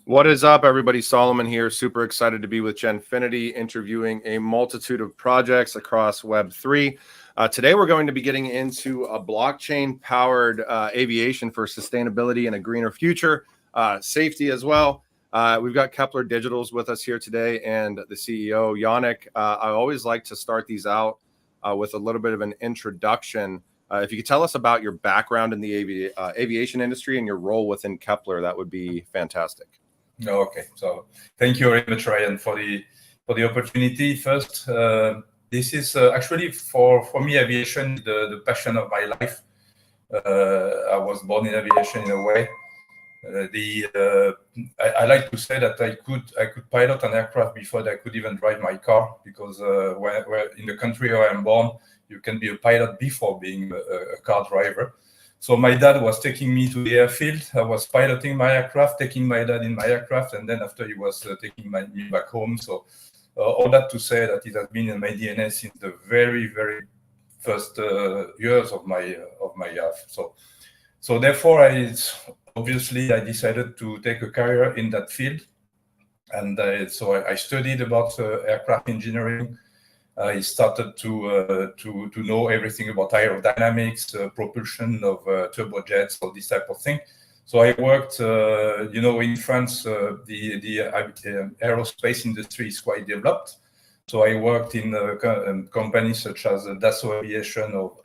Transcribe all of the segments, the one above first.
What is up, everybody? Solomon here. Super excited to be with Genfinity, interviewing a multitude of projects across Web3. Today, we're going to be getting into a blockchain-powered aviation for sustainability and a greener future, safety as well. We've got Kepler Digitals with us here today and the CEO, Yannick. I always like to start these out with a little bit of an introduction. If you could tell us about your background in the aviation industry and your role within Kepler, that would be fantastic. Okay, so thank you very much, Ryan, for the opportunity. First, this is actually for me, aviation is the passion of my life. I was born in aviation in a way. I like to say that I could pilot an aircraft before I could even drive my car, because where in the country where I'm born, you can be a pilot before being a car driver. So my dad was taking me to the airfield. I was piloting my aircraft, taking my dad in my aircraft, and then after he was taking me back home. So all that to say that it has been in my DNA since the very, very first years of my life. So therefore, obviously I decided to take a career in that field, and so I studied about aircraft engineering. I started to know everything about aerodynamics, propulsion of turbojets, all this type of thing. So I worked, in France, the aerospace industry is quite developed. So I worked in companies such as Dassault Aviation or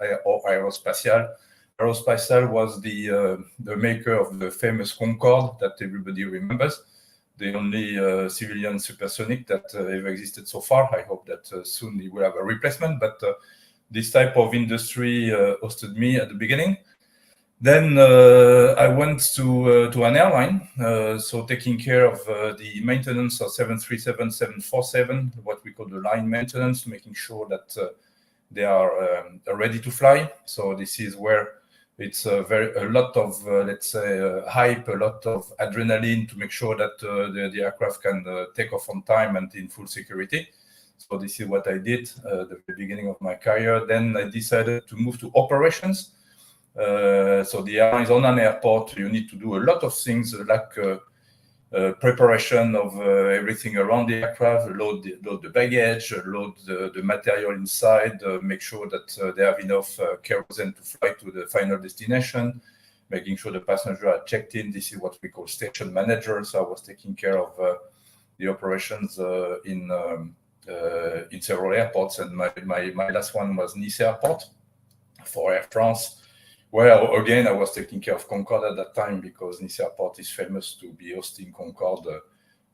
Aerospatiale. Aerospatiale was the maker of the famous Concorde that everybody remembers, the only civilian supersonic that ever existed so far. I hope that soon we will have a replacement, but this type of industry hosted me at the beginning. Then I went to an airline, so taking care of the maintenance of 737, 747, what we call the line maintenance, making sure that they are ready to fly. So this is where it's a lot of, hype, a lot of adrenaline to make sure that the aircraft can take off on time and in full security. So this is what I did at the beginning of my career. Then I decided to move to operations. So the airline is on an airport. You need to do a lot of things like preparation of everything around the aircraft, load the baggage, load the material inside, make sure that they have enough kerosene to fly to the final destination, making sure the passengers are checked in. This is what we call station manager. So I was taking care of the operations in several airports, and my last one was Nice Airport for Air France, where again I was taking care of Concorde at that time, because Nice Airport is famous to be hosting Concorde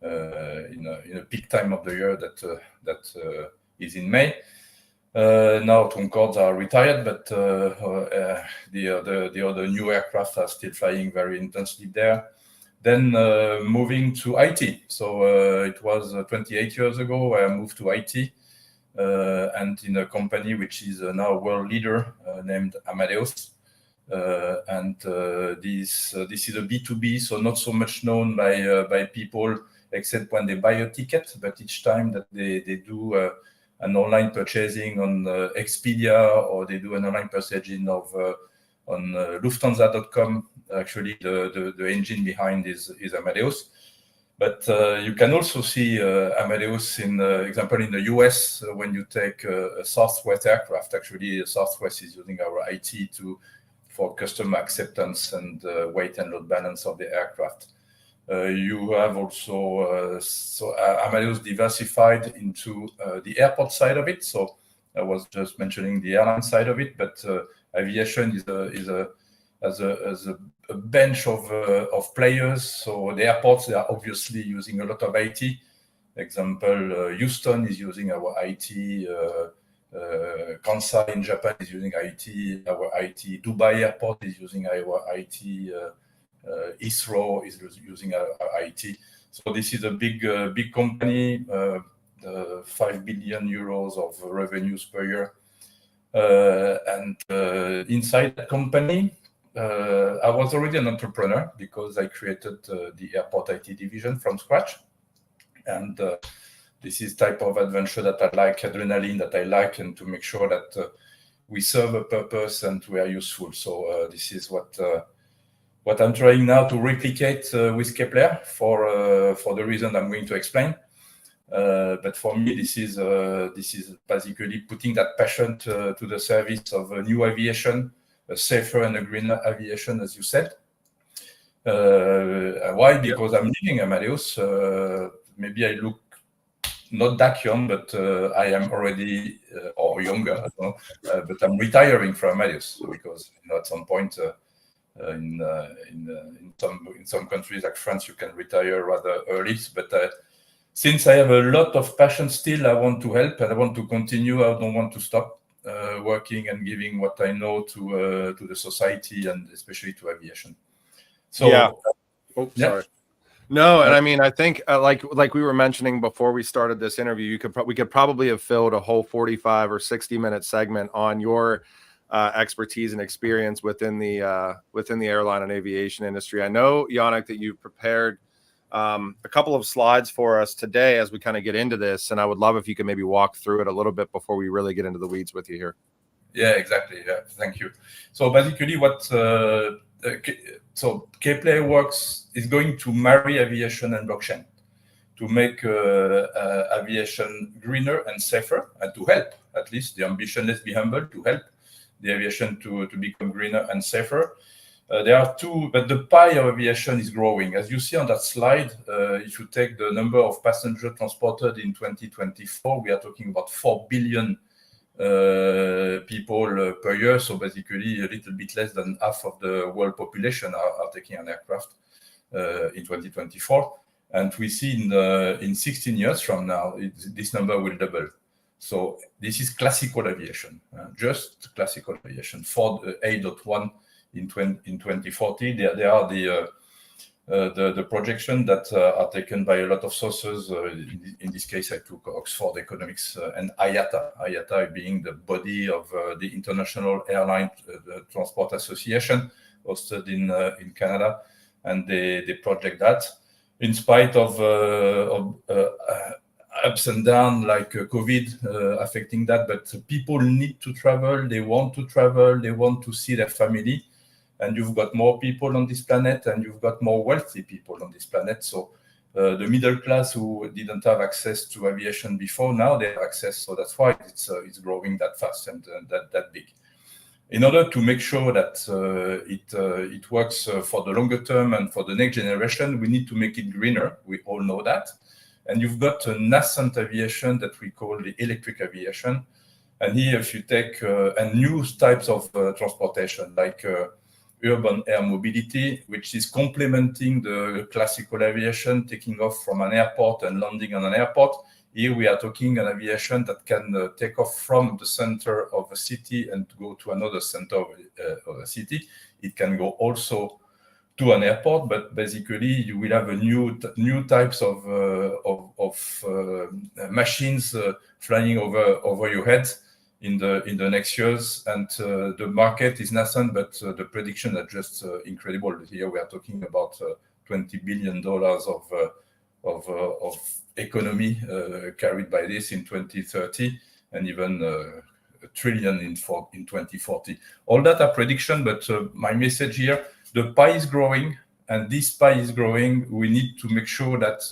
in a peak time of the year that is in May. Now Concordes are retired, but the other new aircraft are still flying very intensely there. Then moving to IT. So it was 28 years ago I moved to IT, and in a company which is now a world leader named Amadeus. This is a B2B, so not so much known by people except when they buy a ticket. But each time that they do an online purchasing on Expedia, or they do an online purchasing of on Lufthansa.com, actually the engine behind is Amadeus. But you can also see Amadeus in example in the US when you take a Southwest aircraft. Actually, Southwest is using our IT for customer acceptance and weight and load balance of the aircraft. You have also Amadeus diversified into the airport side of it. So I was just mentioning the airline side of it, but aviation is a bench of players. So the airports, they are obviously using a lot of IT. Example, Houston is using our IT. Kansai in Japan is using IT, our IT. Dubai Airport is using our IT. Heathrow is using our IT. So this is a big company, 5 billion euros of revenues per year. And inside that company, I was already an entrepreneur, because I created the airport IT division from scratch. And this is type of adventure that I like, adrenaline that I like, and to make sure that we serve a purpose and we are useful. So this is what what I'm trying now to replicate with Kepler for the reason I'm going to explain. But for me, this is basically putting that passion to the service of a new aviation, a safer and a greener aviation, as you said. Why? Because I'm leaving Amadeus. Maybe I look not that young, but I am already or younger, I don't know. But I'm retiring from Amadeus because at some point in some countries like France, you can retire rather early. But since I have a lot of passion still, I want to help and I want to continue. I don't want to stop working and giving what I know to the society and especially to aviation. So, yeah. Oh, sorry. No, and I mean, I think like we were mentioning before we started this interview, we could probably have filled a whole 45 or 60-minute segment on your expertise and experience within the airline and aviation industry. I know, Yannick, that you've prepared a couple of slides for us today as we kind of get into this, and I would love if you could maybe walk through it a little bit before we really get into the weeds with you here. Yeah, exactly. Yeah, thank you. So basically, so Kepler works is going to marry aviation and blockchain to make aviation greener and safer, and to help, at least the ambition, let's be humble, to help the aviation to become greener and safer. There are two, but the pie of aviation is growing. As you see on that slide, if you take the number of passengers transported in 2024, we are talking about 4 billion people per year. So basically, a little bit less than half of the world population are taking an aircraft in 2024. And we see in 16 years from now, this number will double. So this is classical aviation, just classical aviation. Ford A.1 in 2040. There are the projection that are taken by a lot of sources. In this case, I took Oxford Economics and IATA being the body of the International Airline Transport Association, hosted in Canada, and they project that in spite of ups and downs like COVID affecting that, but people need to travel, they want to travel, they want to see their family. And you've got more people on this planet, and you've got more wealthy people on this planet. So the middle class who didn't have access to aviation before, now they have access. So that's why it's growing that fast and that big. In order to make sure that it works for the longer term and for the next generation, we need to make it greener. We all know that. And you've got a nascent aviation that we call the electric aviation. And here, if you take new types of transportation, like urban air mobility, which is complementing the classical aviation, taking off from an airport and landing on an airport. Here we are talking an aviation that can take off from the center of a city and go to another center of a city. It can go also to an airport, but basically you will have a new types of machines flying over your head in the next years, and the market is nascent, but the prediction are just incredible. Here we are talking about $20 billion of economy carried by this in 2030, and even a trillion in 2040. All that are prediction, but my message here: the pie is growing, and this pie is growing. We need to make sure that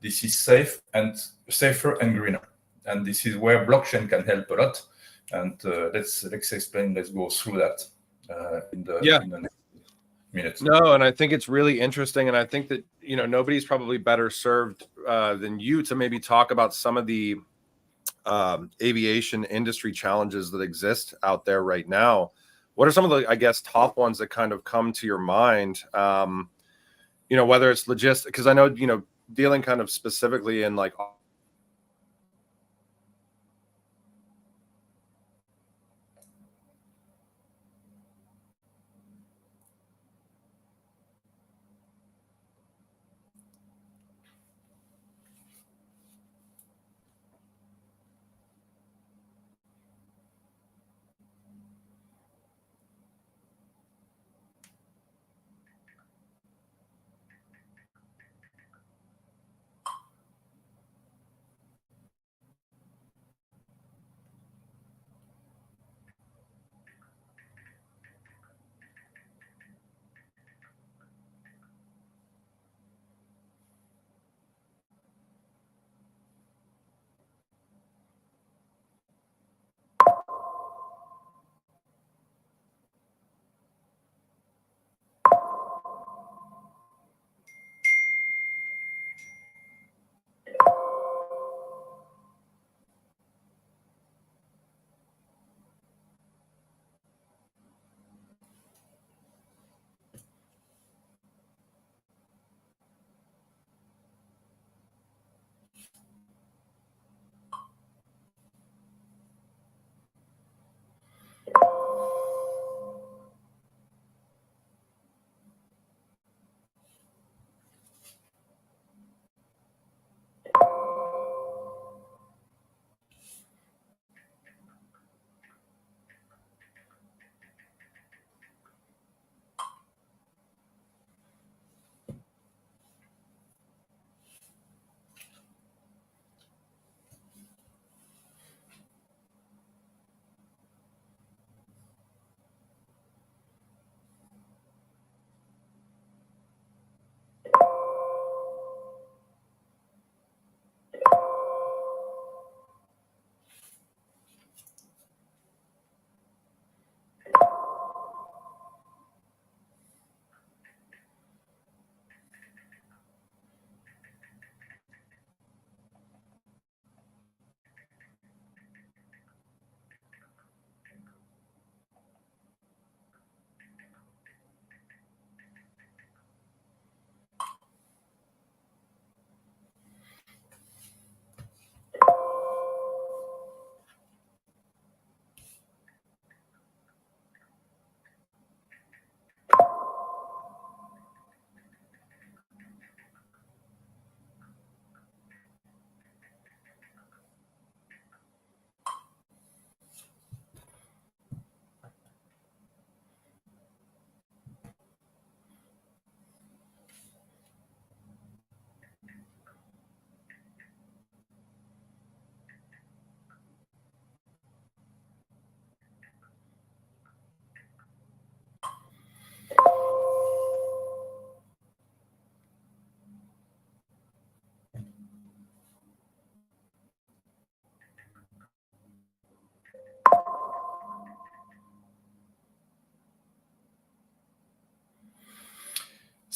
this is safer and greener, and this is where blockchain can help a lot. And let's explain. Let's go through that in the next minutes. No, and I think it's really interesting, and I think that nobody's probably better served than you to maybe talk about some of the aviation industry challenges that exist out there right now. What are some of the, I guess, top ones that kind of come to your mind? Whether it's logistics, because I know dealing kind of specifically in like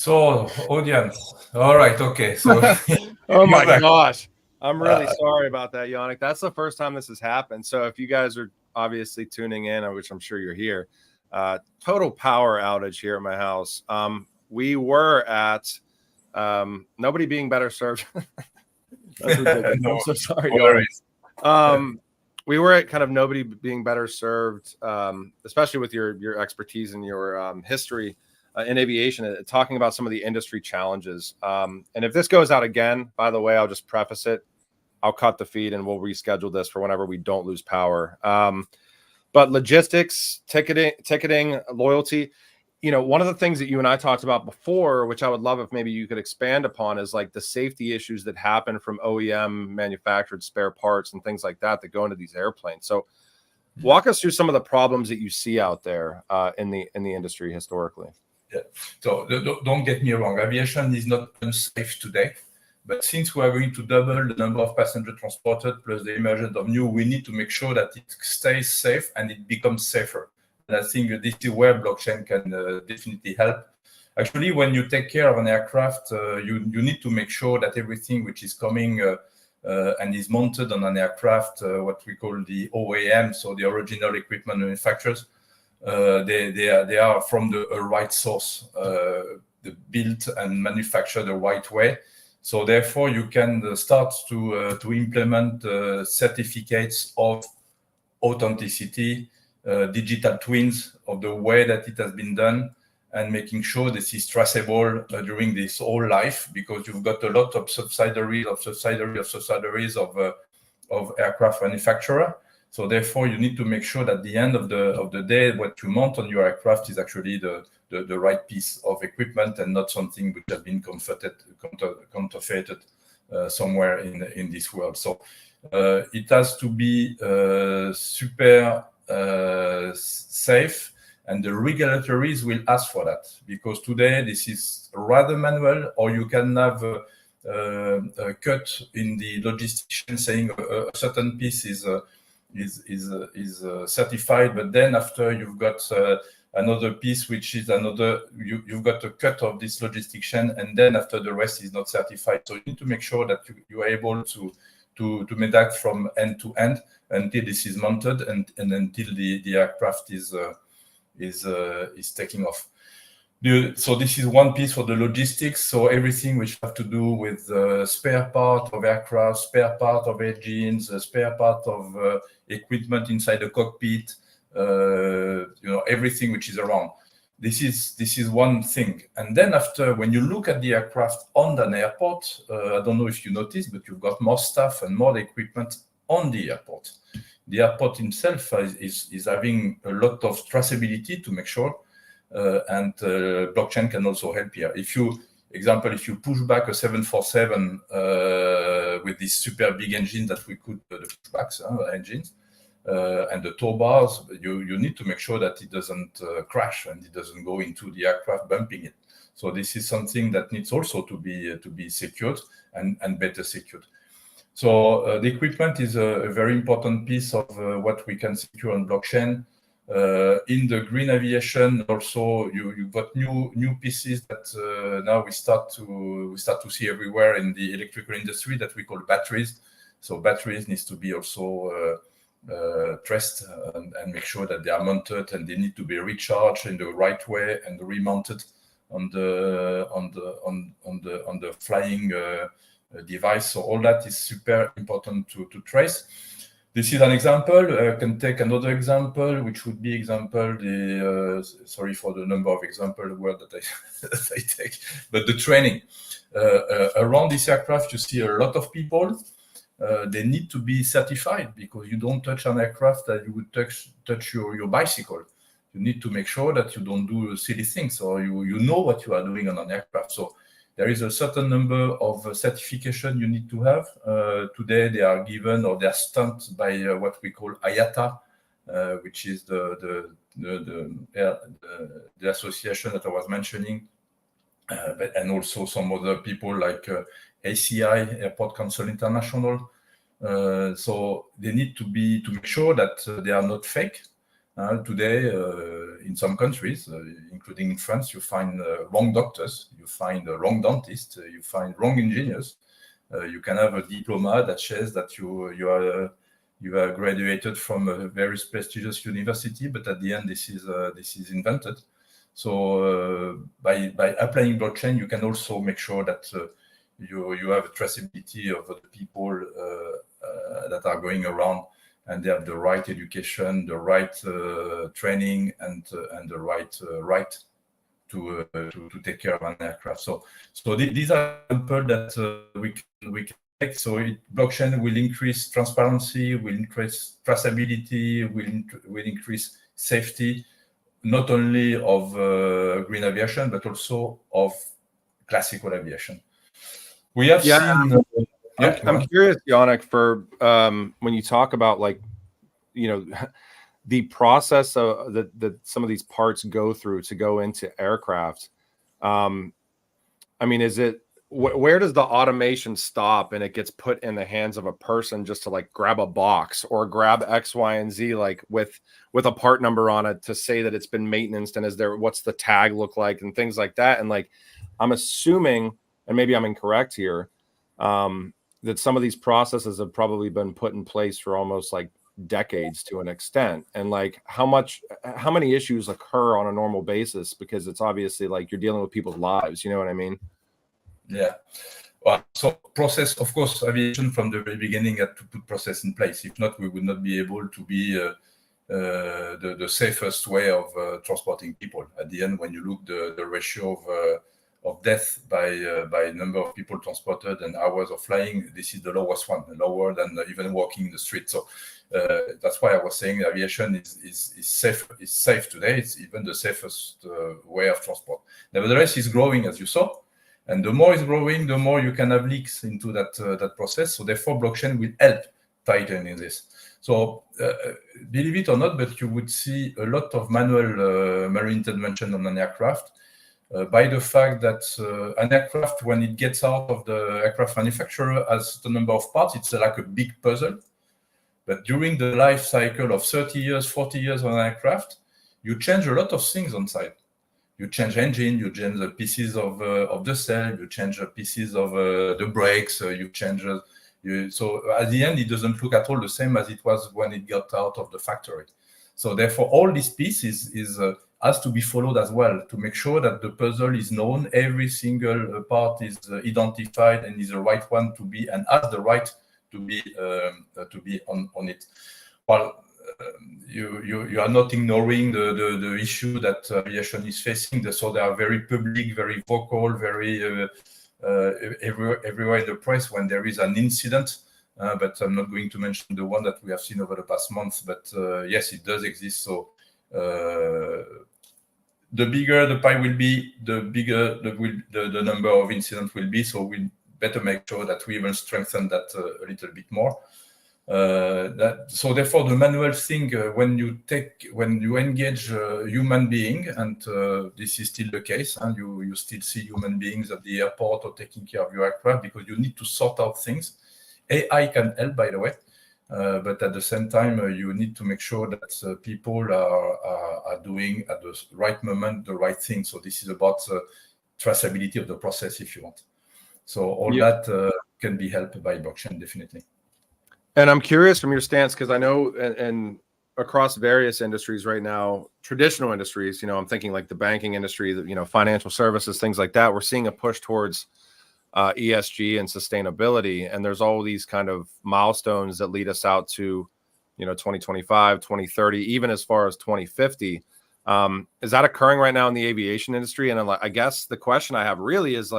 So, audience. All right. Okay. So, Oh my back. gosh. I'm really sorry about that, Yannick. That's the first time this has happened. So if you guys are obviously tuning in, which I'm sure you're here, total power outage here at my house. We were at nobody being better served. That's ridiculous. No, I'm so sorry, no Yannick. We were at kind of nobody being better served, especially with your expertise and your history in aviation, talking about some of the industry challenges. And if this goes out again, by the way, I'll just preface it. I'll cut the feed and we'll reschedule this for whenever we don't lose power. But logistics, ticketing, loyalty, one of the things that you and I talked about before, which I would love if maybe you could expand upon, is like the safety issues that happen from OEM manufactured spare parts and things like that go into these airplanes. So walk us through some of the problems that you see out there in the industry historically. Yeah. So don't get me wrong, aviation is not unsafe today, but since we are going to double the number of passengers transported plus the emergence of new, we need to make sure that it stays safe and it becomes safer. And I think this is where blockchain can definitely help. Actually, when you take care of an aircraft, you need to make sure that everything which is coming and is mounted on an aircraft, what we call the OEM, so the original equipment manufacturers, they are from the right source, built and manufactured the right way. So therefore, you can start to implement certificates of authenticity, digital twins of the way that it has been done, and making sure this is traceable during this whole life, because you've got a lot of subsidiaries of aircraft manufacturer. So therefore, you need to make sure that at the end of the day, what you mount on your aircraft is actually the right piece of equipment and not something which has been counterfeited somewhere in this world. So it has to be super safe, and the regulatories will ask for that, because today this is rather manual, or you can have a cut in the logistics saying a certain piece is certified, but then after you've got another piece which is you've got a cut of this logistics chain, and then after the rest is not certified. So you need to make sure that you are able to make that from end to end until this is mounted and until the aircraft is taking off. So this is one piece for the logistics. So everything which have to do with spare part of aircraft, spare part of engines, spare part of equipment inside the cockpit, everything which is around. This is one thing. And then after, when you look at the aircraft on an airport, I don't know if you noticed, but you've got more staff and more equipment on the airport. The airport itself is having a lot of traceability to make sure. And blockchain can also help here. If you push back a 747 with this super big engine that we could, the pushbacks engines, and the tow bars, you need to make sure that it doesn't crash and it doesn't go into the aircraft, bumping it. So this is something that needs also to be secured and better secured. So the equipment is a very important piece of what we can secure on blockchain. In the green aviation, also you've got new pieces that now we start to see everywhere in the electrical industry that we call batteries. So batteries needs to be also traced and make sure that they are mounted, and they need to be recharged in the right way and remounted on the flying device. So all that is super important to trace. This is an example. I can take another example, which would be sorry for the number of example word that I take, but the training. Around this aircraft, you see a lot of people. They need to be certified, because you don't touch an aircraft that you would touch your bicycle. You need to make sure that you don't do silly things, or you know what you are doing on an aircraft. So there is a certain number of certification you need to have. Today they are given, or they are stamped by what we call IATA, which is the association that I was mentioning, and also some other people like ACI, Airport Council International. So they need to make sure that they are not fake, Today, in some countries, including in France, you find wrong doctors, you find wrong dentists, you find wrong engineers. You can have a diploma that says that you are graduated from a very prestigious university, but at the end, this is invented. So by applying blockchain, you can also make sure that you have a traceability of the people that are going around, and they have the right education, the right training, and the right to take care of an aircraft. So these are examples that we can take. So blockchain will increase transparency, will increase traceability, will increase safety, not only of green aviation, but also of classical aviation. We have seen. I'm curious, Yannick, for when you talk about the process that some of these parts go through to go into aircraft. I mean, is it where does the automation stop and it gets put in the hands of a person just to grab a box or grab X, Y, and Z with a part number on it to say that it's been maintenanced, and what's the tag look like and things like that? And I'm assuming, and maybe I'm incorrect here, that some of these processes have probably been put in place for almost decades to an extent, and how many issues occur on a normal basis, because it's obviously you're dealing with people's lives, you know what I mean? Yeah. Well, so process, of course, aviation from the very beginning had to put process in place. If not, we would not be able to be the safest way of transporting people. At the end, when you look the ratio of death by number of people transported and hours of flying, this is the lowest one, lower than even walking in the street. So that's why I was saying aviation is safe today. It's even the safest way of transport. Nevertheless, it's growing, as you saw. And the more it's growing, the more you can have leaks into that process. So therefore, blockchain will help tighten in this. So believe it or not, but you would see a lot of manual marine intervention on an aircraft by the fact that an aircraft, when it gets out of the aircraft manufacturer, has the number of parts. It's like a big puzzle. But during the life cycle of 30 years, 40 years on an aircraft, you change a lot of things on site. You change engine, you change the pieces of the cell, you change the pieces of the brakes, you change. So at the end, it doesn't look at all the same as it was when it got out of the factory. So therefore, all these pieces has to be followed as well to make sure that the puzzle is known, every single part is identified and is the right one to be, and has the right to be on it. Well, you are not ignoring the issue that aviation is facing. So they are very public, very vocal, very everywhere in the press when there is an incident. But I'm not going to mention the one that we have seen over the past months. But yes, it does exist. So the bigger the pie will be, the bigger the number of incidents will be. So we better make sure that we even strengthen that a little bit more. So therefore, the manual thing, when you engage a human being, and this is still the case, and you still see human beings at the airport or taking care of your aircraft, because you need to sort out things. AI can help, by the way, but at the same time, you need to make sure that people are doing at the right moment the right thing. So this is about traceability of the process, if you want. So all that can be helped by blockchain, definitely. And I'm curious from your stance, because I know and across various industries right now, traditional industries, I'm thinking like the banking industry, financial services, things like that, we're seeing a push towards ESG and sustainability. And there's all these kind of milestones that lead us out to, 2025, 2030, even as far as 2050. Is that occurring right now in the aviation industry? And I guess the question I have really is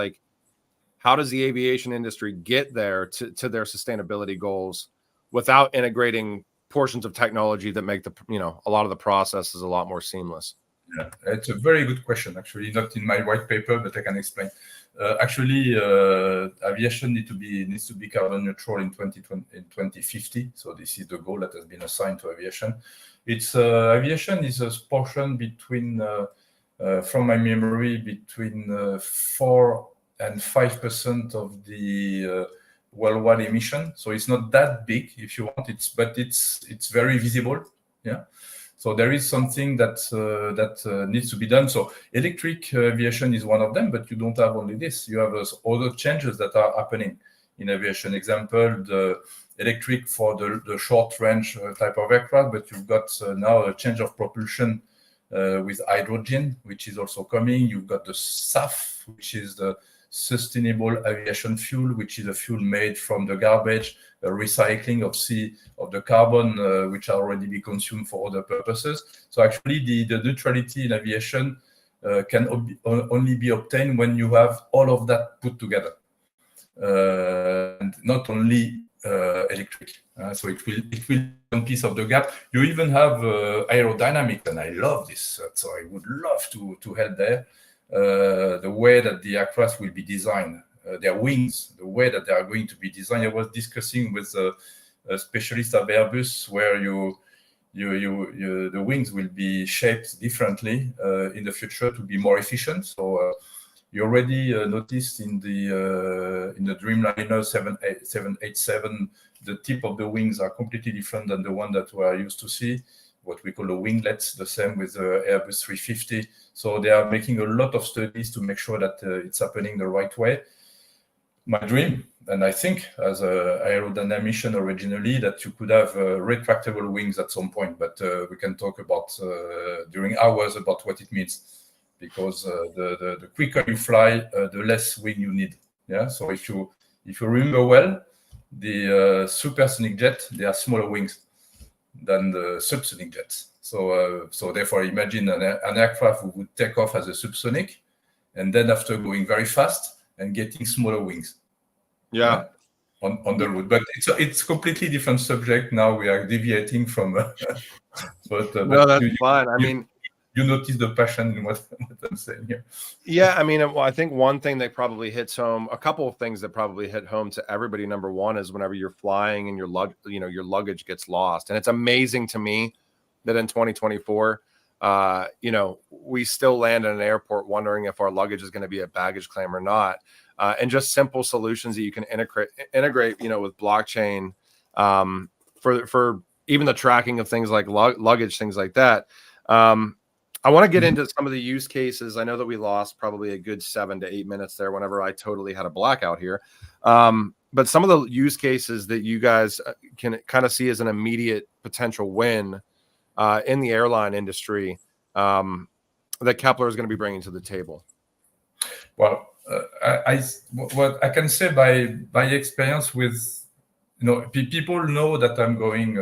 how does the aviation industry get there to their sustainability goals without integrating portions of technology that make a lot of the processes a lot more seamless? Yeah, it's a very good question. Actually, not in my white paper, but I can explain. Aviation needs to be carbon neutral in 2050. So this is the goal that has been assigned to aviation. Aviation is a portion between, from my memory, between 4 and 5% of the worldwide emission. So it's not that big, if you want. But it's very visible. Yeah. So there is something that needs to be done. So electric aviation is one of them, but you don't have only this. You have other changes that are happening in aviation. Example, the electric for the short range type of aircraft, but you've got now a change of propulsion with hydrogen, which is also coming. You've got the SAF, which is the sustainable aviation fuel, which is a fuel made from the garbage, recycling of the carbon, which are already be consumed for other purposes. So actually, the neutrality in aviation can only be obtained when you have all of that put together, and not only electric. So it will one piece of the gap. You even have aerodynamics, and I love this. So I would love to help there. The way that the aircraft will be designed, their wings, the way that they are going to be designed. I was discussing with a specialist of Airbus where the wings will be shaped differently in the future to be more efficient. So you already noticed in the Dreamliner 787, the tip of the wings are completely different than the one that we are used to see, what we call the winglets, the same with the Airbus 350. So they are making a lot of studies to make sure that it's happening the right way. My dream, and I think as an aerodynamician originally, that you could have retractable wings at some point, but we can talk about during hours about what it means, because the quicker you fly, the less wing you need. Yeah. So if you remember well, the supersonic jet, they are smaller wings than the subsonic jets. So therefore, imagine an aircraft who would take off as a subsonic, and then after going very fast and getting smaller wings. Yeah. On the road, but it's completely different subject. Now we are deviating from. But no, that's fine. I mean, you notice the passion in what I'm saying here. Yeah, I mean, I think one thing that probably hits home, a couple of things that probably hit home to everybody. Number one is whenever you're flying and your luggage gets lost, and it's amazing to me that in 2024, we still land at an airport wondering if our luggage is going to be a baggage claim or not, and just simple solutions that you can integrate, with blockchain, for even the tracking of things like luggage, things like that. I want to get into some of the use cases. I know that we lost probably a good 7 to 8 minutes there whenever I totally had a blackout here. But some of the use cases that you guys can kind of see as an immediate potential win in the airline industry that Kepler is going to be bringing to the table. Well, what I can say by experience with, people know that I'm going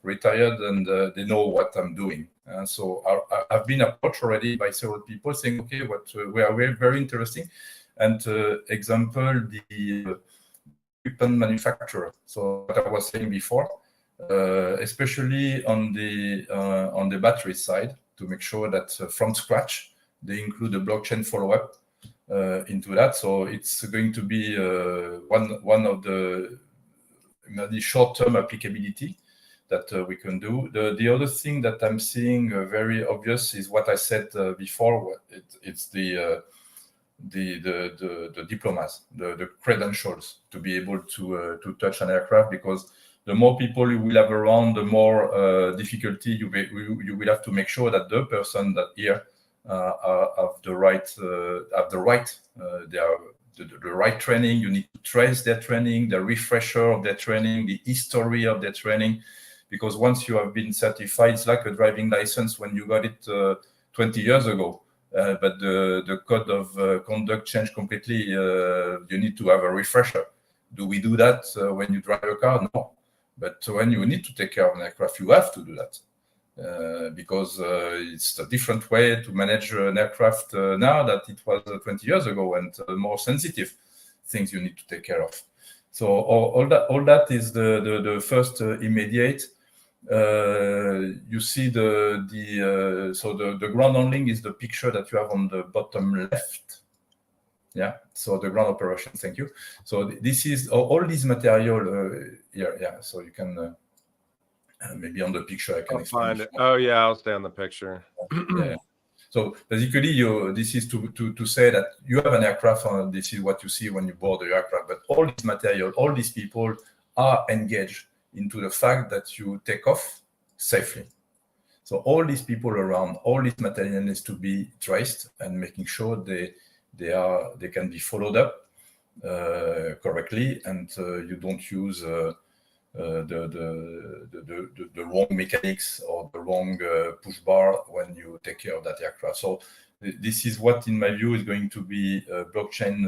retired, and they know what I'm doing. So I've been approached already by several people saying, okay, what we are very interesting. And example, the equipment manufacturer. So what I was saying before, especially on the battery side, to make sure that from scratch they include a blockchain follow-up into that. So it's going to be one of the short-term applicability that we can do. The other thing that I'm seeing very obvious is what I said before. It's the diplomas, the credentials to be able to touch an aircraft, because the more people you will have around, the more difficulty you will have to make sure that the person that here have the right training. You need to trace their training, the refresher of their training, the history of their training, because once you have been certified, it's like a driving license when you got it 20 years ago. But the code of conduct changed completely. You need to have a refresher. Do we do that when you drive a car? No. But when you need to take care of an aircraft, you have to do that. Because it's a different way to manage an aircraft now that it was 20 years ago, and more sensitive things you need to take care of. So all that is the first immediate. You see the ground handling is the picture that you have on the bottom left. Yeah, so the ground operation. Thank you. So this is all this material here. Yeah, so you can maybe on the picture I can find it. Oh yeah, I'll stay on the picture. Yeah. So basically, this is to say that you have an aircraft, and this is what you see when you board the aircraft. But all this material, all these people are engaged into the fact that you take off safely. So all these people around, all this material needs to be traced and making sure they can be followed up correctly, and you don't use the wrong mechanics or the wrong push bar when you take care of that aircraft. So this is what, in my view, is going to be blockchain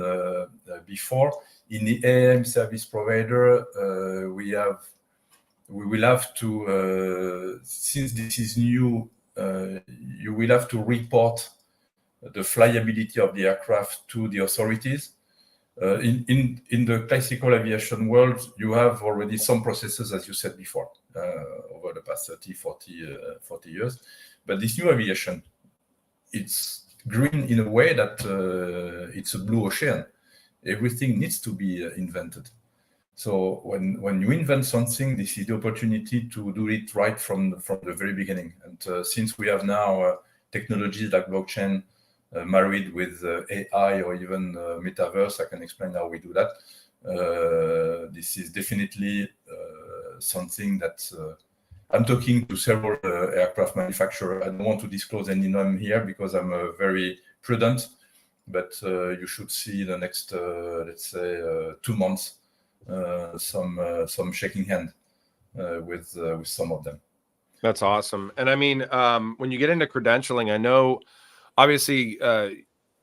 before. In the AM service provider, we will have to, since this is new, you will have to report the flyability of the aircraft to the authorities. In the classical aviation world, you have already some processes, as you said before, over the past 30, 40 years. But this new aviation, it's green in a way that it's a blue ocean. Everything needs to be invented. So when you invent something, this is the opportunity to do it right from the very beginning. And since we have now technologies like blockchain married with AI or even metaverse, I can explain how we do that. This is definitely something that I'm talking to several aircraft manufacturers. I don't want to disclose any name here because I'm very prudent, but you should see the next, let's say, 2 months, some shaking hand with some of them. That's awesome. And I mean, when you get into credentialing, I know obviously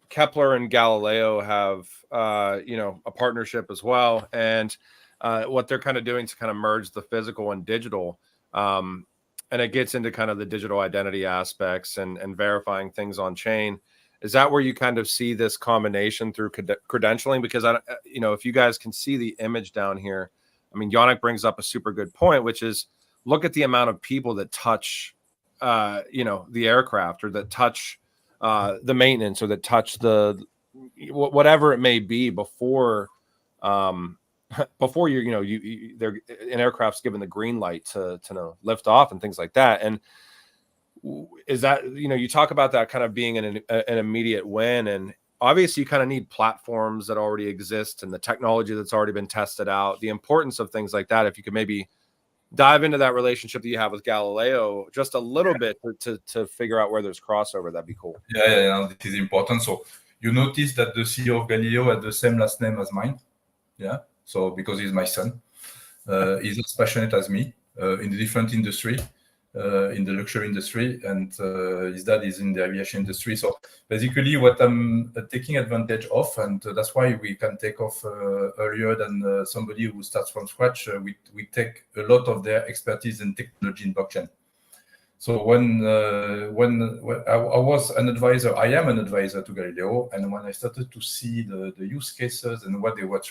Kepler and Galileo have a partnership as well, and what they're kind of doing to kind of merge the physical and digital, and it gets into kind of the digital identity aspects and verifying things on chain. Is that where you kind of see this combination through credentialing? Because if you guys can see the image down here, I mean, Yannick brings up a super good point, which is look at the amount of people that touch the aircraft, or that touch the maintenance, or that touch the whatever it may be before an aircraft's given the green light to lift off and things like that. And is that, you talk about that kind of being an immediate win, and obviously you kind of need platforms that already exist and the technology that's already been tested out, the importance of things like that. If you could maybe dive into that relationship that you have with Galileo just a little bit to figure out where there's crossover, that'd be cool. Yeah, this is important. So you notice that the CEO of Galileo had the same last name as mine. Yeah. So because he's my son, he's as passionate as me in a different industry, in the luxury industry, and his dad is in the aviation industry. So basically what I'm taking advantage of, and that's why we can take off earlier than somebody who starts from scratch. We take a lot of their expertise and technology in blockchain. So when I was an advisor, I am an advisor to Galileo, and when I started to see the use cases and what they were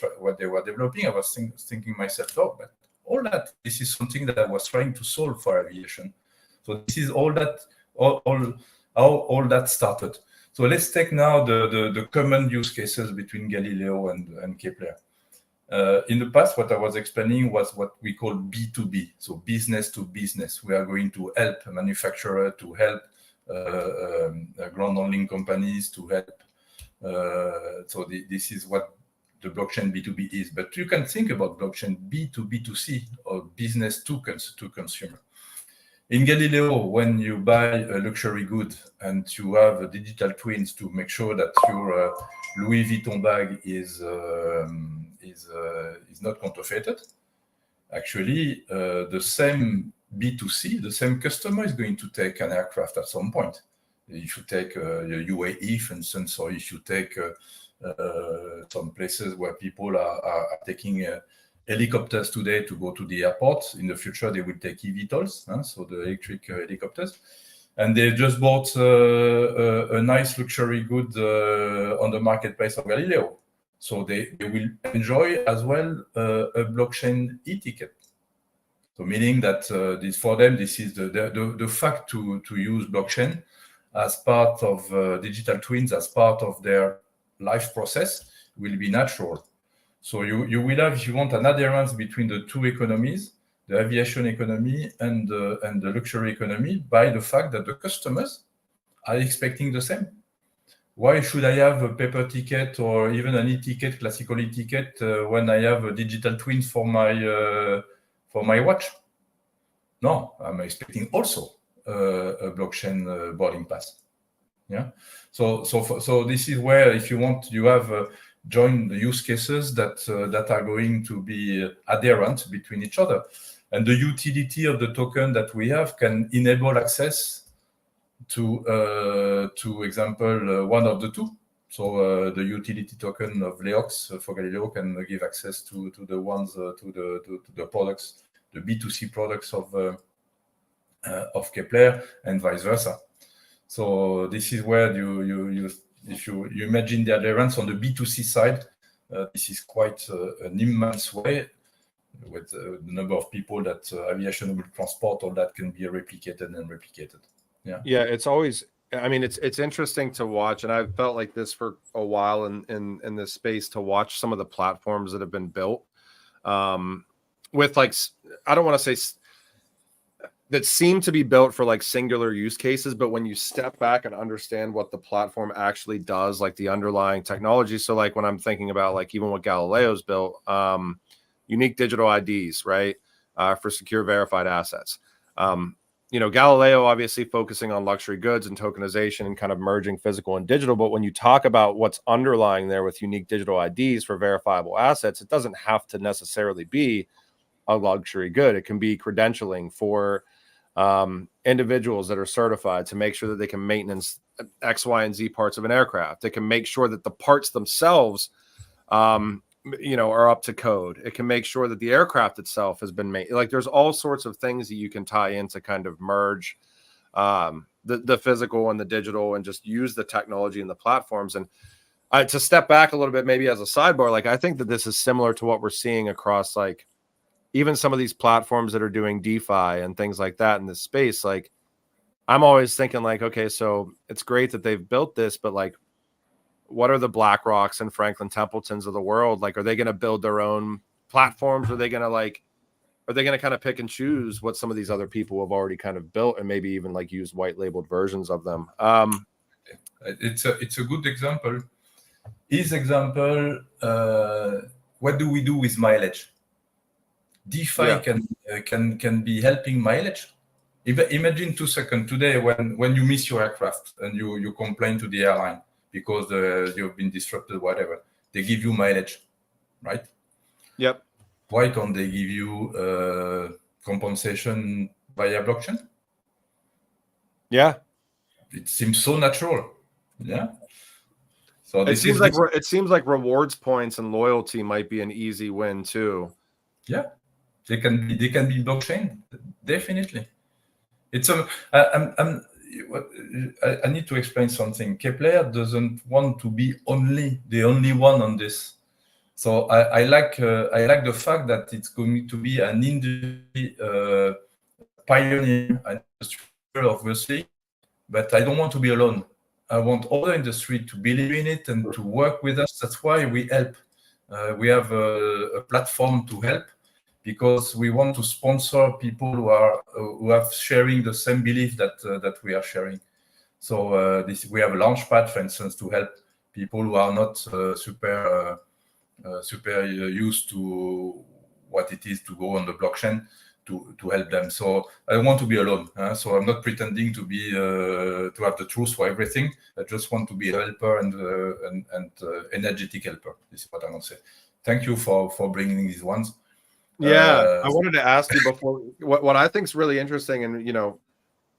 developing, I was thinking myself, oh, but this is something that I was trying to solve for aviation. So this is all that started. So let's take now the common use cases between Galileo and Kepler. In the past, what I was explaining was what we call B2B, so business to business. We are going to help a manufacturer, to help ground handling companies, to help. So this is what the blockchain B2B is. But you can think about blockchain B2B2C, or business to consumer. In Galileo, when you buy a luxury good and you have digital twins to make sure that your Louis Vuitton bag is not counterfeited, actually the same B2C, the same customer is going to take an aircraft at some point. If you take UAE, for instance, or if you take some places where people are taking helicopters today to go to the airport, in the future they will take eVTOLs, so the electric helicopters. And they just bought a nice luxury good on the marketplace of Galileo. So they will enjoy as well a blockchain e-ticket. So meaning that for them, this is the fact to use blockchain as part of digital twins, as part of their life process, will be natural. So you will have, if you want, an adherence between the two economies, the aviation economy and the luxury economy, by the fact that the customers are expecting the same. Why should I have a paper ticket or even an e-ticket, classical e-ticket, when I have a digital twin for my watch? No, I'm expecting also a blockchain boarding pass. Yeah. So this is where, if you want, you have join the use cases that are going to be adherent between each other, and the utility of the token that we have can enable access to example one of the two. So the utility token of Leox for Galileo can give access to the ones to the products, the B2C products of Kepler, and vice versa. So this is where you if you imagine the adherence on the B2C side, this is quite an immense way with the number of people that aviation will transport, all that can be replicated and replicated. Yeah, it's always, I mean, it's interesting to watch, and I've felt like this for a while in this space, to watch some of the platforms that have been built with, like, I don't want to say that seem to be built for like singular use cases, but when you step back and understand what the platform actually does, like the underlying technology. So like when I'm thinking about like even what Galileo's built, unique digital IDs, right? For secure verified assets. You know, Galileo obviously focusing on luxury goods and tokenization and kind of merging physical and digital. But when you talk about what's underlying there with unique digital IDs for verifiable assets, it doesn't have to necessarily be a luxury good. It can be credentialing for individuals that are certified to make sure that they can maintenance X, Y, and Z parts of an aircraft. They can make sure that the parts themselves, you know, are up to code. It can make sure that the aircraft itself has been made. Like there's all sorts of things that you can tie in to kind of merge the physical and the digital and just use the technology and the platforms. And to step back a little bit, maybe as a sidebar, like I think that this is similar to what we're seeing across like even some of these platforms that are doing DeFi and things like that in this space. Like I'm always thinking like, okay, so it's great that they've built this, but like, what are the BlackRocks and Franklin Templetons of the world? Like, are they going to build their own platforms? Are they going to kind of pick and choose what some of these other people have already kind of built and maybe even like use white labeled versions of them? It's a good example. His example, what do we do with mileage? DeFi can be helping mileage. Imagine 2 seconds today when you miss your aircraft and you complain to the airline because you've been disrupted, whatever. They give you mileage, right? Yep. Why can't they give you compensation via blockchain? Yeah. It seems so natural. Yeah. So it seems like rewards points and loyalty might be an easy win too. Yeah. They can be blockchain, definitely. It's I need to explain something. Kepler doesn't want to be the only one on this. So I like the fact that it's going to be an industry pioneer, an industry obviously, but I don't want to be alone. I want other industry to believe in it and to work with us. That's why we help. We have a platform to help, because we want to sponsor people who have sharing the same belief that we are sharing. So we have a launchpad, for instance, to help people who are not super used to what it is to go on the blockchain, to help them. So I don't want to be alone. So I'm not pretending to be to have the truth for everything. I just want to be a helper and energetic helper. This is what I want to say. Thank you for bringing these ones. Yeah, I wanted to ask you before what I think is really interesting, and you know,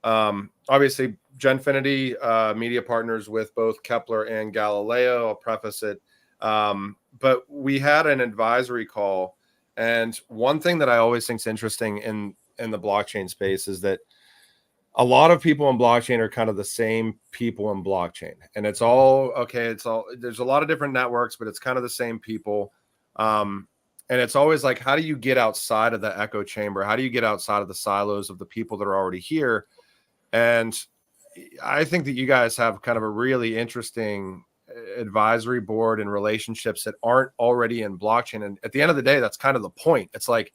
obviously Genfinity media partners with both Kepler and Galileo. I'll preface it, but we had an advisory call, and one thing that I always think is interesting in the blockchain space is that a lot of people in blockchain are kind of the same people in blockchain, and it's all okay. There's a lot of different networks, but it's kind of the same people. And it's always like, how do you get outside of the echo chamber? How do you get outside of the silos of the people that are already here? And I think that you guys have kind of a really interesting advisory board and relationships that aren't already in blockchain. And at the end of the day, that's kind of the point. It's like,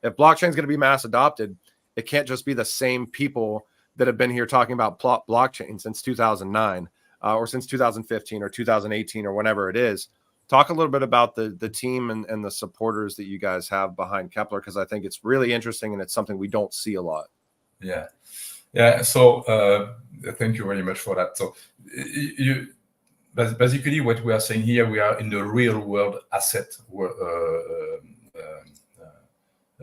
if blockchain is going to be mass adopted, it can't just be the same people that have been here talking about blockchain since 2009 or since 2015 or 2018 or whenever it is. Talk a little bit about the team and the supporters that you guys have behind Kepler, because I think it's really interesting and it's something we don't see a lot. Yeah. Yeah. So thank you very much for that. So basically, what we are saying here, we are in the real world asset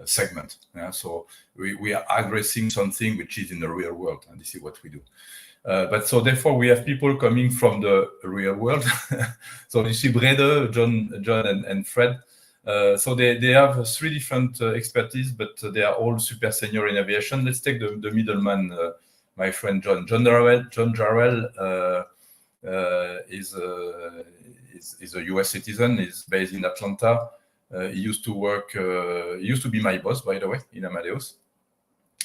segment. Yeah? So we are addressing something which is in the real world, and this is what we do. But so therefore, we have people coming from the real world. So you see Brede, John, and Fred. So they have three different expertise, but they are all super senior in aviation. Let's take the middleman, my friend John. John Jarrell is a U.S. citizen. He's based in Atlanta. He used to work. He used to be my boss, by the way, in Amadeus,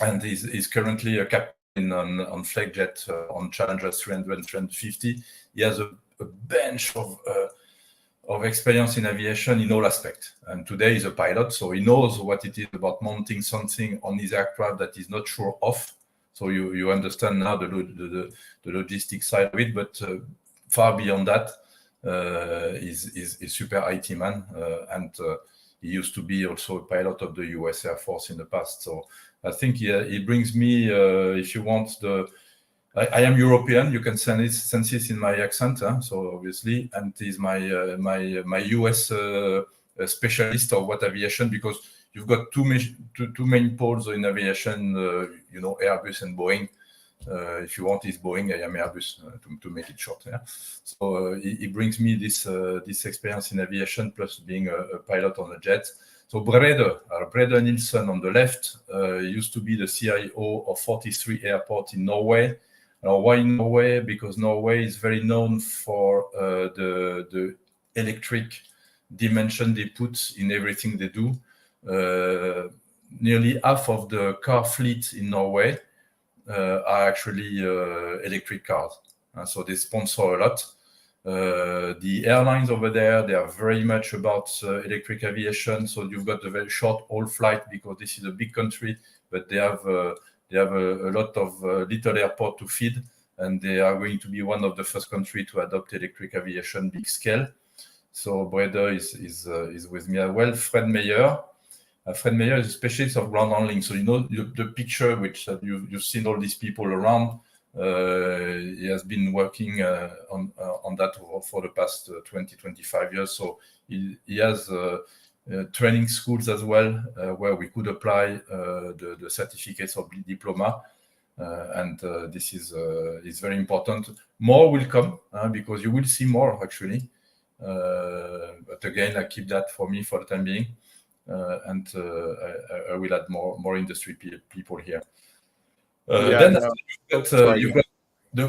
and he's currently a captain on Flagjet on Challenger 300 and 350. He has a bench of experience in aviation in all aspects. And today he's a pilot, so he knows what it is about mounting something on his aircraft that he's not sure of. So you understand now the logistics side of it, but far beyond that, he's super IT man, and he used to be also a pilot of the US Air Force in the past. So I think he brings me, if you want, I am European. You can sense this in my accent. So obviously, and he's my US specialist of what aviation, because you've got two main poles in aviation. Airbus and Boeing. If you want, is Boeing. I am Airbus, to make it short. Yeah. So he brings me this experience in aviation, plus being a pilot on a jet. So Brede Nilsson on the left used to be the CIO of 43 airports in Norway. Now, why Norway? Because Norway is very known for the electric dimension they put in everything they do. Nearly half of the car fleet in Norway are actually electric cars. So they sponsor a lot. The airlines over there, they are very much about electric aviation. So you've got a very short haul flight, because this is a big country, but they have a lot of little airport to feed, and they are going to be one of the first countries to adopt electric aviation big scale. So Brede is with me as well. Fred Meyer is a specialist of ground handling. So the picture which you've seen all these people around. He has been working on that for the past 20-25 years. So he has training schools as well, where we could apply the certificates of diploma. And this is very important. More will come, because you will see more actually. But again, I keep that for me for the time being. And I will add more industry people here. Then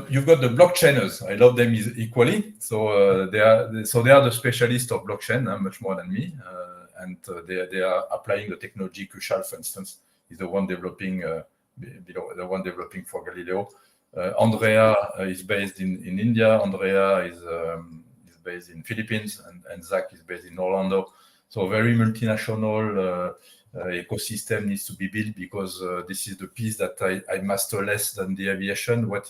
you've got the blockchainers. I love them equally. So they are the specialists of blockchain, much more than me, and they are applying the technology. Kushal, for instance, is the one developing for Galileo. Andrea is based in India. Andrea is based in Philippines, and Zach is based in Orlando. So very multinational. Ecosystem needs to be built, because this is the piece that I master less than the aviation. What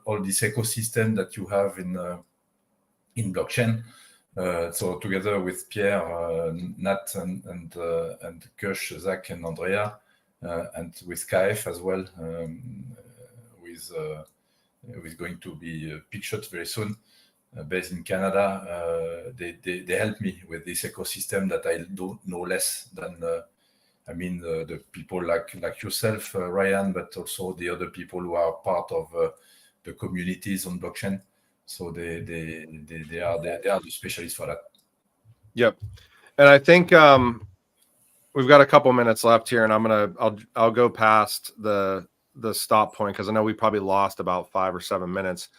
all this ecosystem that you have in blockchain? So together with Pierre, Nat, and Kush, Zach, and Andrea, and with KF as well, with going to be pictured very soon. Based in Canada, they help me with this ecosystem that I don't know less than. The people like yourself, Ryan, but also the other people who are part of the communities on blockchain. So they are the specialists for that. Yep, and I think we've got a couple minutes left here, and I'll go past the stop point, because I know we probably lost about 5 or 7 minutes.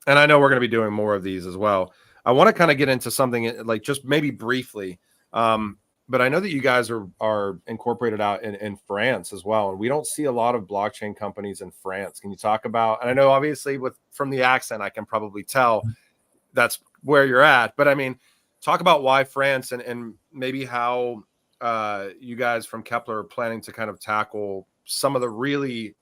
And I know we're going to be doing more of these as well. I want to kind of get into something like just maybe briefly, but I know that you guys are incorporated out in France as well, and we don't see a lot of blockchain companies in France. Can you talk about? And I know obviously from the accent, I can probably tell that's where you're at. But I mean, talk about why France, and maybe how you guys from Kepler are planning to kind of tackle some of the really,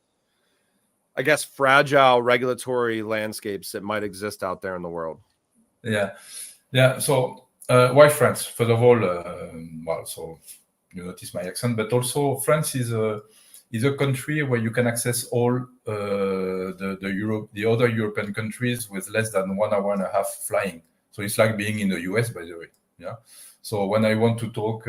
I guess, fragile regulatory landscapes that might exist out there in the world. Yeah. So why France? First of all, so you notice my accent, but also France is is a country where you can access all the other European countries with less than 1 hour and a half flying. So it's like being in the US, by the way. Yeah. So when I want to talk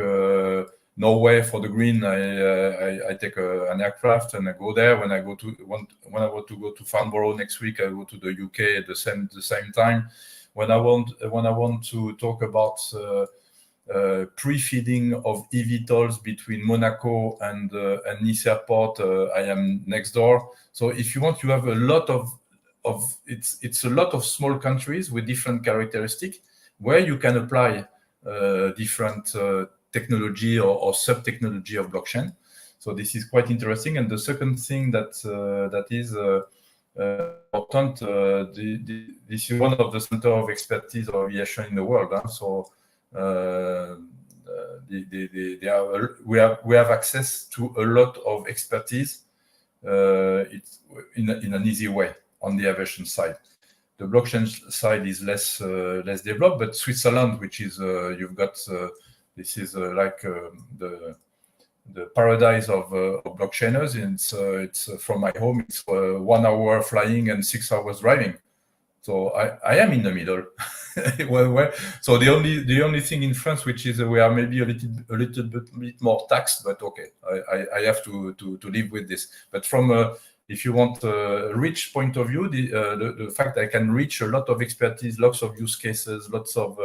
Norway for the green, I take an aircraft and I go there. When I want to go to Farnborough next week, I go to the UK at the same time. When I want to talk about pre-feeding of eVTOLs between Monaco and Nice Airport, I am next door. So if you want, you have a lot of it's a lot of small countries with different characteristics where you can apply different technology or sub-technology of blockchain. So this is quite interesting. And the second thing that is important, this is one of the center of expertise of aviation in the world. So we have access to a lot of expertise. It's in an easy way on the aviation side. The blockchain side is less developed, but Switzerland, which is you've got this is like the paradise of blockchainers. And it's from my home. It's 1 hour flying and 6 hours driving. So I am in the middle. So the only thing in France, which is we are maybe a little bit more taxed, but okay, I have to live with this. But from if you want a rich point of view, the fact I can reach a lot of expertise, lots of use cases, lots of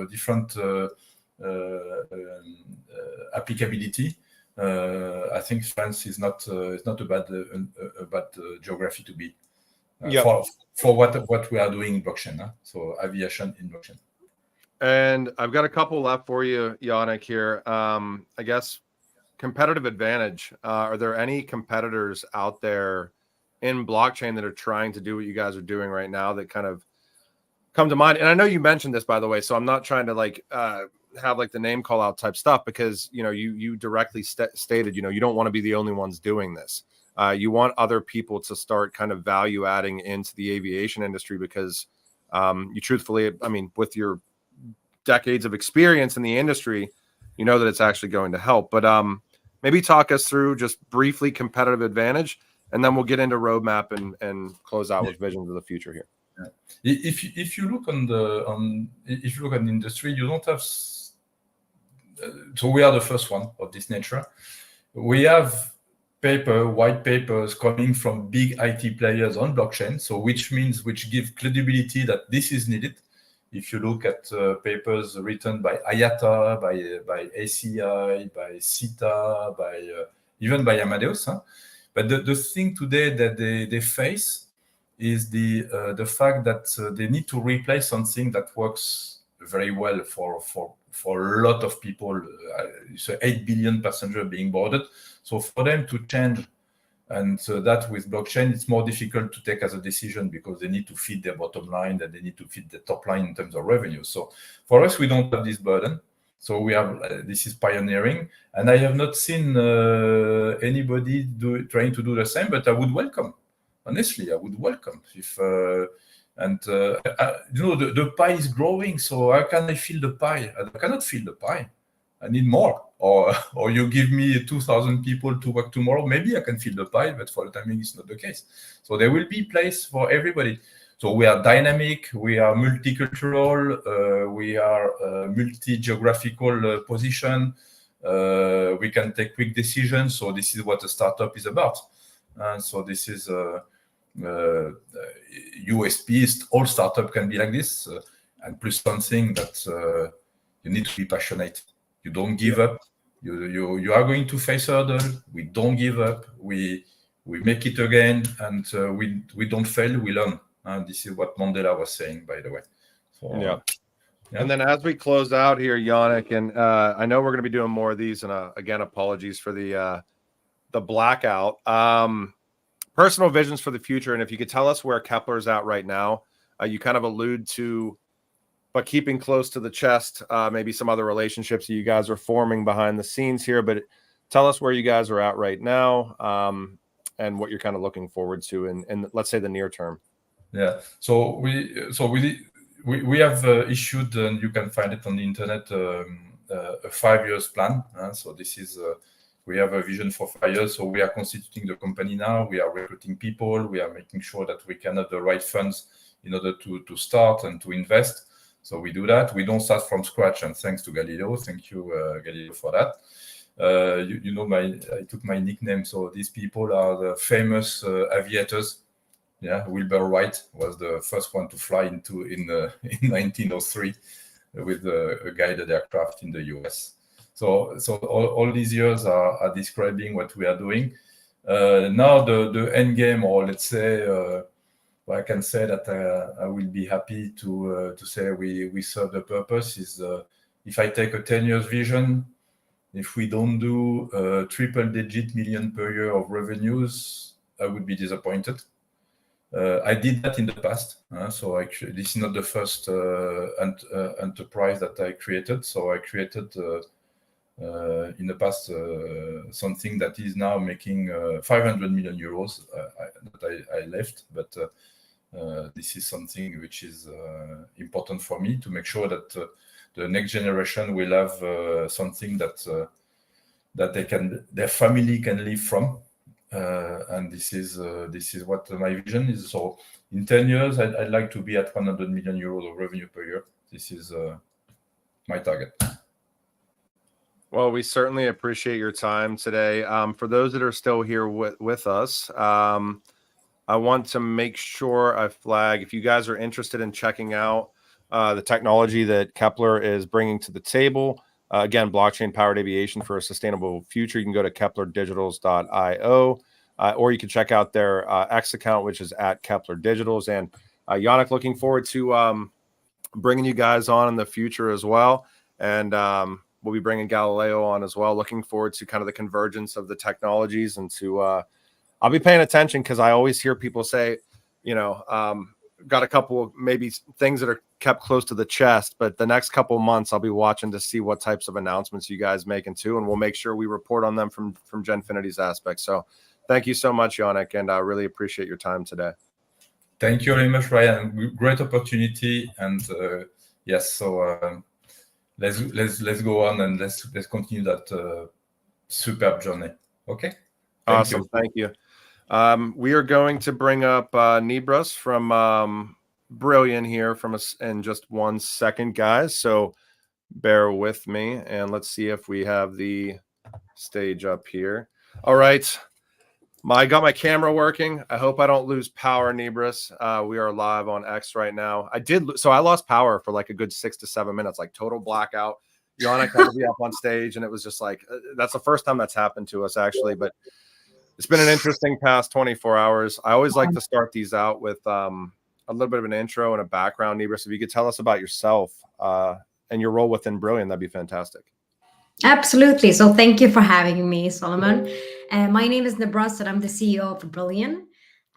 different applicability. I think France is not a bad geography to be. For what we are doing in blockchain, so aviation in blockchain. And I've got a couple left for you, Yannick, here. I guess competitive advantage. Are there any competitors out there in blockchain that are trying to do what you guys are doing right now that kind of come to mind? And I know you mentioned this, by the way, so I'm not trying to have like the name call out type stuff, because you directly stated you don't want to be the only ones doing this. You want other people to start kind of value adding into the aviation industry, because you truthfully, I mean, with your decades of experience in the industry, you know that it's actually going to help. But maybe talk us through just briefly competitive advantage, and then we'll get into roadmap and close out with visions of the future here. Yeah. If you look at the industry, you don't have. So we are the first one of this nature. We have white papers coming from big IT players on blockchain, so which give credibility that this is needed. If you look at papers written by IATA, by ACI, by CETA, even by Amadeus, but the thing today that they face is the fact that they need to replace something that works very well for a lot of people. So 8 billion passengers being boarded. So for them to change, and so that with blockchain, it's more difficult to take as a decision, because they need to feed their bottom line and they need to feed the top line in terms of revenue. So for us, we don't have this burden. So we have this is pioneering, and I have not seen anybody trying to do the same. But I would welcome, honestly, I would welcome if. The pie is growing, so how can I fill the pie? I cannot fill the pie. I need more. Or you give me 2,000 people to work tomorrow, maybe I can fill the pie, but for the time being, it's not the case. So there will be place for everybody. So we are dynamic, we are multicultural, we are multi-geographical position. We can take quick decisions. So this is what a startup is about. So this is USP. All startup can be like this, and plus something that you need to be passionate. You don't give up. You are going to face a hurdle. We don't give up. We make it again, and we don't fail. We learn. This is what Mandela was saying, by the way. So, yeah. And then as we close out here, Yannick, and I know we're going to be doing more of these, and again, apologies for the blackout. Personal visions for the future, and if you could tell us where Kepler's at right now. You kind of allude to, but keeping close to the chest, maybe some other relationships that you guys are forming behind the scenes here. But tell us where you guys are at right now, and what you're kind of looking forward to in let's say the near term. Yeah. So we have issued, and you can find it on the internet, a 5 years plan. So this is We have a vision for 5 years, so we are constituting the company now. We are recruiting people. We are making sure that we can have the right funds in order to start and to invest. So we do that. We don't start from scratch, and thanks to Galileo. Thank you, Galileo, for that. You know, I took my nickname. So these people are the famous aviators. Yeah, Wilbur Wright was the first one to fly in 1903 with a guided aircraft in the US. So all these years are describing what we are doing. Now the end game, or let's say, I can say that I will be happy to say we serve the purpose is if I take a 10 years vision, if we don't do triple-digit million per year of revenues, I would be disappointed. I did that in the past, so actually this is not the first enterprise that I created. So I created in the past something that is now making 500 million euros that I left, but this is something which is important for me to make sure that the next generation will have something that their family can live from. And this is what my vision is. So in 10 years, I'd like to be at 100 million euros of revenue per year. This is my target. Well, we certainly appreciate your time today. For those that are still here with us, I want to make sure I flag, if you guys are interested in checking out the technology that Kepler is bringing to the table, again, blockchain-powered aviation for a sustainable future, you can go to keplerdigitals.io, or you can check out their X account, which is at Kepler Digitals. And Yannick, looking forward to bringing you guys on in the future as well. And we'll be bringing Galileo on as well. Looking forward to kind of the convergence of the technologies, and to I'll be paying attention, because I always hear people say, got a couple of maybe things that are kept close to the chest, but the next couple of months I'll be watching to see what types of announcements you guys making too, and we'll make sure we report on them from Genfinity's aspect. So thank you so much, Yannick, and I really appreciate your time today. Thank you very much, Ryan. Great opportunity, and yes, so let's go on and let's continue that superb journey. Okay. Awesome. Thank you. We are going to bring up Nibras from Brilliant here from us in just 1 second, guys. So bear with me, and let's see if we have the stage up here. All right. I got my camera working. I hope I don't lose power, Nibras. We are live on X right now. I lost power for like a good 6 to 7 minutes, like total blackout. Yannick had to be up on stage, and it was just like, that's the first time that's happened to us, actually. But it's been an interesting past 24 hours. I always like to start these out with a little bit of an intro and a background, Nibras. If you could tell us about yourself and your role within Brilliant, that'd be fantastic. Absolutely. So thank you for having me, Solomon. My name is Nibras, and I'm the CEO of Brilliant.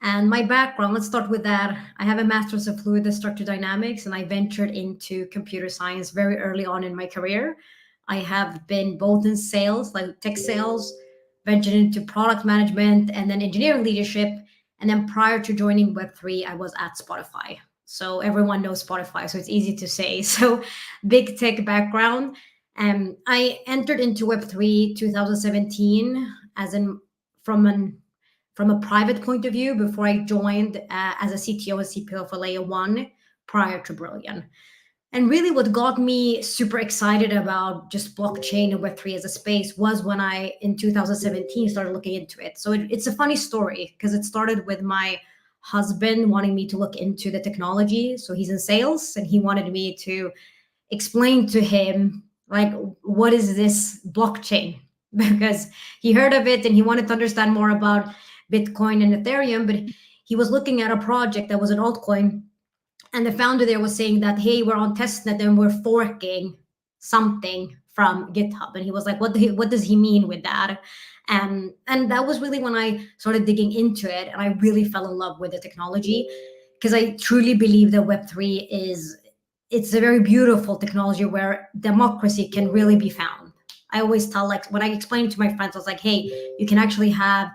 And my background, let's start with that. I have a master's of fluid and structural dynamics, and I ventured into computer science very early on in my career. I have been both in sales, like tech sales, ventured into product management, and then engineering leadership. And then prior to joining Web3, I was at Spotify. So everyone knows Spotify, so it's easy to say. So big tech background. I entered into Web3 2017 from a private point of view before I joined as a CTO and CPO for Layer 1 prior to Brilliant. And really what got me super excited about just blockchain and Web3 as a space was when I, in 2017, started looking into it. So it's a funny story, because it started with my husband wanting me to look into the technology. So he's in sales, and he wanted me to explain to him, like, what is this blockchain? Because he heard of it and he wanted to understand more about Bitcoin and Ethereum, but he was looking at a project that was an altcoin, and the founder there was saying that, hey, we're on testnet and we're forking something from GitHub. And he was like, what does he mean with that? And that was really when I started digging into it, and I really fell in love with the technology, because I truly believe that Web3 it's a very beautiful technology where democracy can really be found. I always tell, like, when I explain to my friends, I was like, hey, you can actually have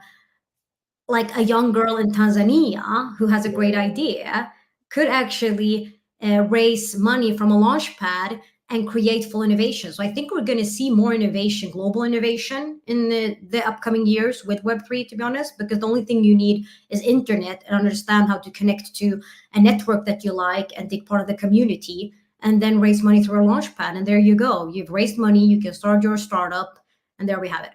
like a young girl in Tanzania who has a great idea, could actually raise money from a launch pad and create full innovation. So I think we're going to see more innovation, global innovation in the upcoming years with Web3, to be honest, because the only thing you need is internet and understand how to connect to a network that you like and take part of the community, and then raise money through a launchpad. And there you go. You've raised money, you can start your startup, and there we have it.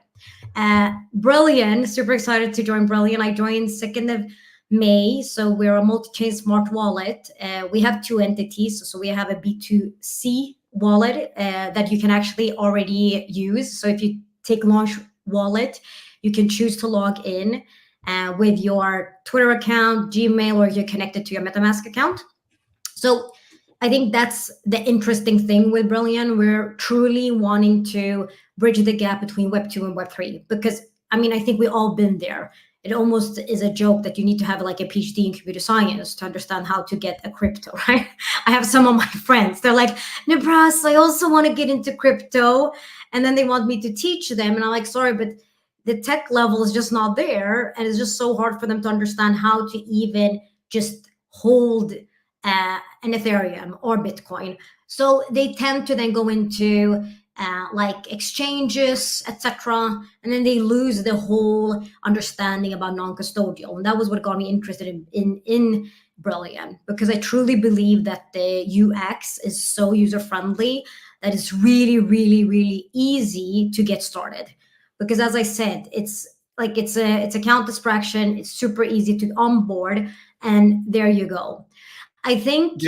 Brilliant, super excited to join Brilliant. I joined 2nd of May. So we're a multi-chain smart wallet. We have 2 entities. So we have a B2C wallet that you can actually already use. So if you take Launch Wallet, you can choose to log in with your Twitter account, Gmail, or you're connected to your MetaMask account. So I think that's the interesting thing with Brilliant. We're truly wanting to bridge the gap between Web 2 and Web 3, because I mean, I think we all been there. It almost is a joke that you need to have like a PhD in computer science to understand how to get a crypto, right? I have some of my friends, they're like, Nebras, I also want to get into crypto. And then they want me to teach them. And I'm like, sorry, but the tech level is just not there. And it's just so hard for them to understand how to even just hold an Ethereum or Bitcoin. So they tend to then go into like exchanges, etc., and then they lose the whole understanding about non-custodial. And that was what got me interested in Brilliant, because I truly believe that the UX is so user-friendly that it's really, really, really easy to get started. Because as I said, it's account abstraction, it's super easy to onboard, and there you go. I think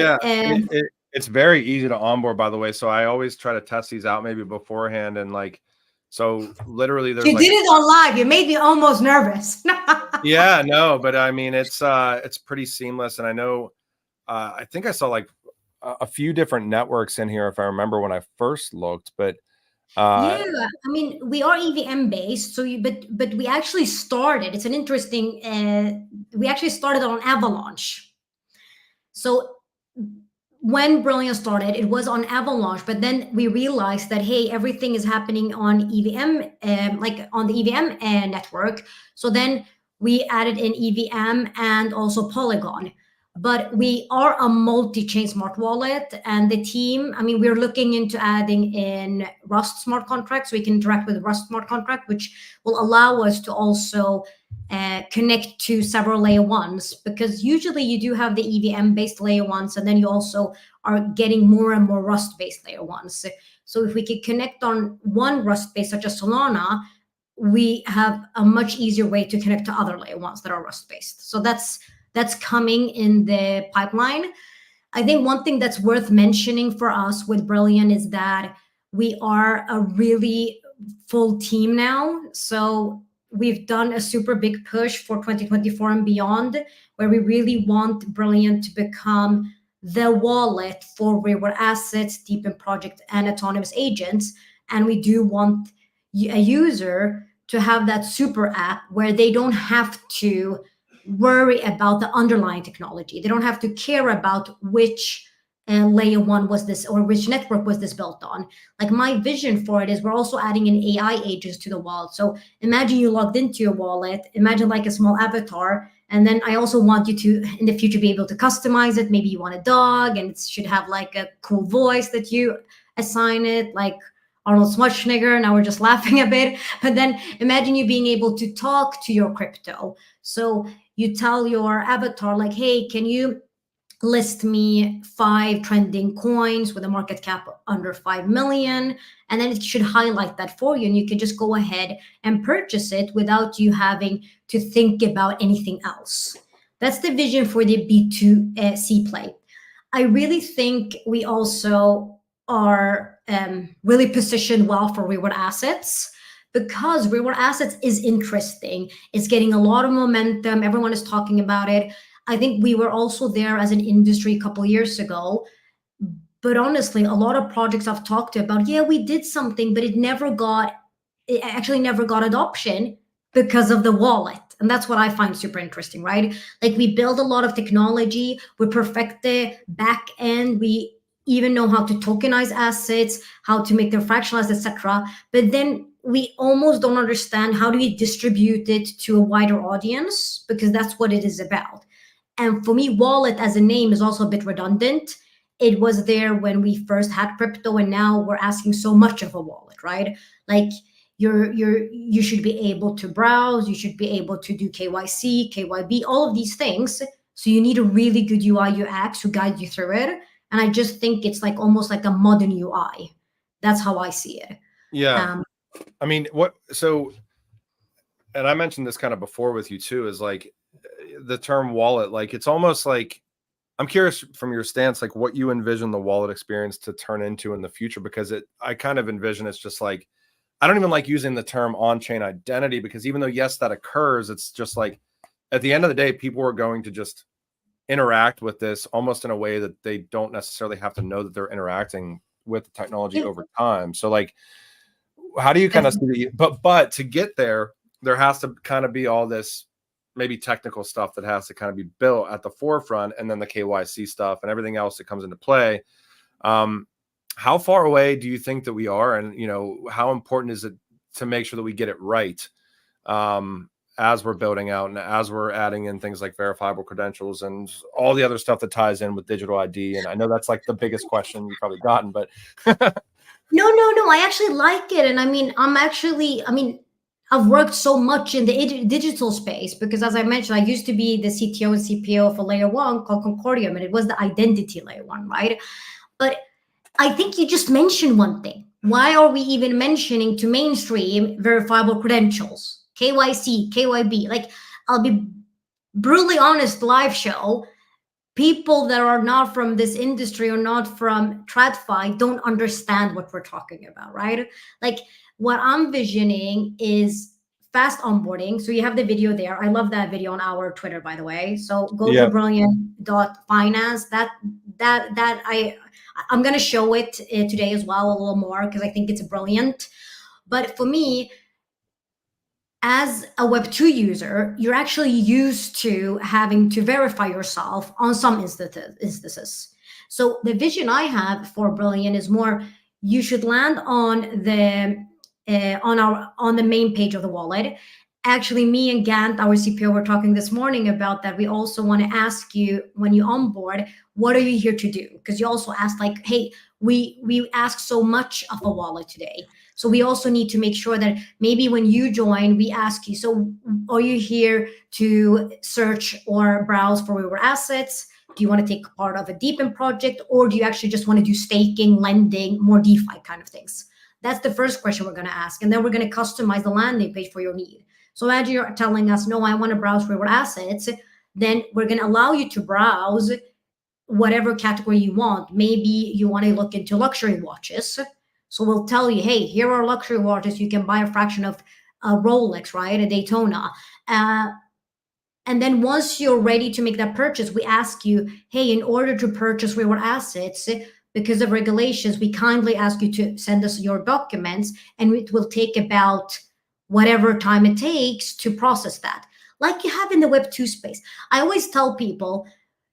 it's very easy to onboard, by the way. So I always try to test these out maybe beforehand, and like, so literally there's you did it on live. You made me almost nervous. Yeah, no, but I mean, it's pretty seamless. And I know, I think I saw like a few different networks in here, if I remember when I first looked, but yeah, I mean, we are EVM based, so but we actually started. It's an interesting. We actually started on Avalanche. So when Brilliant started, it was on Avalanche, but then we realized that, hey, everything is happening on EVM, like on the EVM network. So then we added in EVM and also Polygon. But we are a multi-chain smart wallet, and the team, I mean, we're looking into adding in Rust smart contracts, so we can interact with Rust smart contract, which will allow us to also connect to several layer ones, because usually you do have the EVM based layer ones, and then you also are getting more and more Rust based layer ones. So if we could connect on one Rust based such as Solana, we have a much easier way to connect to other layer ones that are Rust based. So that's coming in the pipeline. I think one thing that's worth mentioning for us with Brilliant is that we are a really full team now. So we've done a super big push for 2024 and beyond, where we really want Brilliant to become the wallet for reward assets, deepened project, and autonomous agents. And we do want a user to have that super app where they don't have to worry about the underlying technology. They don't have to care about which layer one was this, or which network was this built on. Like, my vision for it is we're also adding in AI agents to the wallet. So imagine you logged into your wallet, imagine like a small avatar, and then I also want you to in the future be able to customize it. Maybe you want a dog and it should have like a cool voice that you assign it, like Arnold Schwarzenegger. Now we're just laughing a bit, but then imagine you being able to talk to your crypto. So you tell your avatar like, hey, can you list me 5 trending coins with a market cap under 5 million? And then it should highlight that for you, and you can just go ahead and purchase it without you having to think about anything else. That's the vision for the B2C play. I really think we also are really positioned well for reward assets, because reward assets is interesting. It's getting a lot of momentum. Everyone is talking about it. I think we were also there as an industry a couple of years ago. But honestly, a lot of projects I've talked about, yeah, we did something, but it actually never got adoption because of the wallet. And that's what I find super interesting, right? Like, we build a lot of technology, we perfect the back end, we even know how to tokenize assets, how to make them fractionalized, etc. But then we almost don't understand how do we distribute it to a wider audience, because that's what it is about. And for me, wallet as a name is also a bit redundant. it was there when we first had crypto, and now we're asking so much of a wallet, right? Like you should be able to browse, you should be able to do KYC, KYB, all of these things. So you need a really good UI UX to guide you through it. And I just think it's like almost like a modern UI. That's how I see it. Yeah. I mean, and I mentioned this kind of before with you too, is like the term wallet, like it's almost like, I'm curious from your stance, like what you envision the wallet experience to turn into in the future, because I kind of envision it's just like, I don't even like using the term on-chain identity, because even though, yes, that occurs, it's just like at the end of the day, people are going to just interact with this almost in a way that they don't necessarily have to know that they're interacting with the technology over time. So like, how do you kind of see but to get there has to kind of be all this maybe technical stuff that has to kind of be built at the forefront, and then the KYC stuff and everything else that comes into play. How far away do you think that we are, and how important is it to make sure that we get it right as we're building out and as we're adding in things like verifiable credentials and all the other stuff that ties in with digital ID? And I know that's like the biggest question you've probably gotten, but No, I actually like it. And I mean, I've worked so much in the digital space because, as I mentioned, I used to be the CTO and CPO of a layer one called Concordium, and it was the identity layer one, right? But I think you just mentioned one thing. Why are we even mentioning to mainstream verifiable credentials, KYC, KYB? Like, I'll be brutally honest, live show, people that are not from this industry or not from TradFi don't understand what we're talking about, right? Like, what I'm visioning is fast onboarding. So you have the video there. I love that video on our Twitter, by the way. So go to brilliant.finance. I'm going to show it today as well a little more because I think it's brilliant. But for me, as a Web2 user, you're actually used to having to verify yourself on some instances. So the vision I have for Brilliant is more, you should land on the main page of the wallet. Actually, me and Gant, our CPO, were talking this morning about that. We also want to ask you when you onboard, what are you here to do? Because you also asked like, hey, we ask so much of a wallet today. So we also need to make sure that maybe when you join, we ask you, so are you here to search or browse for reward assets? Do you want to take part of a deepen project, or do you actually just want to do staking, lending, more DeFi kind of things? That's the first question we're going to ask. And then we're going to customize the landing page for your need. So as you're telling us, no, I want to browse reward assets, then we're going to allow you to browse whatever category you want. Maybe you want to look into luxury watches. So we'll tell you, hey, here are luxury watches. You can buy a fraction of a Rolex, right? A Daytona. And then once you're ready to make that purchase, we ask you, hey, in order to purchase reward assets, because of regulations, we kindly ask you to send us your documents, and it will take about whatever time it takes to process that. Like you have in the Web2 space. I always tell people,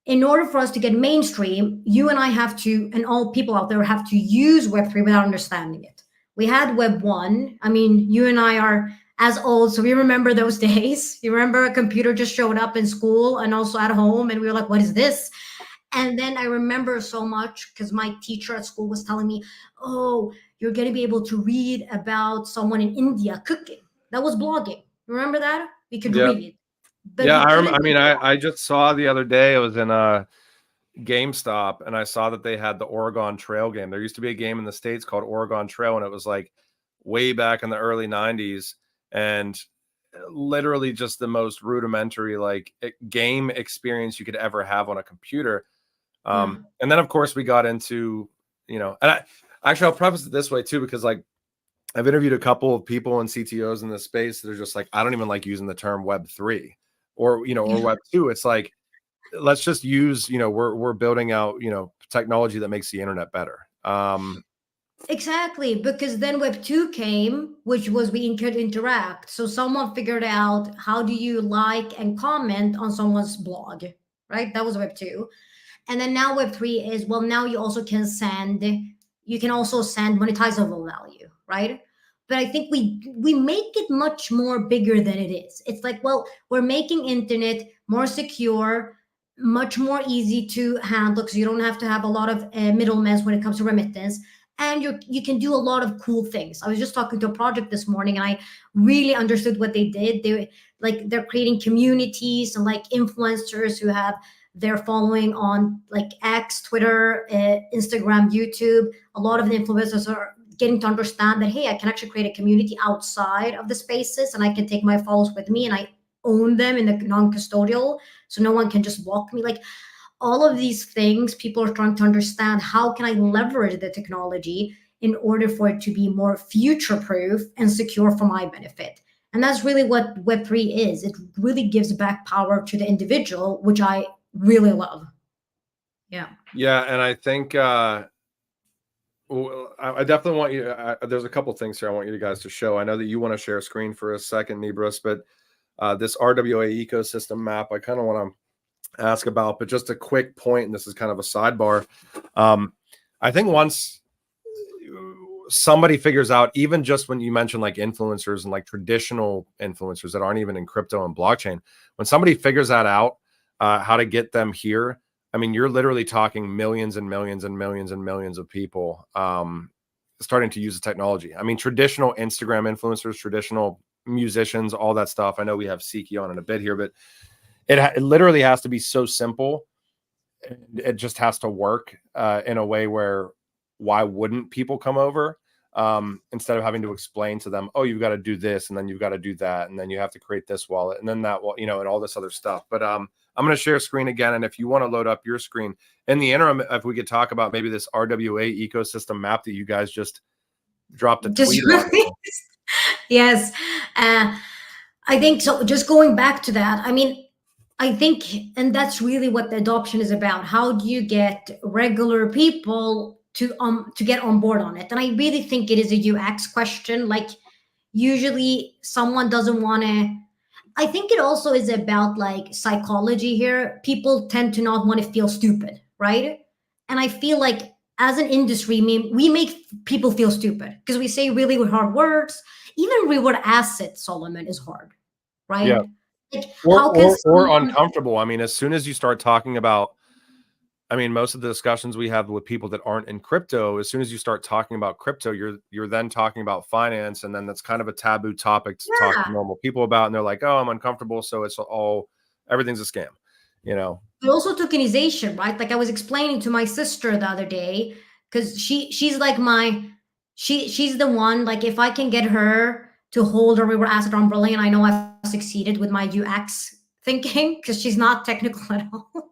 in order for us to get mainstream, you and I have to, and all people out there have to use Web3 without understanding it. We had Web1. I mean, you and I are as old, so we remember those days. You remember a computer just showed up in school and also at home, and we were like, what is this? And then I remember so much because my teacher at school was telling me, oh, you're going to be able to read about someone in India cooking. That was blogging. Remember that? We could read it. But yeah, I just saw the other day, I was in a GameStop and I saw that they had the Oregon Trail game. There used to be a game in the States called Oregon Trail, and it was like way back in the early 90s, and literally just the most rudimentary like game experience you could ever have on a computer. And then of course we got into, and I'll preface it this way too, because like I've interviewed a couple of people and CTOs in this space that are just like, I don't even like using the term Web3 or, or Web2. It's like, let's just use, we're building out, technology that makes the internet better. Exactly, because then Web2 came, which was we could interact. So someone figured out, how do you like and comment on someone's blog, right? That was Web2. And then now Web3 is, well, now you also can also send monetizable value, right? But I think we make it much more bigger than it is. It's like, well, we're making internet more secure, much more easy to handle because you don't have to have a lot of middlemen when it comes to remittance, and you can do a lot of cool things. I was just talking to a project this morning, and I really understood what they did. They're creating communities and like influencers who have their following on like X, Twitter, Instagram, YouTube. A lot of the influencers are getting to understand that, hey, I can actually create a community outside of the spaces, and I can take my followers with me, and I own them in the non-custodial, so no one can just block me. Like all of these things, people are trying to understand, how can I leverage the technology in order for it to be more future proof and secure for my benefit. And that's really what Web3 is. It really gives back power to the individual, which I really love. Yeah. Yeah, and I think I definitely want you. There's a couple things here I want you guys to show. I know that you want to share a screen for a second, Nibras, but this RWA ecosystem map, I kind of want to ask about, but just a quick point, and this is kind of a sidebar. I think once somebody figures out, even just when you mention like influencers and like traditional influencers that aren't even in crypto and blockchain, when somebody figures that out, how to get them here, I mean, you're literally talking millions and millions and millions and millions of people starting to use the technology. I mean, traditional Instagram influencers, traditional musicians, all that stuff. I know we have Siki on in a bit here, but it literally has to be so simple. It just has to work in a way where, why wouldn't people come over instead of having to explain to them, oh, you've got to do this, and then you've got to do that, and then you have to create this wallet, and then that, you know, and all this other stuff. But I'm going to share screen again, and if you want to load up your screen in the interim, if we could talk about maybe this RWA ecosystem map that you guys just dropped a tweet on. Yes, I think so. Just going back to that, I mean, I think, and that's really what the adoption is about. How do you get regular people to get on board on it? And I really think it is a UX question. Like, usually someone doesn't want to. I think it also is about like psychology here. People tend to not want to feel stupid, right? And I feel like as an industry, we make people feel stupid because we say really hard words. Even reward asset, Solomon, is hard, right? Yeah. Like, Or uncomfortable. I mean, as soon as you start talking about, I mean, most of the discussions we have with people that aren't in crypto, as soon as you start talking about crypto, you're then talking about finance, and then that's kind of a taboo topic to talk to normal people about, and they're like, oh, I'm uncomfortable, so it's all, everything's a scam, you know. But also tokenization, right? Like I was explaining to my sister the other day, because she's like she's the one, like if I can get her to hold a reward asset umbrella, and I know I've succeeded with my UX thinking because she's not technical at all.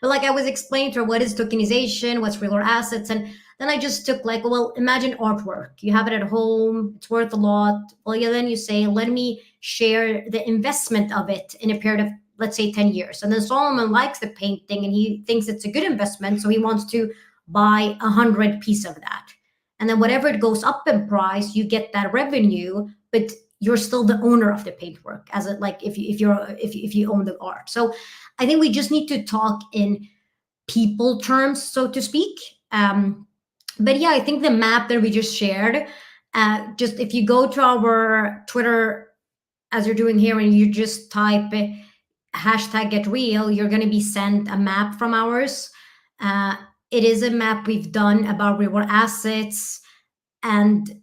But like I was explaining to her, what is tokenization, what's real assets, and then I just took like, well, imagine artwork. You have it at home, it's worth a lot. Well, yeah, then you say, let me share the investment of it in a period of, let's say, 10 years. And then Solomon likes the painting and he thinks it's a good investment, so he wants to buy 100 pieces of that. And then whatever it goes up in price, you get that revenue, but you're still the owner of the paintwork, as it like if you own the art. So I think we just need to talk in people terms, so to speak. But yeah, I think the map that we just shared, just if you go to our Twitter, as you're doing here, and you just type hashtag get real, you're going to be sent a map from ours. It is a map we've done about reward assets and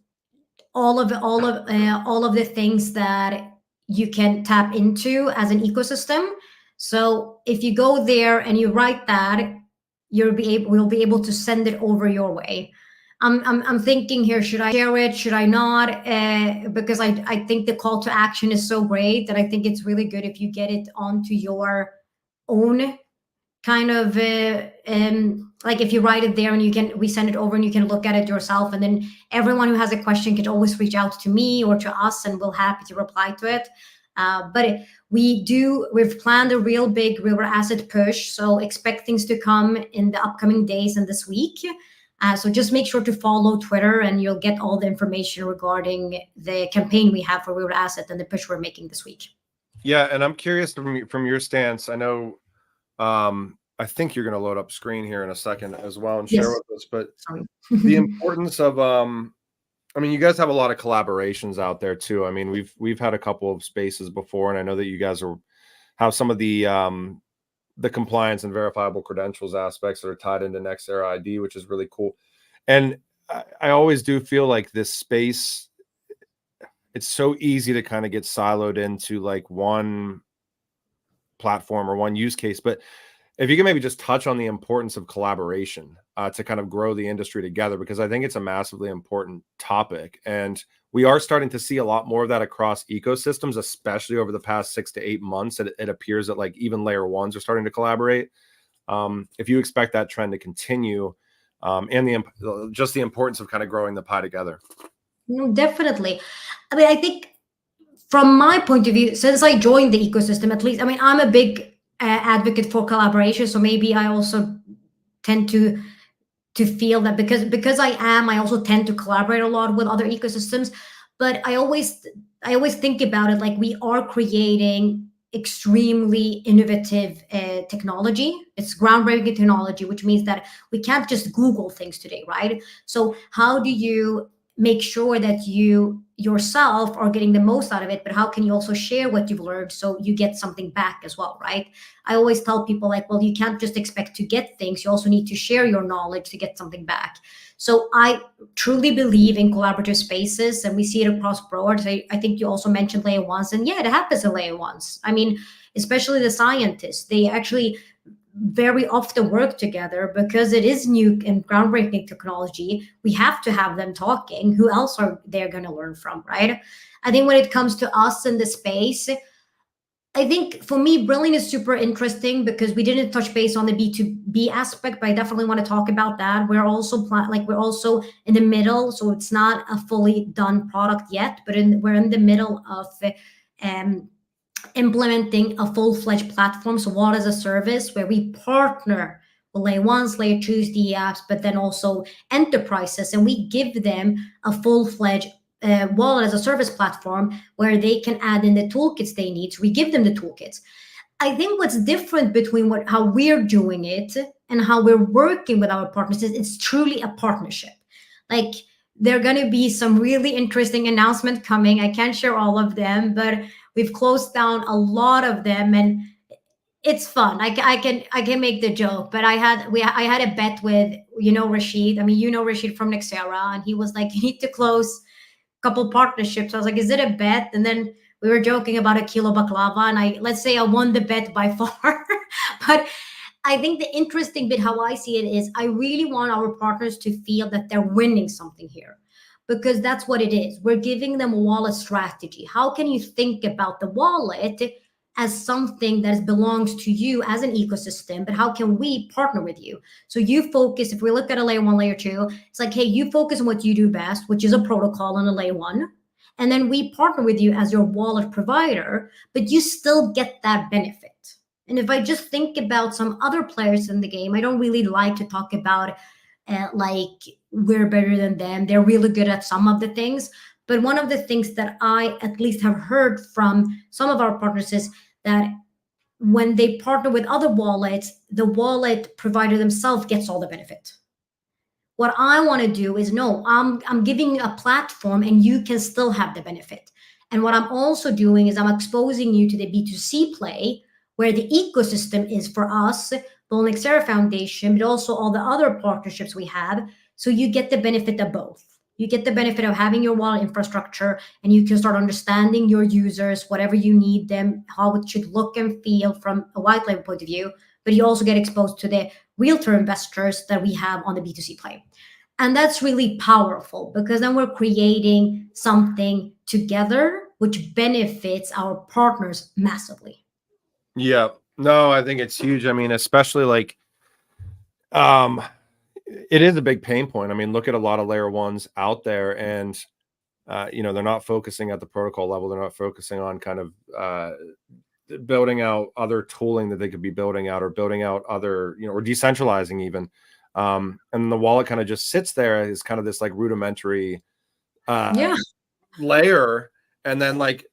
all of the things that you can tap into as an ecosystem. So if you go there and you write that, we'll be able to send it over your way. I'm thinking here, should I share it? Should I not? Because I think the call to action is so great that I think it's really good if you get it onto your own kind of like if you write it there and we send it over and you can look at it yourself, and then everyone who has a question can always reach out to me or to us and we'll happy to reply to it. But we've planned a real big river asset push, so expect things to come in the upcoming days and this week. So just make sure to follow Twitter and you'll get all the information regarding the campaign we have for river asset and the push we're making this week. Yeah, and I'm curious from your stance. I know I think you're going to load up screen here in a second as well and share with us, but the importance of I mean, you guys have a lot of collaborations out there too. I mean, we've had a couple of spaces before, and I know that you guys have some of the the compliance and verifiable credentials aspects that are tied into Next Era ID, which is really cool. And I always do feel like this space, it's so easy to kind of get siloed into like one platform or one use case. But if you can maybe just touch on the importance of collaboration to kind of grow the industry together, because I think it's a massively important topic. And we are starting to see a lot more of that across ecosystems, especially over the past 6 to 8 months. It appears that like even layer ones are starting to collaborate. If you expect that trend to continue, and just the importance of kind of growing the pie together. No, definitely. I mean, I think from my point of view, since I joined the ecosystem, at least, I mean, I'm a big advocate for collaboration. So maybe I also tend to feel that because I also tend to collaborate a lot with other ecosystems. But I always think about it like we are creating extremely innovative technology. It's groundbreaking technology, which means that we can't just Google things today, right? So how do you make sure that you yourself are getting the most out of it, but how can you also share what you've learned so you get something back as well, right? I always tell people like, well, you can't just expect to get things, you also need to share your knowledge to get something back. So I truly believe in collaborative spaces, and we see it across board. I think you also mentioned layer ones, and yeah, it happens in layer ones. I mean, especially the scientists, they actually very often work together because it is new and groundbreaking technology. We have to have them talking. Who else are they going to learn from, right? I think when it comes to us in the space, I think for me, Brilliant is super interesting because we didn't touch base on the B2B aspect, but I definitely want to talk about that. We're also we're also in the middle, so it's not a fully done product yet, but we're in the middle of um, implementing a full-fledged platform, so wallet as a service, where we partner with layer ones, layer twos, the apps, but then also enterprises, and we give them a full-fledged wallet as a service platform where they can add in the toolkits they need. So we give them the toolkits. I think what's different between how we're doing it and how we're working with our partners is it's truly a partnership. Like there are going to be some really interesting announcements coming. I can't share all of them, but we've closed down a lot of them, and it's fun. I can make the joke, but I had a bet with Rashid. I mean, Rashid from Nexera, and he was like, you need to close couple partnerships. I was like, is it a bet? And then we were joking about a kilo baklava, and let's say I won the bet by far. But I think the interesting bit, how I see it, is I really want our partners to feel that they're winning something here, because that's what it is. We're giving them a wallet strategy. How can you think about the wallet as something that belongs to you as an ecosystem, but how can we partner with you? So you focus, if we look at a layer one, layer two, it's like, hey, you focus on what you do best, which is a protocol on a layer one. And then we partner with you as your wallet provider, but you still get that benefit. And if I just think about some other players in the game, I don't really like to talk about like we're better than them. They're really good at some of the things. But one of the things that I at least have heard from some of our partners is that when they partner with other wallets, the wallet provider themselves gets all the benefit. What I want to do is no, I'm giving you a platform and you can still have the benefit. And what I'm also doing is I'm exposing you to the B2C play where the ecosystem is for us, the Nexera Foundation, but also all the other partnerships we have. So you get the benefit of both. You get the benefit of having your wallet infrastructure, and you can start understanding your users, whatever you need them, how it should look and feel from a white label point of view. But you also get exposed to the realtor investors that we have on the B2C play. And that's really powerful because then we're creating something together which benefits our partners massively. Yeah, no, I think it's huge. I mean, especially like, it is a big pain point. I mean, look at a lot of layer ones out there, and they're not focusing at the protocol level. They're not focusing on kind of building out other tooling that they could be building out, or building out other, or decentralizing even. And the wallet kind of just sits there as kind of this like rudimentary layer, and then like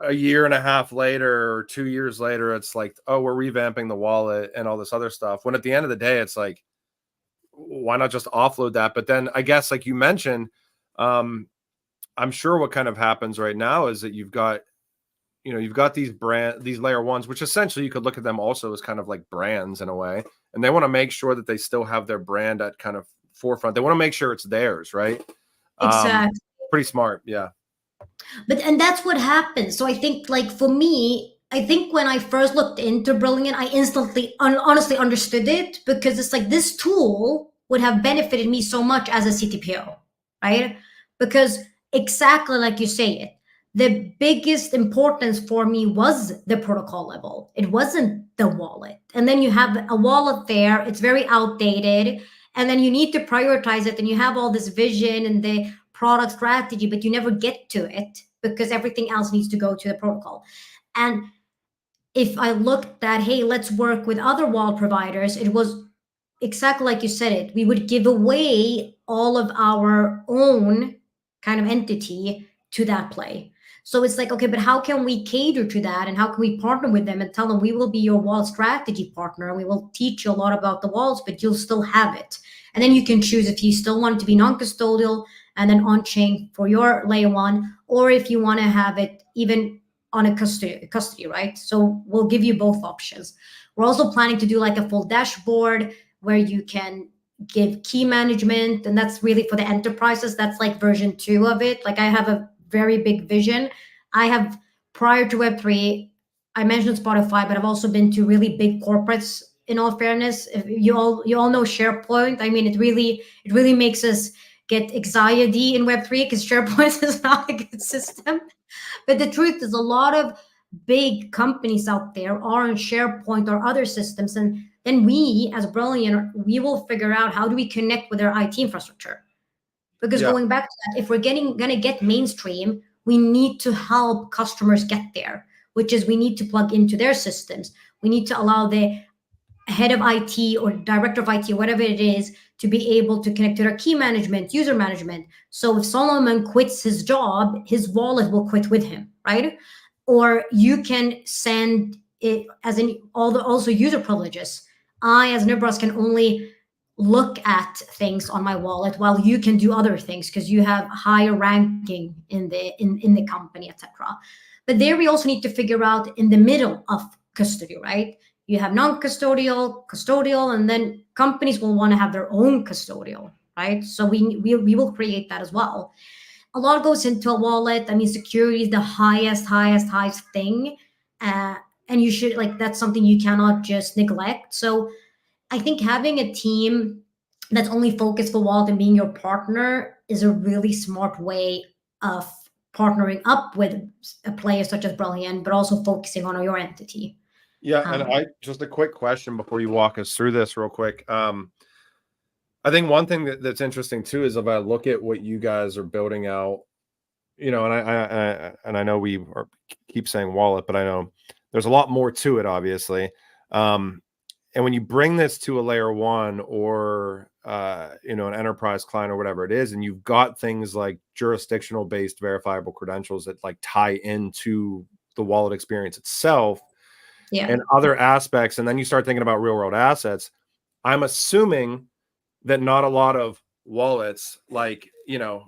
a year and a half later or 2 years later, it's like, oh, we're revamping the wallet and all this other stuff. When at the end of the day, it's like, why not just offload that? But then I guess, like you mentioned, I'm sure what kind of happens right now is that you've got you've got these layer ones, which essentially you could look at them also as kind of like brands in a way, and they want to make sure that they still have their brand at kind of forefront. They want to make sure it's theirs, right? Exactly. Pretty smart. Yeah. And that's what happened. So I think, like, for me, I think when I first looked into Brilliant, I instantly honestly understood it, because it's like this tool would have benefited me so much as a CTPO, right? Because exactly like you say it, the biggest importance for me was the protocol level. It wasn't the wallet. And then you have a wallet there, it's very outdated, and then you need to prioritize it, and you have all this vision and the product strategy, but you never get to it because everything else needs to go to the protocol. And if I looked at, hey, let's work with other wallet providers, it was exactly like you said it. We would give away all of our own kind of entity to that play. So it's like, okay, but how can we cater to that? And how can we partner with them and tell them we will be your wallet strategy partner, and we will teach you a lot about the wallets, but you'll still have it. And then you can choose if you still want it to be non-custodial and then on-chain for your layer one, or if you want to have it even on a custody, right? So we'll give you both options. We're also planning to do like a full dashboard where you can give key management, and that's really for the enterprises. That's like version 2 of it. Like, I have a very big vision. I have, prior to Web3, I mentioned Spotify, but I've also been to really big corporates. In all fairness, if you all know SharePoint. I mean, it really makes us get anxiety in Web3 because SharePoint is not a good system. But the truth is, a lot of big companies out there are on SharePoint or other systems, and then we, as Brilliant, we will figure out how do we connect with their IT infrastructure. Because Yeah. going back to that, if we're gonna get mainstream, we need to help customers get there, which is we need to plug into their systems. We need to allow the head of IT or director of IT or whatever it is to be able to connect to their key management, user management. So if Solomon quits his job, his wallet will quit with him, right? Or you can send it as in also user privileges. I, as Nibras, can only look at things on my wallet while you can do other things because you have higher ranking in the company, etc. But there we also need to figure out in the middle of custody, right? You have non-custodial, custodial, and then companies will want to have their own custodial, right? So we will create that as well. A lot goes into a wallet. I mean, security is the highest thing, and you should, like, that's something you cannot just neglect. So I think having a team that's only focused for wallet and being your partner is a really smart way of partnering up with a player such as Brilliant, but also focusing on your entity. Yeah, and I just a quick question before you walk us through this real quick. I think one thing that's interesting too is if I look at what you guys are building out, and I know we keep saying wallet, but I know there's a lot more to it, obviously. And when you bring this to a layer one or an enterprise client or whatever it is, and you've got things like jurisdictional based verifiable credentials that like tie into the wallet experience itself, and other aspects, and then you start thinking about real world assets, I'm assuming that not a lot of wallets, like,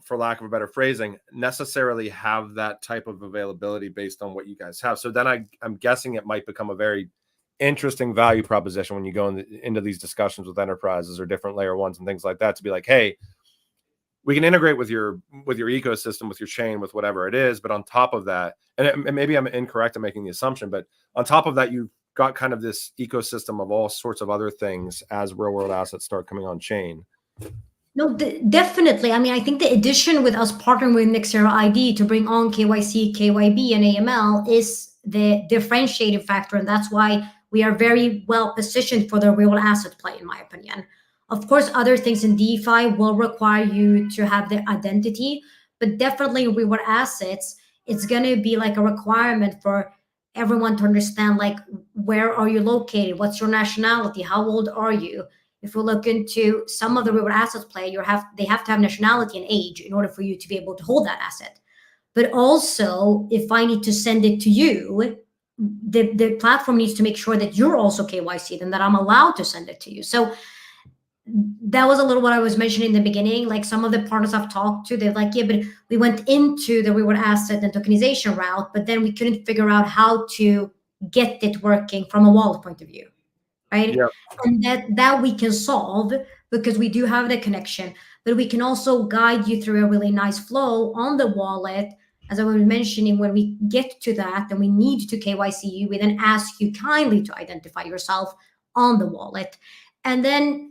for lack of a better phrasing, necessarily have that type of availability based on what you guys have. So then I'm guessing it might become a very interesting value proposition when you go into these discussions with enterprises or different layer ones and things like that, to be like, hey, we can integrate with your ecosystem, with your chain, with whatever it is. But on top of that, and maybe I'm incorrect in making the assumption, but on top of that, you've got kind of this ecosystem of all sorts of other things as real world assets start coming on chain. No, definitely. I mean, I think the addition with us partnering with Nexera ID to bring on KYC, KYB, and AML is the differentiating factor, and that's why we are very well positioned for the real asset play, in my opinion. Of course, other things in DeFi will require you to have the identity, but definitely reward assets, it's going to be like a requirement for everyone to understand, like, where are you located? What's your nationality? How old are you? If we look into some of the real assets play, they have to have nationality and age in order for you to be able to hold that asset. But also, if I need to send it to you, the platform needs to make sure that you're also KYC'd and that I'm allowed to send it to you. So that was a little what I was mentioning in the beginning. Like some of the partners I've talked to, they're like, yeah, but we went into the reward asset and tokenization route, but then we couldn't figure out how to get it working from a wallet point of view, right? Yeah. And that we can solve because we do have the connection, but we can also guide you through a really nice flow on the wallet. As I was mentioning, when we get to that and we need to KYC you, we then ask you kindly to identify yourself on the wallet. And then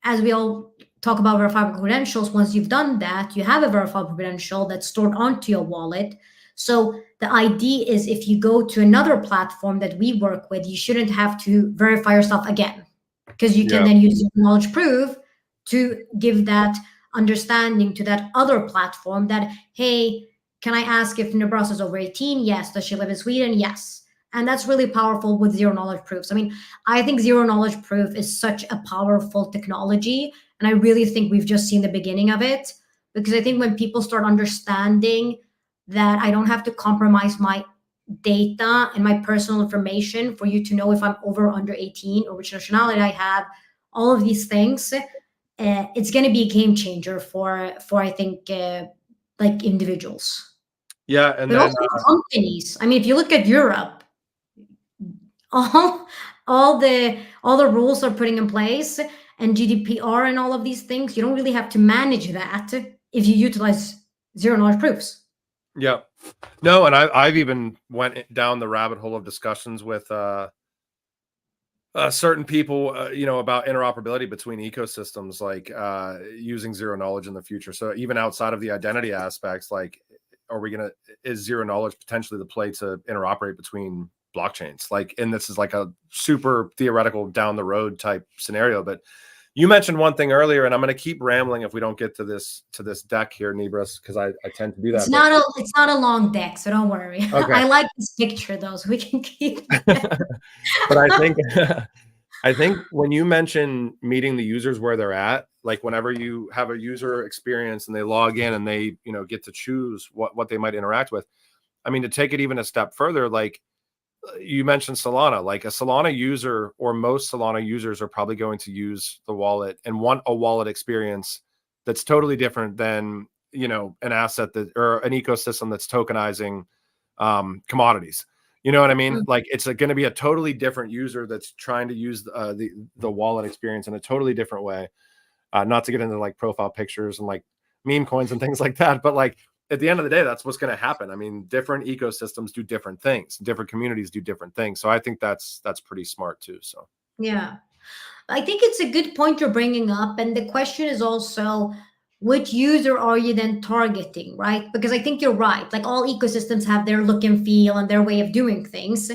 as we all talk about verifiable credentials, once you've done that, you have a verifiable credential that's stored onto your wallet. So the idea is if you go to another platform that we work with, you shouldn't have to verify yourself again because you can Yeah. then use your knowledge proof to give that understanding to that other platform that, hey, can I ask if Nebraska is over 18? Yes. Does she live in Sweden? Yes. And that's really powerful with zero knowledge proofs. I mean, I think zero knowledge proof is such a powerful technology. And I really think we've just seen the beginning of it because I think when people start understanding that I don't have to compromise my data and my personal information for you to know if I'm over or under 18 or which nationality I have, all of these things, it's going to be a game changer for I think like individuals, Yeah. And but then, also companies. I mean, if you look at Europe, all all the rules are putting in place and GDPR and all of these things, you don't really have to manage that if you utilize zero knowledge proofs. yeah. No, and I've even went down the rabbit hole of discussions with certain people, about interoperability between ecosystems, like using zero knowledge in the future. So even outside of the identity aspects, like, is zero knowledge potentially the play to interoperate between blockchains? Like, and this is like a super theoretical down the road type scenario, but you mentioned one thing earlier, and I'm going to keep rambling if we don't get to this deck here, Nibras, because I tend to do that. It's not a long deck, so don't worry. Okay. I like this picture though, so we can keep But I think I think when you mention meeting the users where they're at, like whenever you have a user experience and they log in and they, get to choose what they might interact with. I mean, to take it even a step further, like you mentioned Solana, like a Solana user or most Solana users are probably going to use the wallet and want a wallet experience that's totally different than, an asset that or an ecosystem that's tokenizing commodities. You know what I mean? Like it's going to be a totally different user that's trying to use the wallet experience in a totally different way. Not to get into like profile pictures and like meme coins and things like that, but like at the end of the day, that's what's going to happen. I mean, different ecosystems do different things, different communities do different things. So I think that's pretty smart too. So yeah. I think it's a good point you're bringing up. And the question is also, which user are you then targeting, right? Because I think you're right. Like all ecosystems have their look and feel and their way of doing things.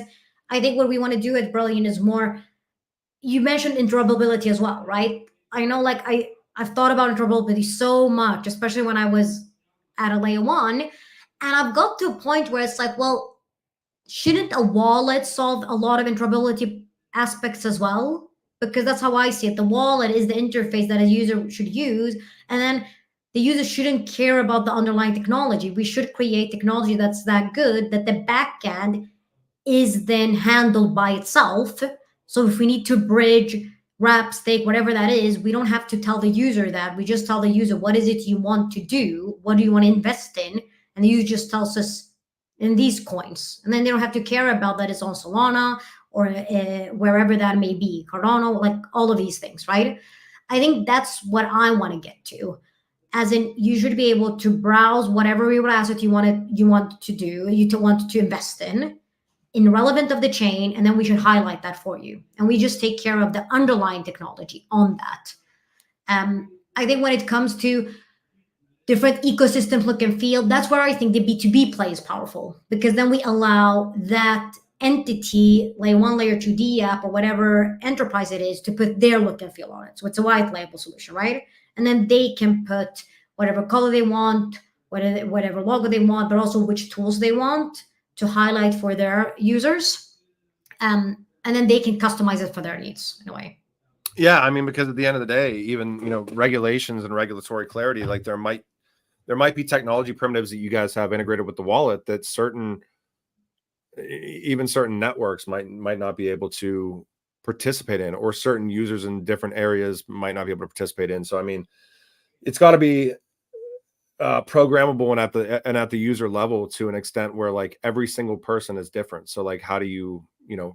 I think what we want to do at Brilliant is more, you mentioned interoperability as well, right? I know like I've thought about interoperability so much, especially when I was at a layer one. And I've got to a point where it's like, well, shouldn't a wallet solve a lot of interoperability aspects as well? Because that's how I see it. The wallet is the interface that a user should use, and then the user shouldn't care about the underlying technology. We should create technology that's that good that the backend is then handled by itself. So if we need to bridge, wrap, stake, whatever that is, we don't have to tell the user that. We just tell the user, what is it you want to do? What do you want to invest in? And the user just tells us in these coins. And then they don't have to care about that it's on Solana or wherever that may be, Cardano, like all of these things, right? I think that's what I want to get to. As in, you should be able to browse whatever real asset you want to do, want to invest in relevant of the chain, and then we should highlight that for you. And we just take care of the underlying technology on that. I think when it comes to different ecosystems look and feel, that's where I think the B2B play is powerful because then we allow that entity, layer one, layer 2D app, or whatever enterprise it is, to put their look and feel on it. So it's a white label solution, right? And then they can put whatever color they want, whatever logo they want, but also which tools they want to highlight for their users. And then they can customize it for their needs in a way. yeah, I mean, because at the end of the day, even regulations and regulatory clarity, like there might be technology primitives that you guys have integrated with the wallet that even certain networks might not be able to participate in, or certain users in different areas might not be able to participate in. So I mean, it's got to be programmable and at the user level to an extent where like every single person is different. So like, how do you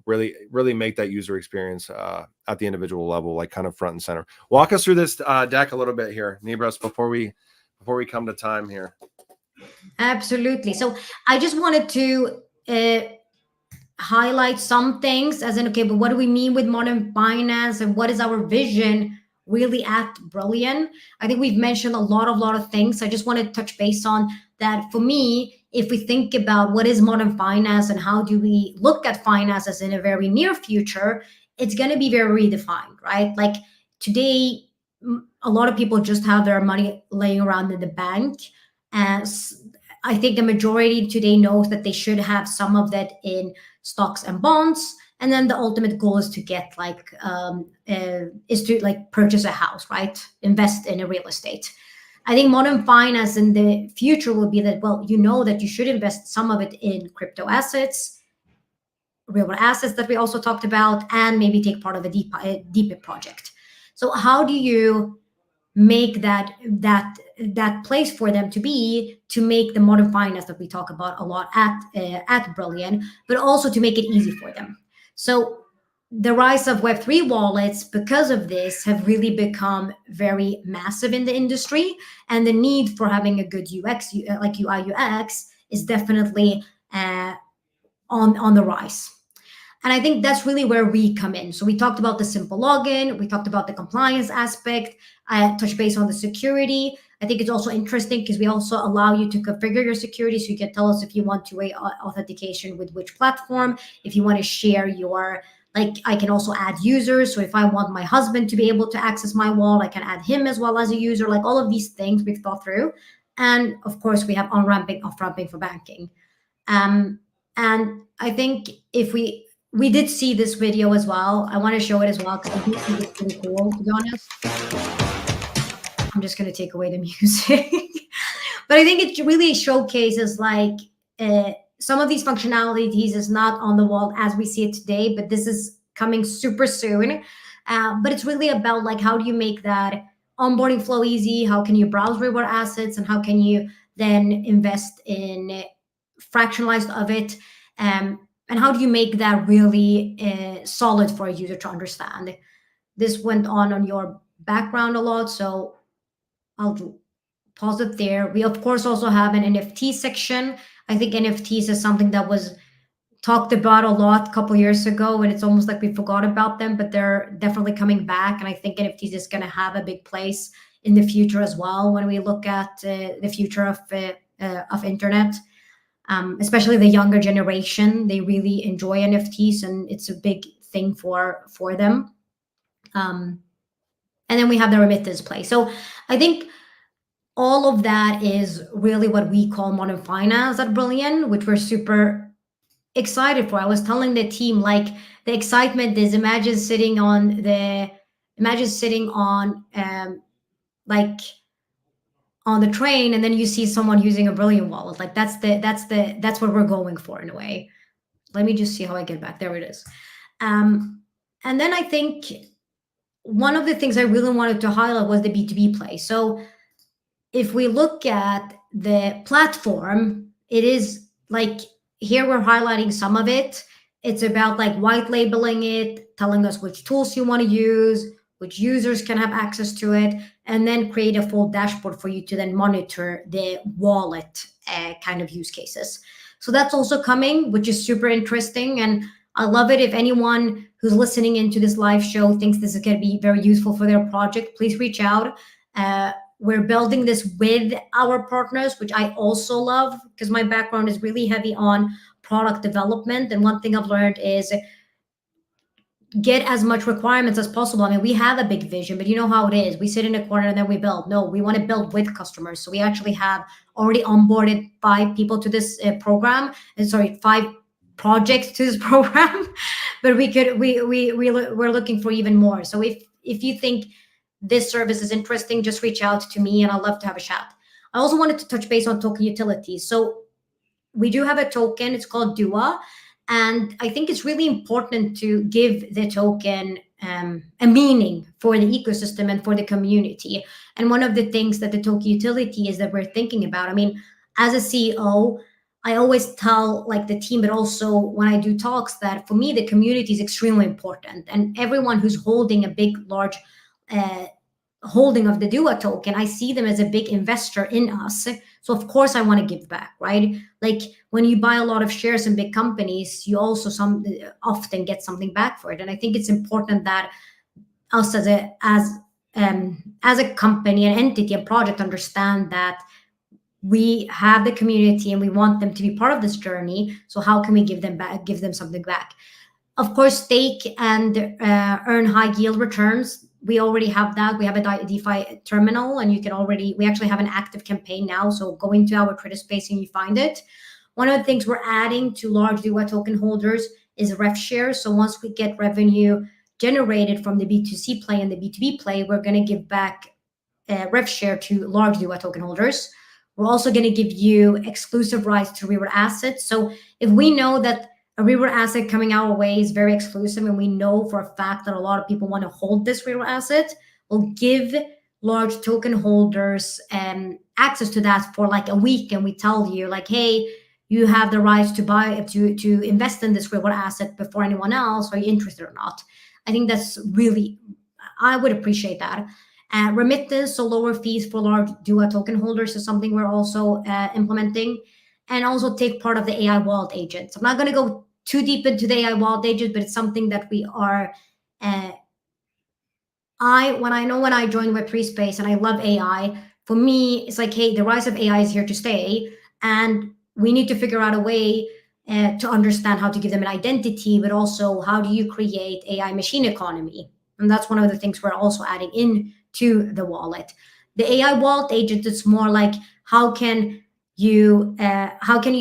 really make that user experience at the individual level, like kind of front and center? Walk us through this deck a little bit here, Nibras, before we come to time here. Absolutely. So I just wanted to highlight some things, as in, okay, but what do we mean with modern finance, and what is our vision really at Brilliant? I think we've mentioned a lot of things. I just want to touch base on that. For me, if we think about what is modern finance and how do we look at finances in a very near future, it's going to be very redefined, right? Like today, a lot of people just have their money laying around in the bank. As I think the majority today knows that they should have some of that in stocks and bonds, and then the ultimate goal is to get is to like purchase a house, right? Invest in a real estate. I think modern finance in the future will be that, well, that you should invest some of it in crypto assets, real assets that we also talked about, and maybe take part of a deep project. So how do you make that place for them to be, to make the modern finance that we talk about a lot at Brilliant, but also to make it easy for them? So the rise of Web3 wallets, because of this, have really become very massive in the industry, and the need for having a good UX, like UI UX, is definitely on the rise. And I think that's really where we come in. So we talked about the simple login, we talked about the compliance aspect, I touched base on the security. I think it's also interesting because we also allow you to configure your security. So you can tell us if you want two-way authentication with which platform, if you want to share I can also add users. So if I want my husband to be able to access my wallet, I can add him as well as a user. Like all of these things we've thought through. And of course, we have on-ramping, off-ramping for banking. And I think if we did see this video as well. I want to show it as well because I do think it's pretty cool, to be honest. I'm just going to take away the music. But I think it really showcases some of these functionalities is not on the wall as we see it today, but this is coming super soon. But it's really about how do you make that onboarding flow easy? How can you browse reward assets, and how can you then invest in fractionalized of it? And how do you make that really solid for a user to understand? This went on your background a lot, so I'll pause it there. We, of course, also have an NFT section. I think NFTs is something that was talked about a lot a couple years ago, and it's almost like we forgot about them, but they're definitely coming back. And I think NFTs is going to have a big place in the future as well when we look at the future of internet. Especially the younger generation, they really enjoy NFTs, and it's a big thing for them. And then we have the remittance play. So I think all of that is really what we call modern finance at Brilliant, which we're super excited for. I was telling the team, the excitement is imagine sitting on on the train, and then you see someone using a Brilliant wallet. That's what we're going for in a way. Let me just see how I get back. There it is. And then I think one of the things I really wanted to highlight was the B2B play. So if we look at the platform, it is here we're highlighting some of it. It's about white labeling it, telling us which tools you want to use, which users can have access to it, and then create a full dashboard for you to then monitor the wallet kind of use cases. So that's also coming, which is super interesting. And I love it. If anyone who's listening into this live show thinks this is going to be very useful for their project, please reach out. We're building this with our partners, which I also love because my background is really heavy on product development. And one thing I've learned is get as much requirements as possible. I mean, we have a big vision, but you know how it is. We sit in a corner and then we build. No, we want to build with customers. So we actually have already onboarded 5 people to this program. And 5 projects to this program. But we're looking for even more. So if you think this service is interesting, just reach out to me and I'd love to have a chat. I also wanted to touch base on token utilities. So we do have a token. It's called DUA. And I think it's really important to give the token a meaning for the ecosystem and for the community. And one of the things that the token utility is that we're thinking about, I mean, as a CEO, I always tell like the team, but also when I do talks, that for me, the community is extremely important. And everyone who's holding a big, large uh, holding of the Dua token, I see them as a big investor in us. So of course I want to give back, right? Like when you buy a lot of shares in big companies, you also often get something back for it. And I think it's important that us as a company, an entity, a project understand that we have the community and we want them to be part of this journey. So how can we give them something back? Of course, stake and earn high yield returns. We already have that. We have a DeFi terminal, and we actually have an active campaign now. So go into our Twitter space and you find it. One of the things we're adding to large DUA token holders is ref shares. So once we get revenue generated from the B2C play and the B2B play, we're going to give back ref share to large DUA token holders. We're also going to give you exclusive rights to reward assets. So if we know that a reward asset coming our way is very exclusive, and we know for a fact that a lot of people want to hold this reward asset, we'll give large token holders access to that for like a week, and we tell you like, hey, you have the rights to invest in this reward asset before anyone else. Are you interested or not? I think that's really, I would appreciate that. Remittance, so lower fees for large DUA token holders, is something we're also implementing, and also take part of the AI wallet agents. I'm not going to go too deep into the AI wallet agent, but it's something that we are. When I joined Web3 space, and I love AI. For me, it's like, hey, the rise of AI is here to stay, and we need to figure out a way to understand how to give them an identity, but also how do you create AI machine economy, and that's one of the things we're also adding in to the wallet. The AI wallet agent is more like how can you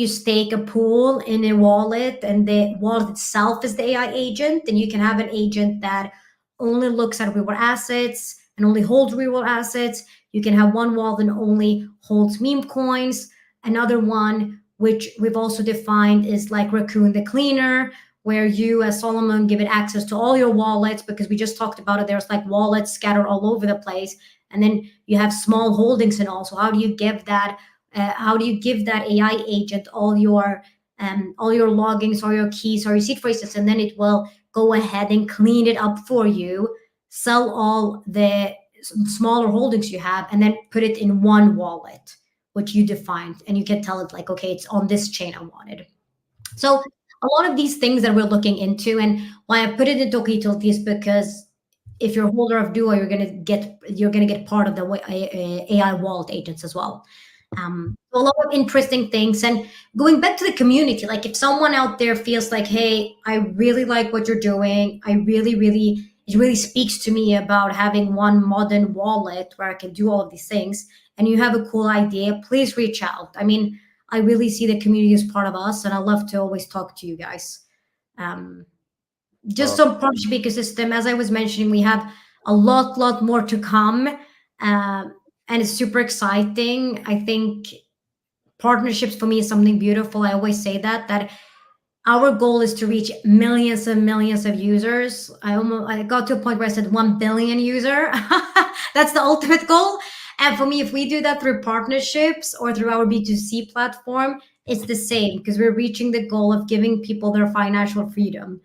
stake a pool in a wallet, and the wallet itself is the AI agent, and you can have an agent that only looks at reward assets and only holds reward assets. You can have one wallet that only holds meme coins. Another one, which we've also defined, is like Raccoon the Cleaner, where you as Solomon give it access to all your wallets, because we just talked about it. There's like wallets scattered all over the place. And then you have small holdings and all. So how do you give that AI agent all your logins, all your keys, all your seed phrases, and then it will go ahead and clean it up for you, sell all the smaller holdings you have, and then put it in one wallet, which you defined, and you can tell it like, okay, it's on this chain I wanted. So a lot of these things that we're looking into, and why I put it in token utility is because if you're a holder of Duo, you're gonna get part of the AI wallet agents as well. So a lot of interesting things. And going back to the community, like if someone out there feels like, hey, I really like what you're doing, it really speaks to me about having one modern wallet where I can do all of these things, and you have a cool idea, please reach out. I mean, I really see the community as part of us, and I love to always talk to you guys. Just some partnership ecosystem, as I was mentioning, we have a lot more to come, and it's super exciting. I think partnerships for me is something beautiful. I always say that our goal is to reach millions and millions of users. I got to a point where I said 1 billion user. That's the ultimate goal. And for me, if we do that through partnerships or through our B2C platform, it's the same, because we're reaching the goal of giving people their financial freedom.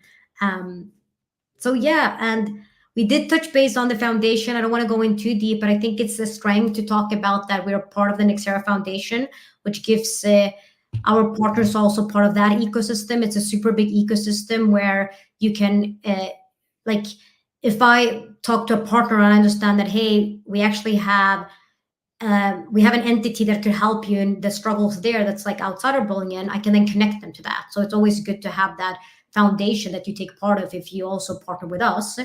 So yeah, and we did touch base on the foundation. I don't want to go in too deep, but I think it's a strength to talk about that we're part of the Nexera Foundation, which gives our partners also part of that ecosystem. It's a super big ecosystem where you can, like, if I talk to a partner and I understand that, hey, we actually have an entity that could help you in the struggles there that's like outside of bullying, I can then connect them to that. So it's always good to have that foundation that you take part of if you also partner with us.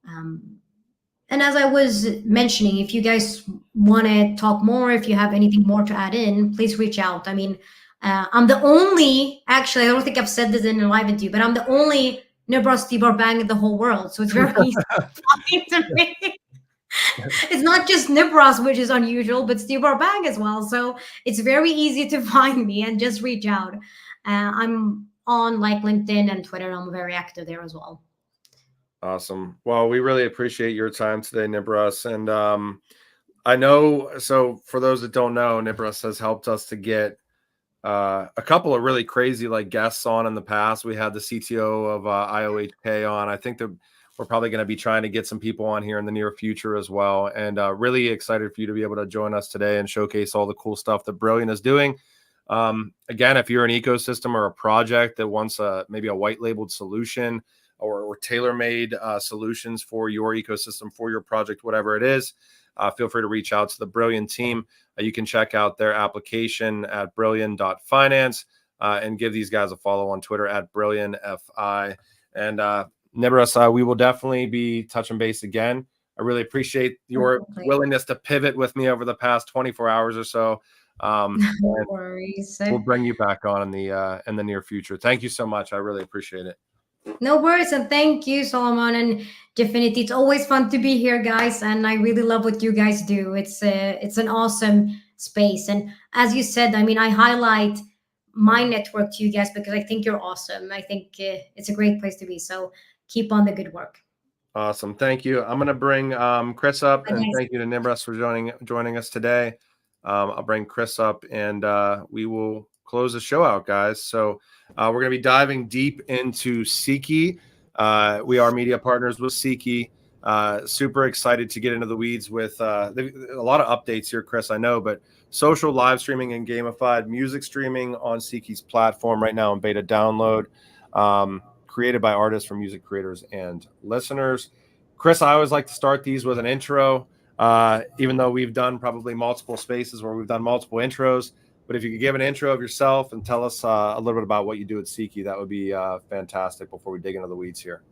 And as I was mentioning, if you guys want to talk more, if you have anything more to add in, please reach out. I mean, I'm the only, actually, I don't think I've said this in a live interview, but I'm the only Nibra Stibar Bang in the whole world. So it's very easy to me. It's not just Nibras, which is unusual, but Stibar Bang as well. So it's very easy to find me and just reach out. I'm on like LinkedIn and Twitter. I'm very active there as well. Awesome. Well, we really appreciate your time today, Nibras. And I know, so for those that don't know, Nibras has helped us to get a couple of really crazy like guests on in the past. We had the CTO of IOHK on. I think that we're probably going to be trying to get some people on here in the near future as well. And really excited for you to be able to join us today and showcase all the cool stuff that Brilliant is doing. Again, if you're an ecosystem or a project that wants maybe a white labeled solution or tailor-made solutions for your ecosystem, for your project, whatever it is, feel free to reach out to the Brilliant team. You can check out their application at brilliant.finance and give these guys a follow on Twitter at brilliantfi. And Nibras, we will definitely be touching base again. I really appreciate your willingness to pivot with me over the past 24 hours or so. No worries. We'll bring you back on in the near future. Thank you so much. I really appreciate it. No worries, and thank you, Solomon and Definity. It's always fun to be here, guys, and I really love what you guys do. It's an awesome space, and as you said, I mean, I highlight my network to you guys because I think you're awesome. I think it's a great place to be. So keep on the good work. Awesome, thank you. I'm gonna bring Chris up, and thank you to Nibras for joining us today. I'll bring Chris up, and we will close the show out, guys. So we're going to be diving deep into Seeky. We are media partners with Seeky. Super excited to get into the weeds with a lot of updates here, Chris, I know, but social live streaming and gamified music streaming on Seeky's platform right now in beta download, created by artists for music creators and listeners. Chris, I always like to start these with an intro, even though we've done probably multiple spaces where we've done multiple intros. But if you could give an intro of yourself and tell us a little bit about what you do at Seeky, that would be fantastic before we dig into the weeds here.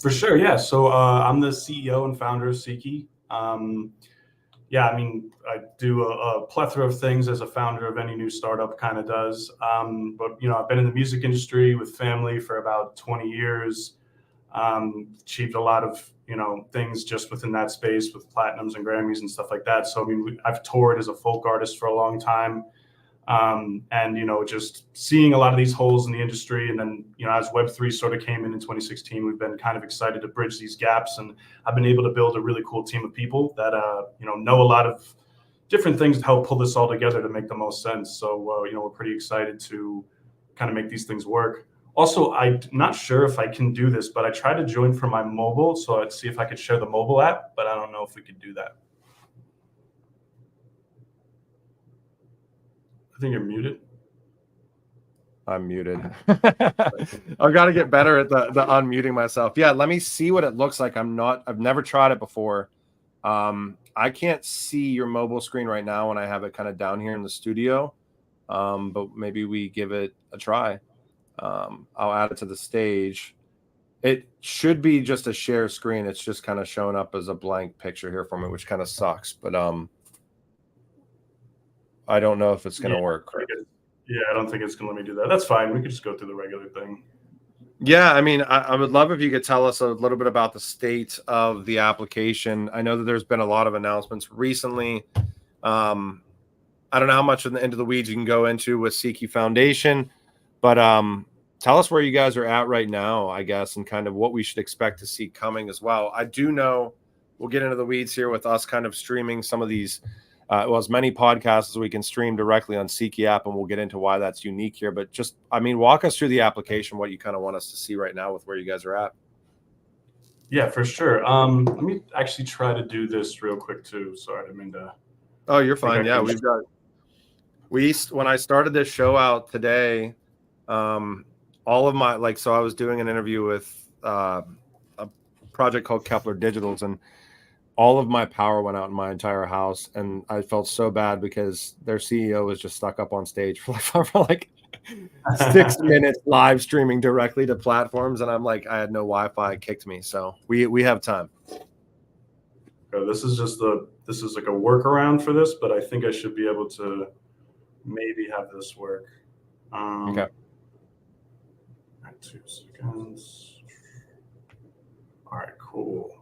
For sure, yeah. So I'm the CEO and founder of Seeky. Yeah, I mean, I do a plethora of things as a founder of any new startup kind of does. But, you know, I've been in the music industry with family for about 20 years, achieved a lot of, you know, things just within that space with platinums and Grammys and stuff like that. So, I mean, I've toured as a folk artist for a long time. And, you know, just seeing a lot of these holes in the industry. And then, you know, as Web3 sort of came in 2016, we've been kind of excited to bridge these gaps. And I've been able to build a really cool team of people that, you know a lot of different things to help pull this all together to make the most sense. So, you know, we're pretty excited to kind of make these things work. Also, I'm not sure if I can do this, but I tried to join from my mobile. So I'd see if I could share the mobile app, but I don't know if we could do that. I think you're muted. I'm muted. I've got to get better at the unmuting myself. Yeah, let me see what it looks like. I've never tried it before. I can't see your mobile screen right now when I have it kind of down here in the studio. But maybe we give it a try. I'll add it to the stage. It should be just a share screen. It's just kind of showing up as a blank picture here for me, which kind of sucks. But I don't know if it's going to work. Yeah, I don't think it's going to let me do that. That's fine. We could just go through the regular thing. Yeah, I mean, I would love if you could tell us a little bit about the state of the application. I know that there's been a lot of announcements recently. I don't know how much into the weeds you can go into with Seeky Foundation, but tell us where you guys are at right now, I guess, and kind of what we should expect to see coming as well. I do know we'll get into the weeds here with us kind of streaming some of these, as many podcasts as we can stream directly on Seeky app, and we'll get into why that's unique here. But just, I mean, walk us through the application, what you kind of want us to see right now with where you guys are at. Yeah, for sure. Let me actually try to do this real quick too. Sorry, I didn't mean to. Oh, you're fine. Yeah, when I started this show out today, all of my, so I was doing an interview with a project called Kepler Digitals, and all of my power went out in my entire house, and I felt so bad because their CEO was just stuck up on stage for like 6 minutes live streaming directly to platforms, and I'm like, I had no Wi-Fi, it kicked me. So we have time. This is like a workaround for this, but I think I should be able to maybe have this work. Okay. 2 seconds. All right, cool.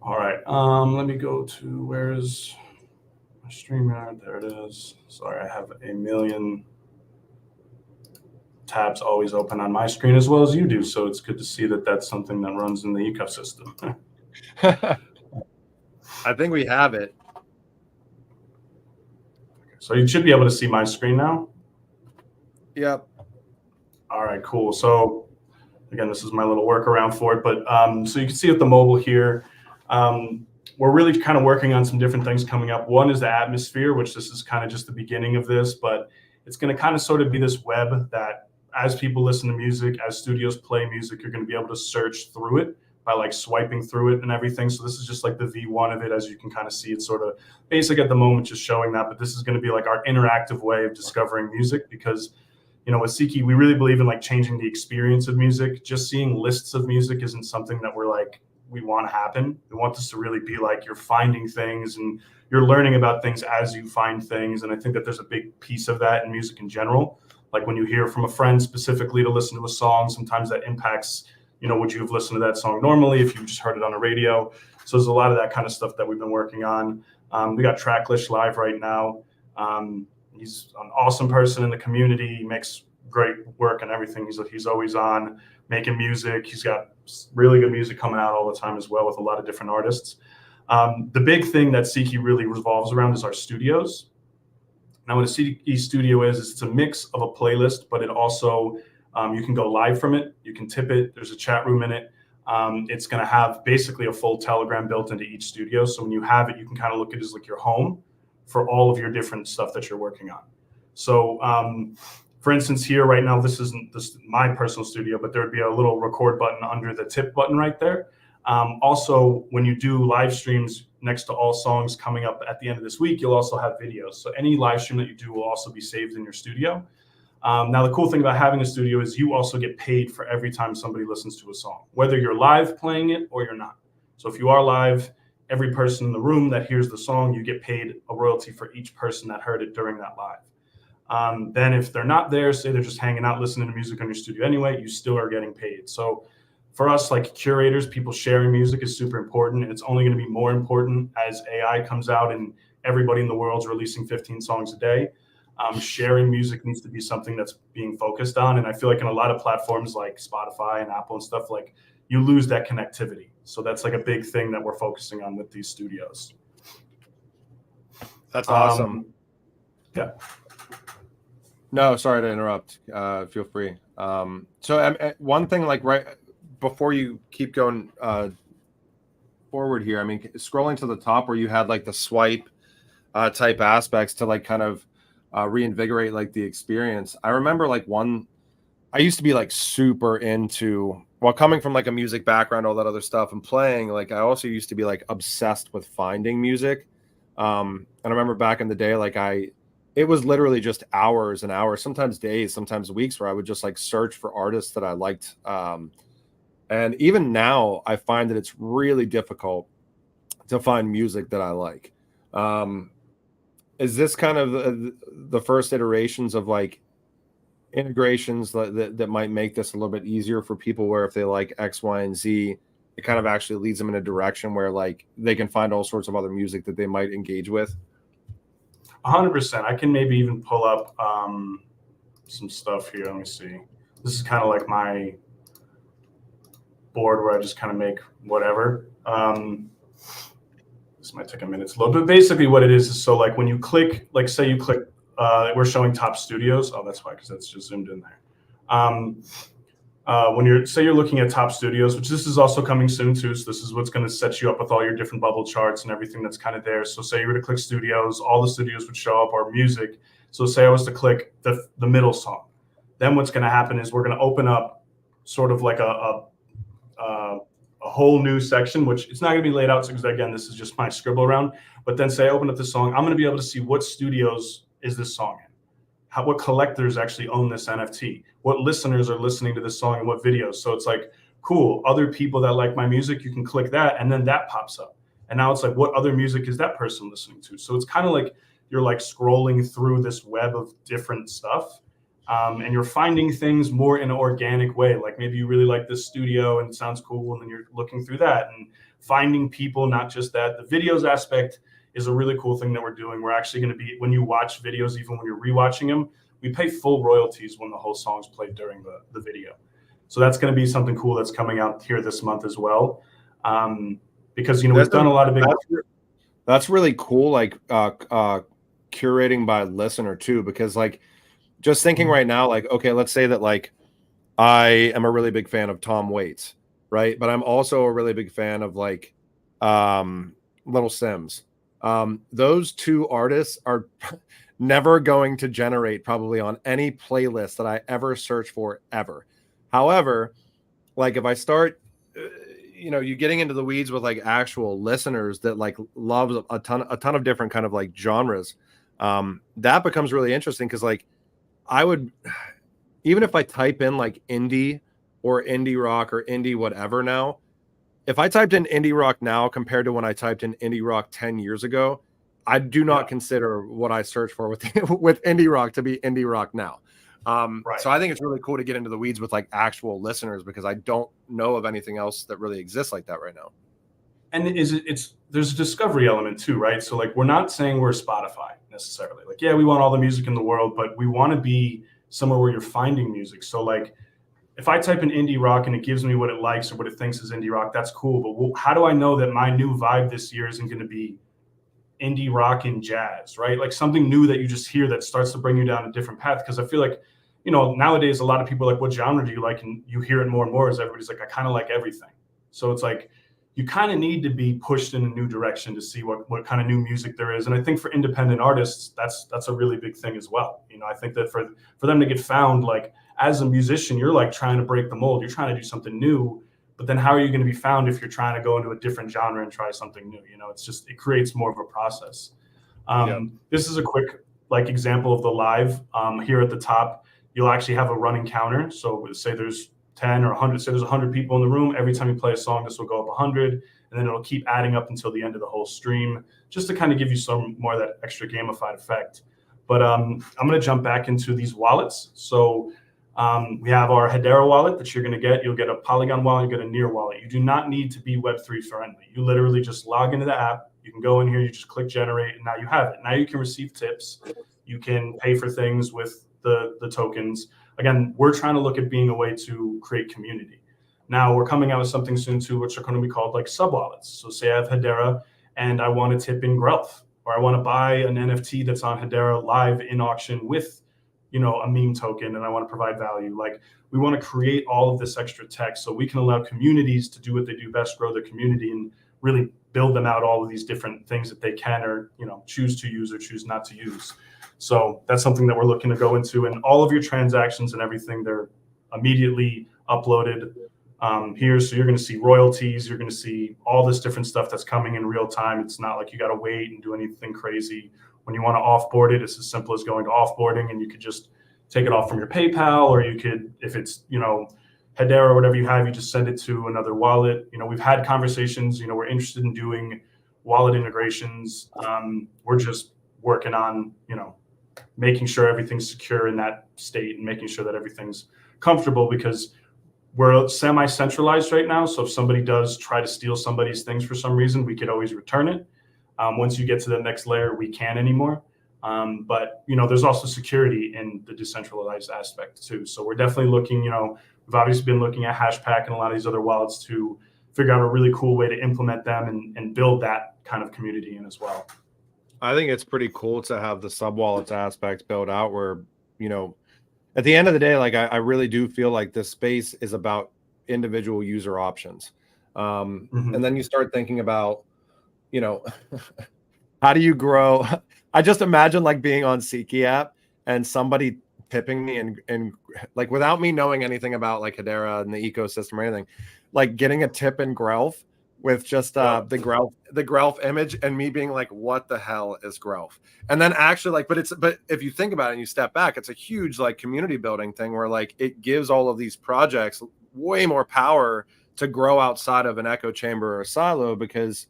All right, let me go to, where's my StreamYard? There it is. Sorry, I have a million tabs always open on my screen as well as you do. So it's good to see that that's something that runs in the ecosystem. I think we have it. So you should be able to see my screen now. Yep. All right, cool. So again, this is my little workaround for it. But so you can see with the mobile here, we're really kind of working on some different things coming up. One is the atmosphere, which this is kind of just the beginning of this, but it's going to kind of sort of be this web that as people listen to music, as studios play music, you're going to be able to search through it by like swiping through it and everything. So this is just like the V1 of it. As you can kind of see, it's sort of basic at the moment, just showing that, but this is going to be like our interactive way of discovering music, because you know, with Seeky, we really believe in like changing the experience of music. Just seeing lists of music isn't something that we're like, we want to happen. We want this to really be like you're finding things and you're learning about things as you find things. And I think that there's a big piece of that in music in general. Like when you hear from a friend specifically to listen to a song, sometimes that impacts, you know, would you have listened to that song normally if you just heard it on the radio? So there's a lot of that kind of stuff that we've been working on. We got Tracklist live right now. He's an awesome person in the community. He makes great work and everything. He's always on making music. He's got really good music coming out all the time as well with a lot of different artists. The big thing that Seeky really revolves around is our studios. Now what a Seeky studio is it's a mix of a playlist, but it also, you can go live from it. You can tip it. There's a chat room in it. It's going to have basically a full Telegram built into each studio. So when you have it, you can kind of look at it as like your home for all of your different stuff that you're working on. So for instance, here right now, this is my personal studio, but there would be a little record button under the tip button right there. Also, when you do live streams next to all songs coming up at the end of this week, you'll also have videos. So any live stream that you do will also be saved in your studio. Now, the cool thing about having a studio is you also get paid for every time somebody listens to a song, whether you're live playing it or you're not. So if you are live, every person in the room that hears the song, you get paid a royalty for each person that heard it during that live. Then if they're not there, say they're just hanging out listening to music on your studio anyway, you still are getting paid. So for us, like curators, people sharing music is super important. And it's only going to be more important as AI comes out and everybody in the world's releasing 15 songs a day. Sharing music needs to be something that's being focused on. And I feel like in a lot of platforms like Spotify and Apple and stuff, like you lose that connectivity. So that's like a big thing that we're focusing on with these studios. That's awesome. Yeah. No, sorry to interrupt. Feel free. So one thing, like right before you keep going forward here, I mean, scrolling to the top where you had like the swipe type aspects to like kind of reinvigorate like the experience. I remember like I used to be like super into, well, coming from like a music background, all that other stuff and playing, like I also used to be like obsessed with finding music. And I remember back in the day, like it was literally just hours and hours, sometimes days, sometimes weeks, where I would just like search for artists that I liked. And even now I find that it's really difficult to find music that I like. Is this kind of the first iterations of like integrations that might make this a little bit easier for people, where if they like X, Y, and Z, it kind of actually leads them in a direction where like they can find all sorts of other music that they might engage with? 100%. I can maybe even pull up some stuff here. Let me see. This is kind of like my board where I just kind of make whatever. This might take a minute to load, but basically what it is so like when you click, like say you click, we're showing top studios. Oh, that's why, because that's just zoomed in there. When you're looking at top studios, which this is also coming soon too. So this is what's going to set you up with all your different bubble charts and everything that's kind of there. So say you were to click studios, all the studios would show up, or music. So say I was to click the middle song. Then what's going to happen is we're going to open up sort of like a whole new section, which it's not going to be laid out because again, this is just my scribble around. But then say I open up the song, I'm going to be able to see what studios is this song in, what collectors actually own this NFT, what listeners are listening to this song and what videos. So it's like, cool, other people that like my music, you can click that and then that pops up. And now it's like, what other music is that person listening to? So it's kind of like you're like scrolling through this web of different stuff. And you're finding things more in an organic way. Like maybe you really like this studio and it sounds cool, and then you're looking through that and finding people, not just that. The videos aspect is a really cool thing that we're doing. We're actually going to be, when you watch videos, even when you're rewatching them, we pay full royalties when the whole song's played during the video. So that's going to be something cool that's coming out here this month as well. Because, you know, we've done a lot of big. That's really cool. Like curating by listener too, because like just thinking right now, like, okay, let's say that like I am a really big fan of Tom Waits, right? But I'm also a really big fan of like Little Sims. Those two artists are never going to generate probably on any playlist that I ever search for ever. However, like if I start, you know, you getting into the weeds with like actual listeners that like love a ton of different kind of like genres, that becomes really interesting because like I would, even if I type in like indie or indie rock or indie whatever now, if I typed in indie rock now compared to when I typed in indie rock 10 years ago, I do not consider what I search for with with indie rock to be indie rock now. So I think it's really cool to get into the weeds with like actual listeners because I don't know of anything else that really exists like that right now. And there's a discovery element too, right? So like, we're not saying we're Spotify necessarily. Like, yeah, we want all the music in the world, but we want to be somewhere where you're finding music. So like, if I type in indie rock and it gives me what it likes or what it thinks is indie rock, that's cool. But how do I know that my new vibe this year isn't going to be indie rock and jazz, right? Like something new that you just hear that starts to bring you down a different path. Because I feel like, you know, nowadays a lot of people are like, what genre do you like? And you hear it more and more as everybody's like, I kind of like everything. So it's like, you kind of need to be pushed in a new direction to see what kind of new music there is. And I think for independent artists, that's a really big thing as well. You know, I think that for them to get found, like as a musician, you're like trying to break the mold. You're trying to do something new, but then how are you going to be found if you're trying to go into a different genre and try something new? You know, it creates more of a process. This is a quick like example of the live here at the top. You'll actually have a running counter. So say there's 10 or 100, say there's 100 people in the room. Every time you play a song, this will go up 100, and then it'll keep adding up until the end of the whole stream, just to kind of give you some more of that extra gamified effect. But I'm going to jump back into these wallets. So we have our Hedera wallet that you're going to get. You'll get a Polygon wallet, you get a Near wallet. You do not need to be Web3 friendly. You literally just log into the app. You can go in here, you just click generate, and now you have it. Now you can receive tips. You can pay for things with the tokens. Again, we're trying to look at being a way to create community. Now we're coming out with something soon too, which are going to be called like sub wallets. So say I have Hedera and I want to tip in Grelf, or I want to buy an NFT that's on Hedera live in auction with, you know, a meme token, and I want to provide value. Like we want to create all of this extra tech so we can allow communities to do what they do best, grow their community, and really build them out all of these different things that they can, or, you know, choose to use or choose not to use. So that's something that we're looking to go into, and all of your transactions and everything, they're immediately uploaded here. So you're going to see royalties. You're going to see all this different stuff that's coming in real time. It's not like you got to wait and do anything crazy. When you want to offboard it, it's as simple as going to offboarding, and you could just take it off from your PayPal, or you could, if it's, you know, Hedera or whatever you have, you just send it to another wallet. You know, we've had conversations, you know, we're interested in doing wallet integrations. We're just working on, you know, making sure everything's secure in that state and making sure that everything's comfortable, because we're semi-centralized right now. So if somebody does try to steal somebody's things for some reason, we could always return it. Once you get to the next layer, we can't anymore. But, you know, there's also security in the decentralized aspect too. So we're definitely looking, you know, we've obviously been looking at Hashpack and a lot of these other wallets to figure out a really cool way to implement them and build that kind of community in as well. I think it's pretty cool to have the sub wallets aspect built out where, you know, at the end of the day, like I really do feel like this space is about individual user options. And then you start thinking about, you know, how do you grow? I just imagine like being on Seeky app and somebody tipping me and like without me knowing anything about like Hedera and the ecosystem or anything, like getting a tip in Grelf with just the Grelf image and me being like, what the hell is Grelf? And then actually like, but if you think about it and you step back, it's a huge like community building thing where like it gives all of these projects way more power to grow outside of an echo chamber or a silo, because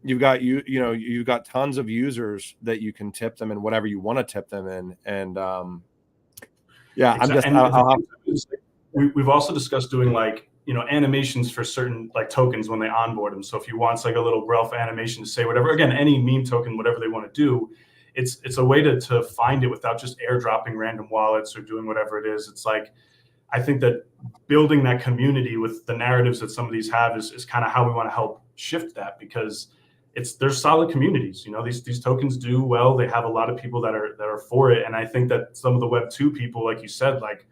you've got you've got tons of users that you can tip them in whatever you want to tip them in. And we've also discussed doing like animations for certain like tokens when they onboard them. So if you want like a little Ralph animation to say whatever, again, any meme token, whatever they want to do, it's a way to find it without just airdropping random wallets or doing whatever it is. It's like, I think that building that community with the narratives that some of these have is kind of how we want to help shift that, because there's solid communities. These tokens do well. They have a lot of people that are for it. And I think that some of the Web2 people, like you said, like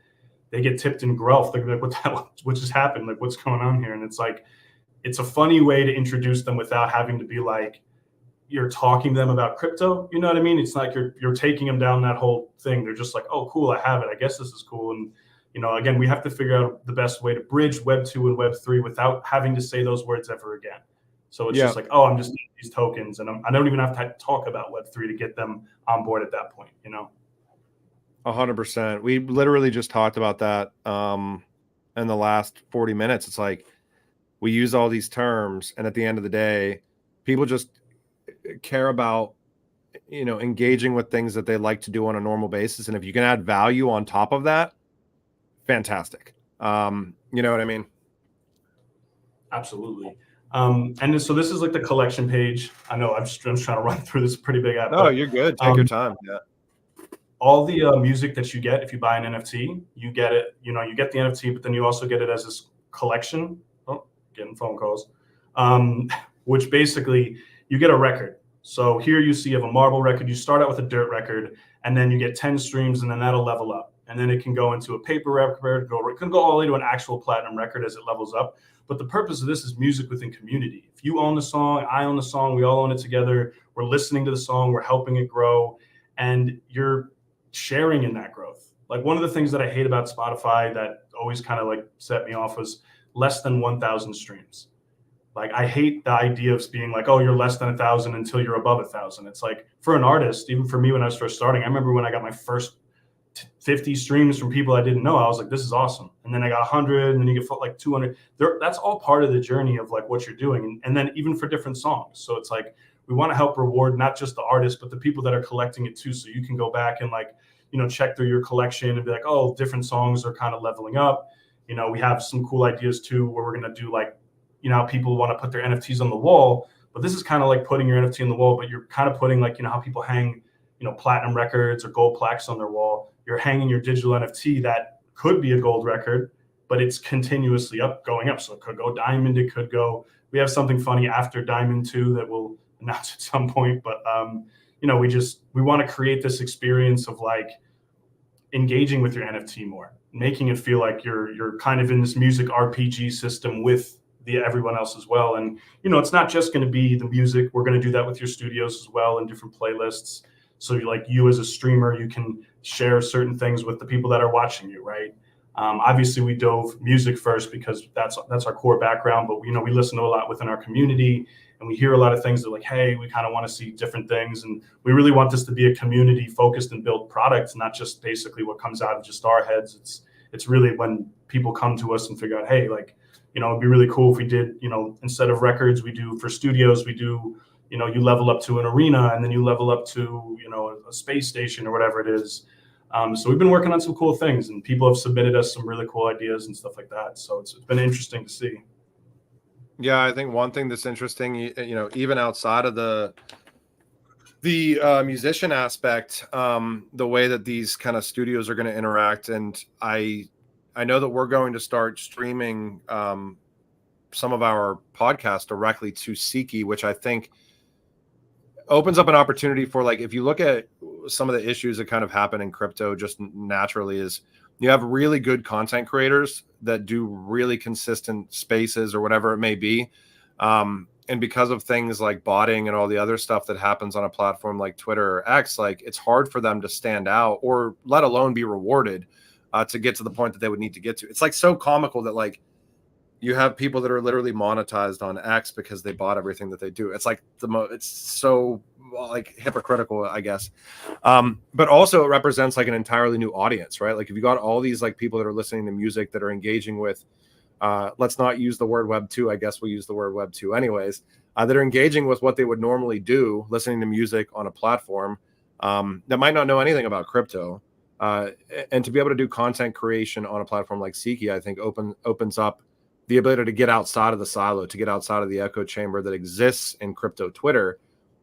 they get tipped in Guelph. They're like, what just happened? Like, what's going on here? And it's like, it's a funny way to introduce them without having to be like, you're talking to them about crypto. You know what I mean? It's like you're taking them down that whole thing. They're just like, oh, cool, I have it. I guess this is cool. And again, we have to figure out the best way to bridge Web 2 and Web 3 without having to say those words ever again. So it's just like, oh, I'm just doing these tokens, and I don't even have to talk about Web 3 to get them on board at that point. 100%. We literally just talked about that in the last 40 minutes. It's like we use all these terms, and at the end of the day, people just care about engaging with things that they like to do on a normal basis, and if you can add value on top of that, fantastic. You know what I mean? Absolutely. And so this is like the collection page. I know I'm trying to run through this pretty big app. Oh, you're good. Take your time. Yeah. All the music that you get, if you buy an NFT, you get it. You get the NFT, but then you also get it as this collection. Oh, getting phone calls. Which basically you get a record. So here you see you have a marble record. You start out with a dirt record, and then you get 10 streams, and then that'll level up. And then it can go into a paper record, it can go all the way to an actual platinum record as it levels up. But the purpose of this is music within community. If you own the song, I own the song, we all own it together. We're listening to the song, we're helping it grow, and you're sharing in that growth. Like one of the things that I hate about Spotify that always kind of like set me off was less than 1,000 streams. Like I hate the idea of being like, oh, you're less than 1,000 until you're above 1,000. It's like for an artist, even for me when I was first starting, I remember when I got my first 50 streams from people I didn't know, I was like, this is awesome. And then I got 100, and then you get like 200. That's all part of the journey of like what you're doing. And then even for different songs. So it's like, we want to help reward not just the artist, but the people that are collecting it too. So you can go back and like, check through your collection and be like, oh, different songs are kind of leveling up. We have some cool ideas too, where we're going to do like, people want to put their NFTs on the wall, but this is kind of like putting your NFT on the wall, but you're kind of putting like, how people hang, platinum records or gold plaques on their wall. You're hanging your digital NFT that could be a gold record, but it's continuously going up. So it could go diamond, it could go, we have something funny after diamond too that we'll announce at some point. But, we want to create this experience of like engaging with your NFT more, making it feel like you're kind of in this music RPG system with everyone else as well. And, it's not just going to be the music. We're going to do that with your studios as well and different playlists. So you as a streamer, you can share certain things with the people that are watching you, right? Obviously, we dove music first because that's our core background. But we listen to a lot within our community, and we hear a lot of things that like, hey, we kind of want to see different things, and we really want this to be a community-focused and built product, not just basically what comes out of just our heads. It's really when people come to us and figure out, hey, like, it'd be really cool if we did, instead of records, we do for studios, we do. You level up to an arena, and then you level up to, a space station or whatever it is. So we've been working on some cool things, and people have submitted us some really cool ideas and stuff like that. So it's been interesting to see. Yeah, I think one thing that's interesting, even outside of the musician aspect, the way that these kind of studios are going to interact, and I know that we're going to start streaming some of our podcasts directly to Siki, which I think opens up an opportunity for, like, if you look at some of the issues that kind of happen in crypto just naturally, is you have really good content creators that do really consistent spaces or whatever it may be. And because of things like botting and all the other stuff that happens on a platform like Twitter or X, like it's hard for them to stand out or let alone be rewarded to get to the point that they would need to get to. It's like so comical that like you have people that are literally monetized on X because they bought everything that they do. It's like it's so like hypocritical, I guess. But also it represents like an entirely new audience, right? Like if you got all these like people that are listening to music that are engaging with, let's not use the word Web 2. I guess we'll use the word Web 2 anyways, that are engaging with what they would normally do, listening to music on a platform that might not know anything about crypto. And to be able to do content creation on a platform like Siki, I think opens up the ability to get outside of the silo, to get outside of the echo chamber that exists in crypto Twitter,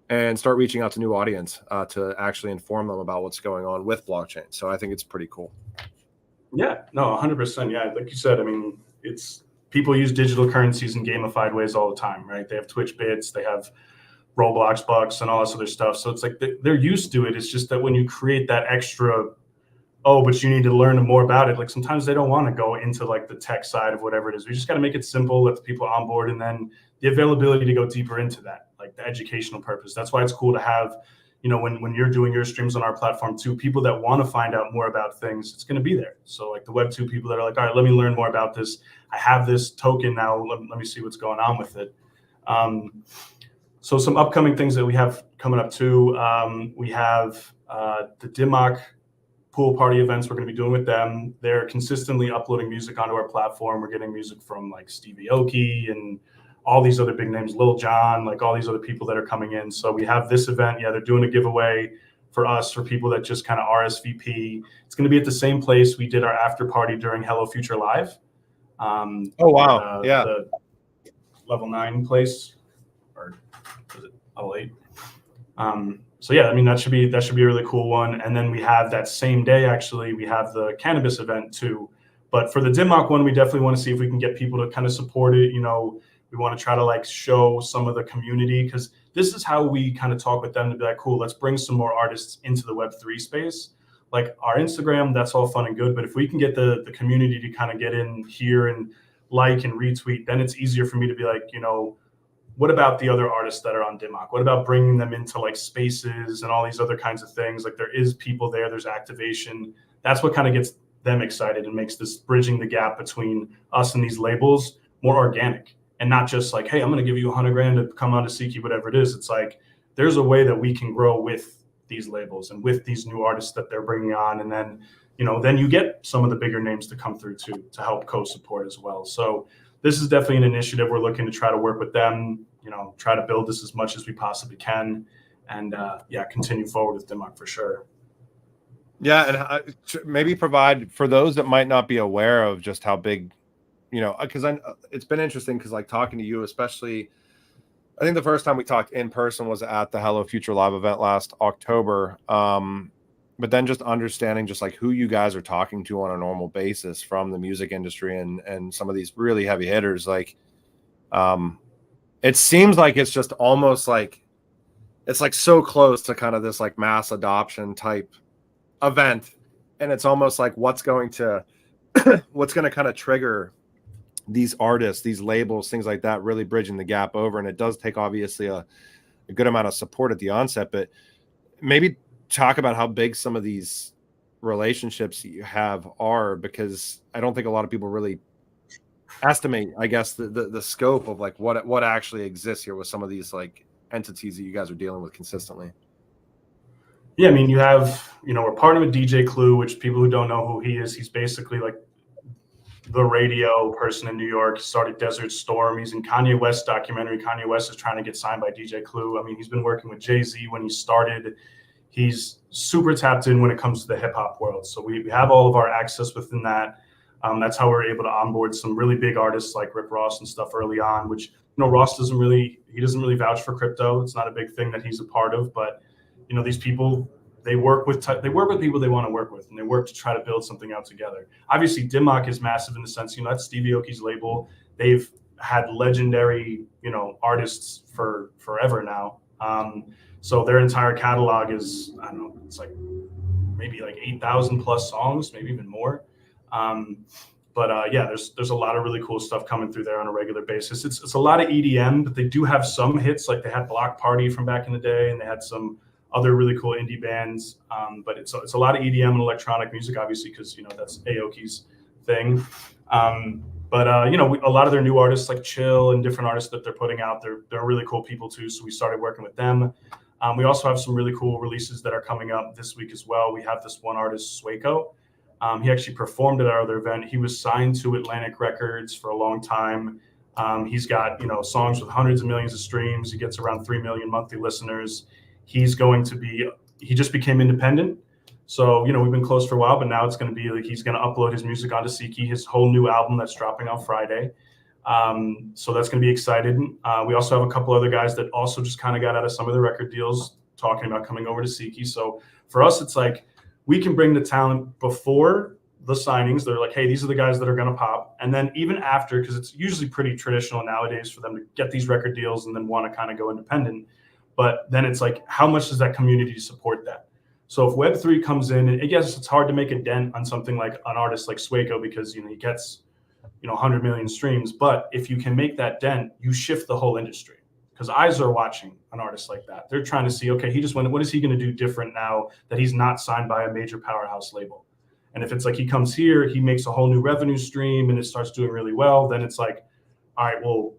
and start reaching out to new audience to actually inform them about what's going on with blockchain. So I think it's pretty cool. Yeah, no, 100%. Yeah, like you said, I mean, it's people use digital currencies in gamified ways all the time, right? They have Twitch bits, they have Roblox bucks, and all this other stuff. So it's like they're used to it. It's just that when you create that extra, oh, but you need to learn more about it. Like sometimes they don't want to go into like the tech side of whatever it is. We just got to make it simple, let the people on board, and then the availability to go deeper into that, like the educational purpose. That's why it's cool to have, you know, when you're doing your streams on our platform too, people that want to find out more about things, it's going to be there. So like the Web2 people that are like, all right, let me learn more about this. I have this token now. Let me see what's going on with it. So some upcoming things that we have coming up too. We have the DIMOC pool party events we're going to be doing with them. They're consistently uploading music onto our platform. We're getting music from like Stevie Aoki and all these other big names, Lil Jon, like all these other people that are coming in. So we have this event. Yeah, they're doing a giveaway for us, for people that just kind of RSVP. It's going to be at the same place we did our after party during Hello Future Live. Oh, wow. Yeah. The level 9 place, or was it level 8? So yeah, I mean, that should be a really cool one. And then we have that same day, actually, we have the cannabis event too. But for the DIMOC one, we definitely want to see if we can get people to kind of support it. You know, we want to try to like show some of the community, because this is how we kind of talk with them to be like, cool, let's bring some more artists into the Web3 space. Like our Instagram, that's all fun and good. But if we can get the community to kind of get in here and like and retweet, then it's easier for me to be like, you know, what about the other artists that are on DIMOC? What about bringing them into like spaces and all these other kinds of things? Like there is people there, there's activation. That's what kind of gets them excited and makes this bridging the gap between us and these labels more organic, and not just like, hey, I'm going to give you $100,000 to come on to Siki, whatever it is. It's like, there's a way that we can grow with these labels and with these new artists that they're bringing on. And then, you know, then you get some of the bigger names to come through to help co-support as well. So this is definitely an initiative we're looking to try to work with them, you know, try to build this as much as we possibly can, and continue forward with DIMOC for sure. Yeah, and maybe provide for those that might not be aware of just how big, you know, because it's been interesting, because like talking to you, especially, I think the first time we talked in person was at the Hello Future Live event last October. But then just understanding just like who you guys are talking to on a normal basis from the music industry and some of these really heavy hitters, like, it seems like it's just almost like it's like so close to kind of this like mass adoption type event. And it's almost like what's going to kind of trigger these artists, these labels, things like that, really bridging the gap over. And it does take obviously a good amount of support at the onset, but maybe talk about how big some of these relationships that you have are, because I don't think a lot of people really estimate, I guess, the scope of like what actually exists here with some of these like entities that you guys are dealing with consistently. Yeah, I mean, you have, you know, we're partnering with DJ Clue, which people who don't know who he is, he's basically like the radio person in New York. He started Desert Storm. He's in Kanye West documentary. Kanye West is trying to get signed by DJ Clue. I mean, he's been working with Jay-Z when he started. He's super tapped in when it comes to the hip hop world. So we have all of our access within that. That's how we're able to onboard some really big artists like Rick Ross and stuff early on, which, you know, Ross doesn't really vouch for crypto. It's not a big thing that he's a part of, but, you know, these people, they work with people they want to work with, and they work to try to build something out together. Obviously, DIMOC is massive in the sense, you know, that's Stevie Aoki's label. They've had legendary, you know, artists for forever now. So their entire catalog is, I don't know, it's like maybe like 8,000 plus songs, maybe even more. There's a lot of really cool stuff coming through there on a regular basis. It's a lot of EDM, but they do have some hits, like they had Block Party from back in the day, and they had some other really cool indie bands. But it's a lot of EDM and electronic music, obviously, because, you know, that's Aoki's thing. You know, a lot of their new artists like Chill and different artists that they're putting out, they're really cool people too. So we started working with them. We also have some really cool releases that are coming up this week as well. We have this one artist, Swaco. He actually performed at our other event. He was signed to Atlantic Records for a long time. He's got, you know, songs with hundreds of millions of streams. He gets around 3 million monthly listeners. He just became independent. So, you know, we've been close for a while, but now it's going to be like he's going to upload his music onto Siki, his whole new album that's dropping on Friday. So that's going to be exciting. We also have a couple other guys that also just kind of got out of some of the record deals talking about coming over to Seeky. So for us, it's like we can bring the talent before the signings. They're like, hey, these are the guys that are going to pop. And then even after, because it's usually pretty traditional nowadays for them to get these record deals and then want to kind of go independent. But then it's like, how much does that community support that? So if Web3 comes in, and I guess it's hard to make a dent on something like an artist like Swaco because, he gets, 100 million streams. But if you can make that dent, you shift the whole industry. Because eyes are watching an artist like that. They're trying to see, okay, he just went, what is he going to do different now that he's not signed by a major powerhouse label? And if it's like he comes here, he makes a whole new revenue stream and it starts doing really well, then it's like, all right, well,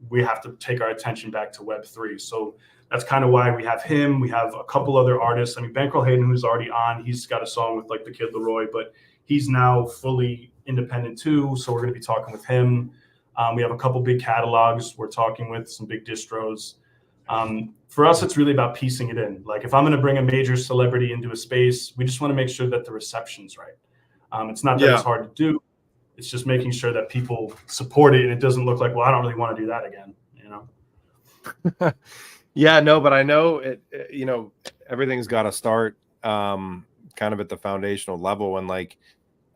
we have to take our attention back to Web3. So that's kind of why we have him. We have a couple other artists. I mean, Bankroll Hayden, who's already on, he's got a song with like the Kid Leroy, but he's now fully independent too. So we're going to be talking with him. We have a couple big catalogs. We're talking with some big distros. For us, it's really about piecing it in. Like if I'm going to bring a major celebrity into a space, we just want to make sure that the reception's right. It's not that it's hard to do. It's just making sure that people support it and it doesn't look like, well, I don't really want to do that again, Yeah, no, but I know it, everything's got to start kind of at the foundational level. And like,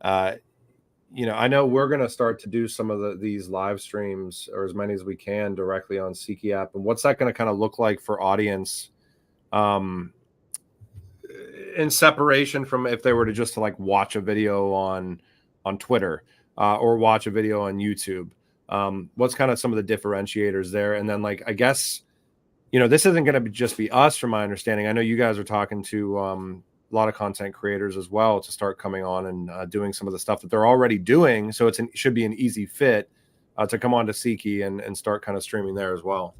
I know we're going to start to do some of these live streams, or as many as we can, directly on Seeky app. And what's that going to kind of look like for audience in separation from if they were to just like watch a video on Twitter or watch a video on YouTube? What's kind of some of the differentiators there? And then like, I guess, this isn't going to just be us from my understanding. I know you guys are talking to a lot of content creators as well to start coming on and doing some of the stuff that they're already doing. So it should be an easy fit to come on to Seeky and start kind of streaming there as well.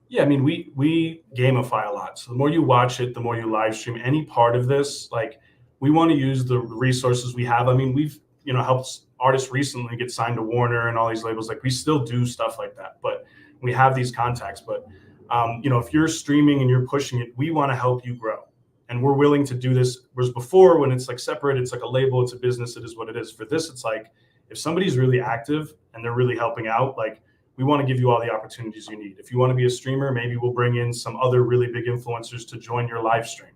Yeah, I mean, we gamify a lot. So the more you watch it, the more you live stream any part of this. Like we want to use the resources we have. I mean, we've helped artists recently get signed to Warner and all these labels. Like we still do stuff like that, but we have these contacts. But if you're streaming and you're pushing it, we want to help you grow. And we're willing to do this. Whereas before, when it's like separate, it's like a label, it's a business, it is what it is. For this, it's like if somebody's really active and they're really helping out, like we want to give you all the opportunities you need. If you want to be a streamer, maybe we'll bring in some other really big influencers to join your live stream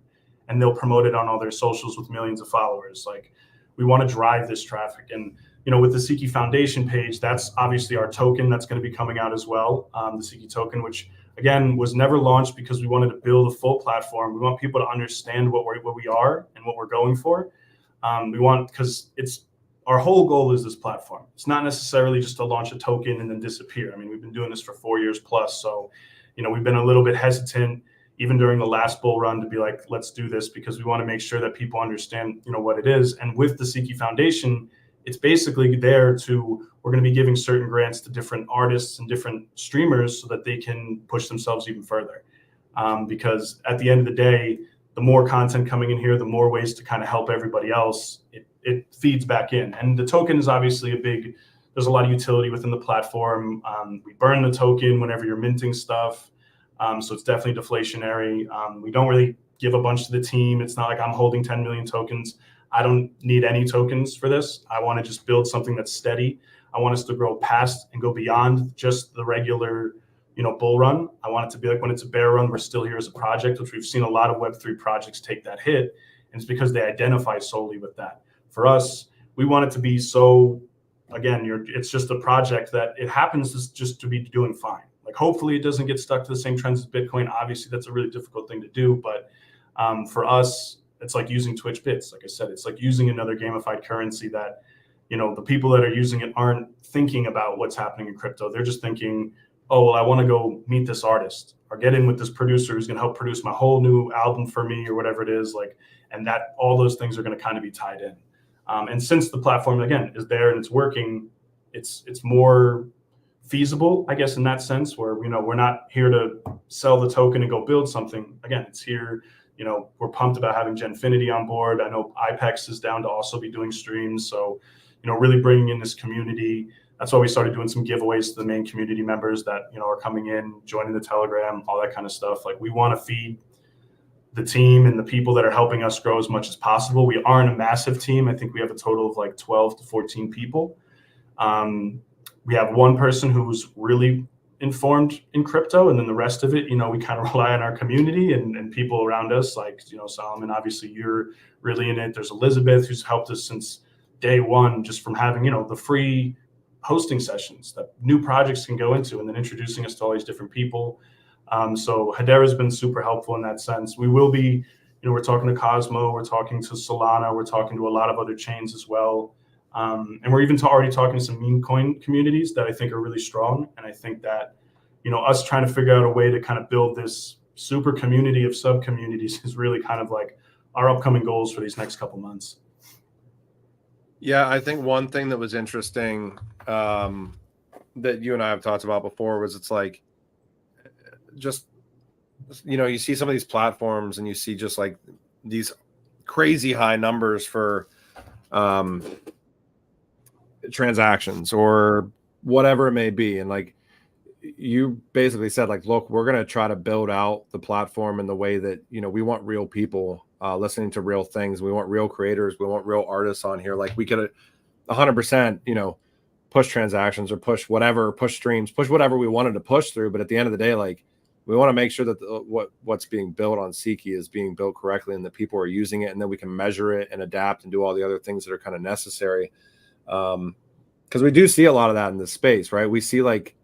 and they'll promote it on all their socials with millions of followers. Like we want to drive this traffic. And, with the Seeky Foundation page, that's obviously our token that's going to be coming out as well. The Seeky token, which again, was never launched because we wanted to build a full platform. We want people to understand what we are and what we're going for. Because our whole goal is this platform. It's not necessarily just to launch a token and then disappear. I mean, we've been doing this for 4 years plus. So, we've been a little bit hesitant even during the last bull run to be like, let's do this because we want to make sure that people understand, what it is. And with the Seeky Foundation, it's basically we're going to be giving certain grants to different artists and different streamers so that they can push themselves even further. Because at the end of the day, the more content coming in here, the more ways to kind of help everybody else, it feeds back in. And the token is obviously there's a lot of utility within the platform. We burn the token whenever you're minting stuff. So it's definitely deflationary. We don't really give a bunch to the team. It's not like I'm holding 10 million tokens. I don't need any tokens for this. I want to just build something that's steady. I want us to grow past and go beyond just the regular, bull run. I want it to be like when it's a bear run, we're still here as a project, which we've seen a lot of Web3 projects take that hit. And it's because they identify solely with that. For us, we want it to be it's just a project that it happens just to be doing fine. Like hopefully it doesn't get stuck to the same trends as Bitcoin. Obviously, that's a really difficult thing to do. But for us, it's like using Twitch bits. Like I said, it's like using another gamified currency that, the people that are using it aren't thinking about what's happening in crypto. They're just thinking, oh, well, I want to go meet this artist or get in with this producer who's going to help produce my whole new album for me or whatever it is. Like, and that all those things are going to kind of be tied in. And since the platform, again, is there and it's working, it's more feasible, I guess, in that sense where, we're not here to sell the token and go build something. Again, it's here. We're pumped about having Genfinity on board. I know IPEX is down to also be doing streams. So, really bringing in this community. That's why we started doing some giveaways to the main community members that, are coming in, joining the Telegram, all that kind of stuff. Like we want to feed the team and the people that are helping us grow as much as possible. We aren't a massive team. I think we have a total of like 12 to 14 people. we have one person who's really informed in crypto, and then the rest of it, we kind of rely on our community and people around us, like, Solomon, obviously you're really in it. There's Elizabeth, who's helped us since day one, just from having, the free hosting sessions that new projects can go into, and then introducing us to all these different people. So Hedera's been super helpful in that sense. We will be, we're talking to Cosmo, we're talking to Solana, we're talking to a lot of other chains as well. And we're even already talking to some meme coin communities that I think are really strong. And I think that, us trying to figure out a way to kind of build this super community of sub communities is really kind of like our upcoming goals for these next couple months. Yeah, I think one thing that was interesting that you and I have talked about before was it's like, just, you see some of these platforms and you see just like these crazy high numbers for transactions or whatever it may be. And like you basically said, like, look, we're going to try to build out the platform in the way that, we want real people listening to real things. We want real creators. We want real artists on here. Like we could 100%, push transactions or push whatever, push streams, push whatever we wanted to push through. But at the end of the day, like, we want to make sure that what's being built on Seeky is being built correctly and that people are using it, and then we can measure it and adapt and do all the other things that are kind of necessary. Because we do see a lot of that in this space, right? We see like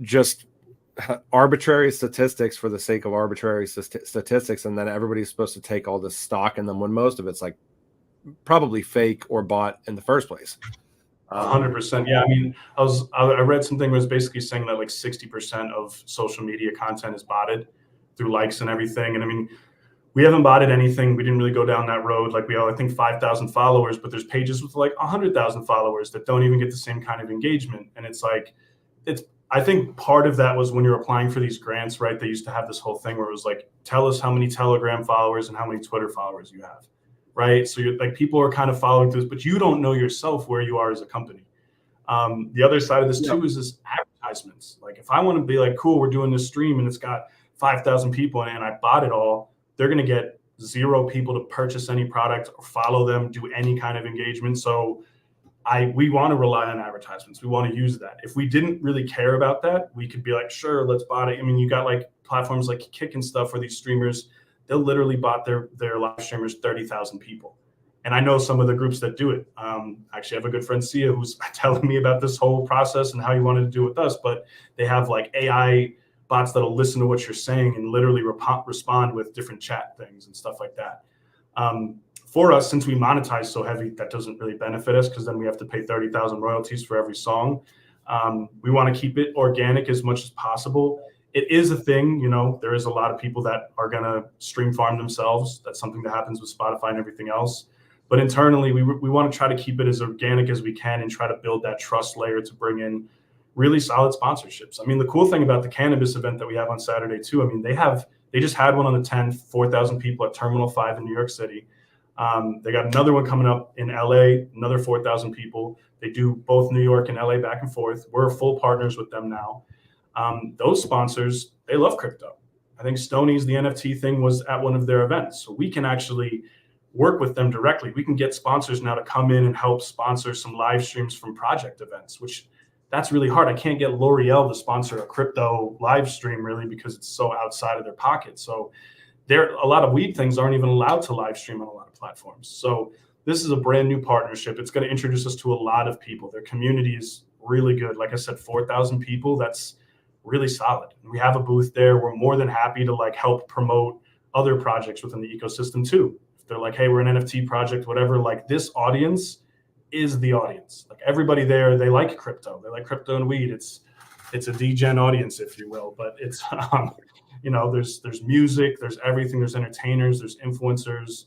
just arbitrary statistics for the sake of arbitrary statistics, and then everybody's supposed to take all this stock in them when most of it's like probably fake or bought in the first place. 100%. Yeah. I mean, I read something that was basically saying that like 60% of social media content is botted through likes and everything. And I mean, we haven't botted anything. We didn't really go down that road. Like we have, I think, 5,000 followers, but there's pages with like 100,000 followers that don't even get the same kind of engagement. And it's like, I think part of that was when you're applying for these grants, right? They used to have this whole thing where it was like, tell us how many Telegram followers and how many Twitter followers you have. Right. So you're like, people are kind of following this, but you don't know yourself where you are as a company. The other side of this too is this advertisements. Like if I want to be like, cool, we're doing this stream and it's got 5,000 people in it and I bought it all, they're going to get 0 people to purchase any product or follow them, do any kind of engagement. So we want to rely on advertisements. We want to use that. If we didn't really care about that, we could be like, sure, let's bot it. I mean, you got like platforms like Kick and stuff where these streamers, they'll literally bot their live streamers 30,000 people. And I know some of the groups that do it. Actually, I have a good friend, Sia, who's telling me about this whole process and how he wanted to do it with us. But they have like AI bots that'll listen to what you're saying and literally respond with different chat things and stuff like that. For us, since we monetize so heavy, that doesn't really benefit us because then we have to pay 30,000 royalties for every song. We want to keep it organic as much as possible. It is a thing, there is a lot of people that are going to stream farm themselves. That's something that happens with Spotify and everything else. But internally, we want to try to keep it as organic as we can and try to build that trust layer to bring in really solid sponsorships. I mean, the cool thing about the cannabis event that we have on Saturday too, I mean, they just had one on the 10th, 4,000 people at Terminal 5 in New York City. They got another one coming up in LA, another 4,000 people. They do both New York and LA back and forth. We're full partners with them now. Those sponsors, they love crypto. I think Stoney's, the NFT thing, was at one of their events. So we can actually work with them directly. We can get sponsors now to come in and help sponsor some live streams from project events, which that's really hard. I can't get L'Oreal to sponsor a crypto live stream really because it's so outside of their pocket. So a lot of weed things aren't even allowed to live stream on a lot of platforms. So this is a brand new partnership. It's going to introduce us to a lot of people. Their community is really good. Like I said, 4,000 people, that's really solid. We have a booth there. We're more than happy to like help promote other projects within the ecosystem too. If they're like, hey, we're an NFT project, whatever, like this audience is the audience. Like everybody there, they like crypto. They like crypto and weed. It's a degen audience, if you will, but it's, there's music, there's everything, there's entertainers, there's influencers.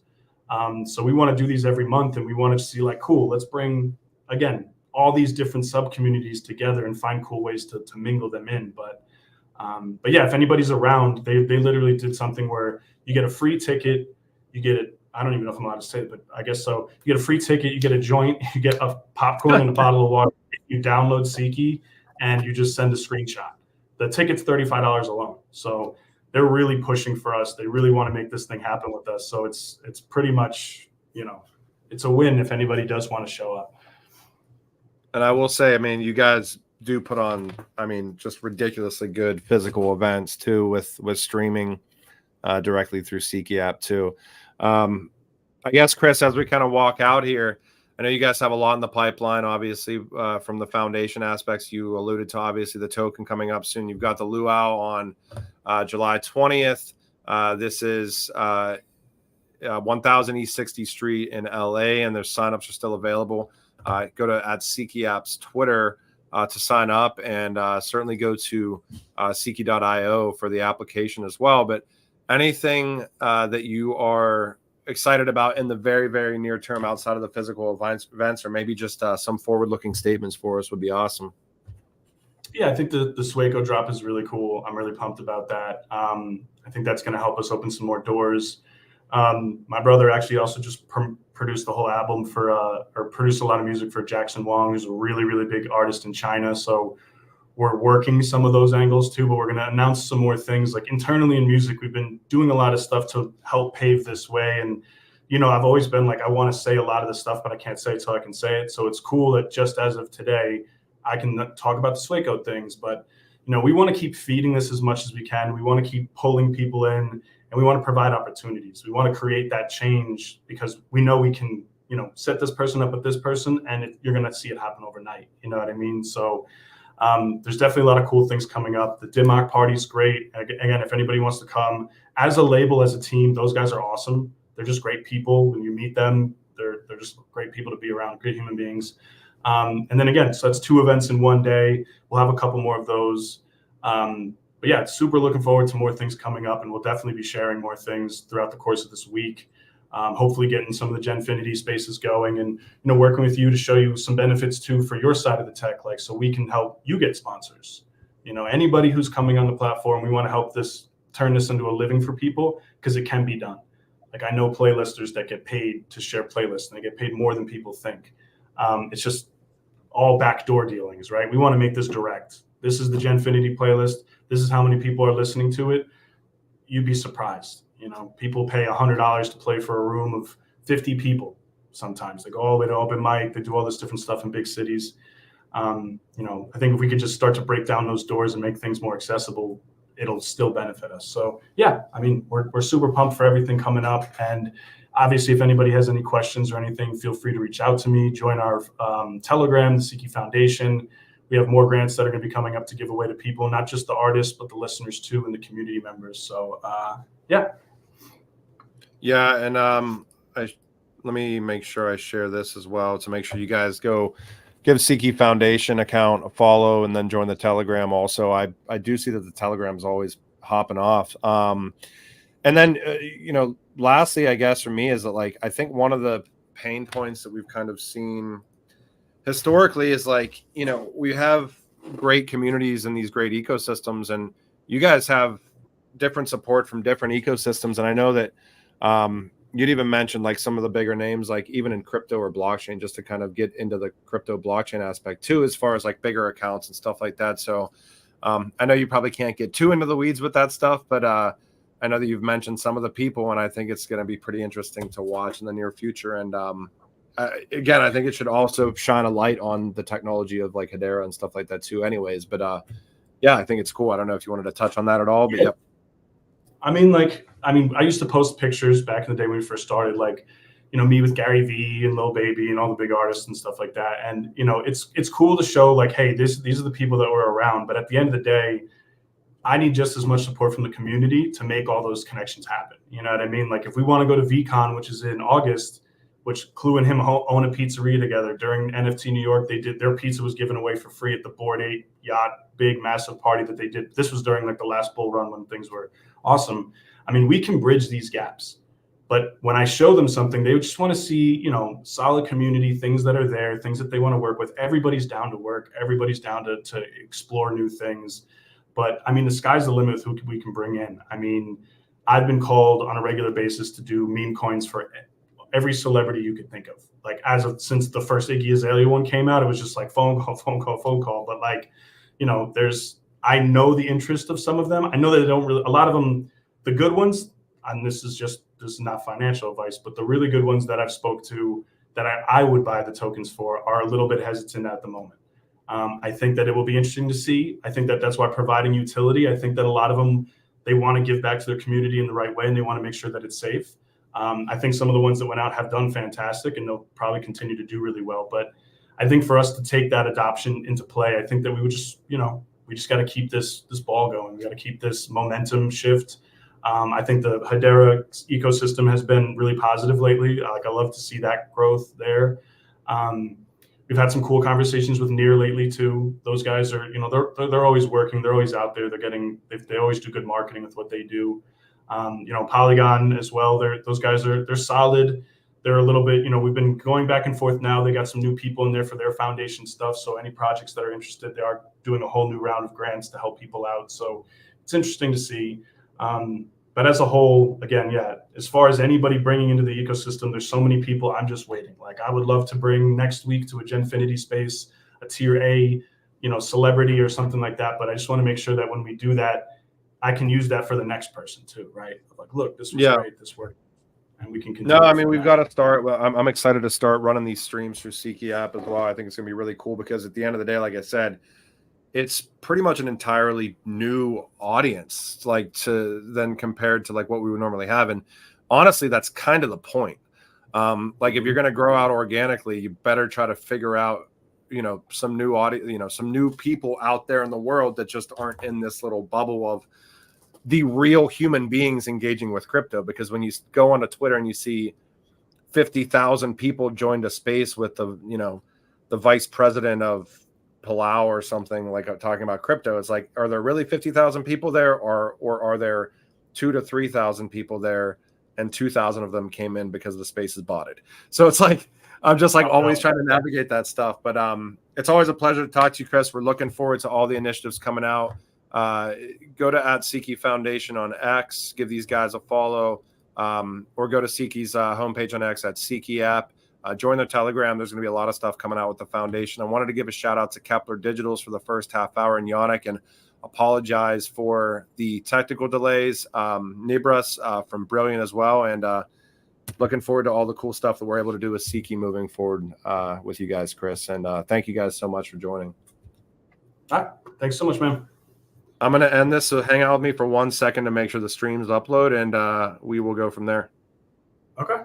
So we want to do these every month and we want to see like, cool, let's bring, again, all these different sub communities together and find cool ways to mingle them in. But yeah, if anybody's around, they literally did something where you get a free ticket, you get it. I don't even know if I'm allowed to say it, but I guess so. You get a free ticket, you get a joint, you get a popcorn and a bottle of water. You download Seeky and you just send a screenshot. The ticket's $35 alone. So they're really pushing for us. They really want to make this thing happen with us. So it's pretty much, it's a win if anybody does want to show up. And I will say, I mean, you guys do put on, I mean, just ridiculously good physical events too, with streaming directly through Siki app too. I guess, Chris, as we kind of walk out here, I know you guys have a lot in the pipeline, obviously, from the foundation aspects. You alluded to, obviously, the token coming up soon. You've got the luau on July 20th. This is 1000 East 60th Street in LA, and their signups are still available. Go to @Siki App's Twitter to sign up, and certainly go to Siki.io for the application as well. But anything that you are excited about in the very, very near term outside of the physical events, or maybe just some forward-looking statements for us would be awesome. Yeah, I think the Swaco drop is really cool. I'm really pumped about that. I think that's going to help us open some more doors. My brother actually also just produced the whole album or produced a lot of music for Jackson Wang, who's a really, really big artist in China. So we're working some of those angles too, but we're going to announce some more things. Like internally in music, we've been doing a lot of stuff to help pave this way. And, you know, I've always been like, I want to say a lot of this stuff, but I can't say it till I can say it. So it's cool that just as of today, I can talk about the Swaco things, but, you know, we want to keep feeding this as much as we can. We want to keep pulling people in, and we want to provide opportunities. We want to create that change because we know we can, you know, set this person up with this person, and you're going to see it happen overnight. You know what I mean? So there's definitely a lot of cool things coming up. The DIMOC party is great. Again, if anybody wants to come as a label, as a team, those guys are awesome. They're just great people. When you meet them, they're just great people to be around, great human beings. And then again, so that's 2 events in one day. We'll have a couple more of those. But yeah, super looking forward to more things coming up, and we'll definitely be sharing more things throughout the course of this week. Hopefully getting some of the Genfinity spaces going, and, you know, working with you to show you some benefits too for your side of the tech, like, so we can help you get sponsors. You know, anybody who's coming on the platform, we want to help turn this into a living for people, because it can be done. Like, I know playlisters that get paid to share playlists, and they get paid more than people think. It's just all backdoor dealings, right? We want to make this direct. This is the Genfinity playlist. This is how many people are listening to it. You'd be surprised. You know, people pay $100 to play for a room of 50 people. Sometimes they go all the way to open mic. They do all this different stuff in big cities. You know, I think if we could just start to break down those doors and make things more accessible, it'll still benefit us. So yeah, I mean, we're super pumped for everything coming up. And obviously, if anybody has any questions or anything, feel free to reach out to me. Join our Telegram, the Siki Foundation. We have more grants that are going to be coming up to give away to people, not just the artists, but the listeners too, and the community members. So yeah. Yeah, and let me make sure I share this as well to make sure you guys go give Siki Foundation account a follow, and then join the Telegram also. I do see that the Telegram is always hopping off. And then, you know, lastly, I guess for me is that, like, I think one of the pain points that we've kind of seen historically is, like, you know, we have great communities and these great ecosystems, and you guys have different support from different ecosystems. And I know that you'd even mentioned, like, some of the bigger names, like even in crypto or blockchain, just to kind of get into the crypto blockchain aspect too, as far as like bigger accounts and stuff like that. So I know you probably can't get too into the weeds with that stuff, but I know that you've mentioned some of the people, and I think it's going to be pretty interesting to watch in the near future. And again, I think it should also shine a light on the technology of like Hedera and stuff like that too anyways. But yeah, I think it's cool. I don't know if you wanted to touch on that at all, but yeah. I mean, I used to post pictures back in the day when we first started, like, you know, me with Gary Vee and Lil Baby and all the big artists and stuff like that. And, you know, it's cool to show, like, hey, these are the people that were around. But at the end of the day, I need just as much support from the community to make all those connections happen. You know what I mean? Like, if we want to go to VCon, which is in August, which Clue and him own a pizzeria together, during NFT New York, their pizza was given away for free at the Bored Ape Yacht, big, massive party that they did. This was during like the last bull run when things were awesome. I mean, we can bridge these gaps. But when I show them something, they just want to see, you know, solid community, things that are there, things that they want to work with. Everybody's down to work. Everybody's down to explore new things. But I mean, the sky's the limit with who we can bring in. I mean, I've been called on a regular basis to do meme coins for every celebrity you could think of. Like, since the first Iggy Azalea one came out, it was just like phone call. But like, you know, I know the interest of some of them. I know that they don't really, a lot of them, the good ones, and this is not financial advice, but the really good ones that I've spoke to, that I would buy the tokens for are a little bit hesitant at the moment. I think that it will be interesting to see. I think that that's why providing utility, I think that a lot of them, they want to give back to their community in the right way, and they want to make sure that it's safe. I think some of the ones that went out have done fantastic, and they'll probably continue to do really well. But I think for us to take that adoption into play, I think that we would just, we just got to keep this ball going. We got to keep this momentum shift. I think the Hedera ecosystem has been really positive lately. I love to see that growth there. We've had some cool conversations with Near lately too. Those guys are, they're always working. They're always out there. They always do good marketing with what they do. Polygon as well. Those guys they're solid. They're a little bit, we've been going back and forth now. They got some new people in there for their foundation stuff. So any projects that are interested, they are doing a whole new round of grants to help people out. So it's interesting to see. But as a whole, again, as far as anybody bringing into the ecosystem, there's so many people. I'm just waiting. Like, I would love to bring next week to a Genfinity space, a tier A, celebrity or something like that. But I just want to make sure that when we do that, I can use that for the next person too, right? Like, look, this was great, this worked, and we can continue. No, I mean, we've got to start. Well, I'm excited to start running these streams through Seeky app as well. I think it's going to be really cool because at the end of the day, like I said, it's pretty much an entirely new audience, like compared to like what we would normally have. And honestly, that's kind of the point. Like if you're going to grow out organically, you better try to figure out, some new audience, some new people out there in the world that just aren't in this little bubble of the real human beings engaging with crypto. Because when you go onto Twitter and you see 50,000 people joined a space with the vice president of Palau or something, like talking about crypto, it's like, are there really 50,000 people there, or are there 2,000 to 3,000 people there, and 2,000 of them came in because the space is botted? So it's like, I'm just like always trying to navigate that stuff. But it's always a pleasure to talk to you, Chris. We're looking forward to all the initiatives coming out. Go to @Seeky Foundation on X, give these guys a follow, or go to Seeky's homepage on X @Seeky app. Join their Telegram. There's going to be a lot of stuff coming out with the foundation. I wanted to give a shout out to Kepler Digitals for the first half hour and Yannick, and apologize for the technical delays. Nibras from Brilliant as well. And looking forward to all the cool stuff that we're able to do with Seeky moving forward with you guys, Chris. And thank you guys so much for joining. All right. Thanks so much, man. I'm going to end this. So hang out with me for 1 second to make sure the streams upload, and we will go from there. Okay.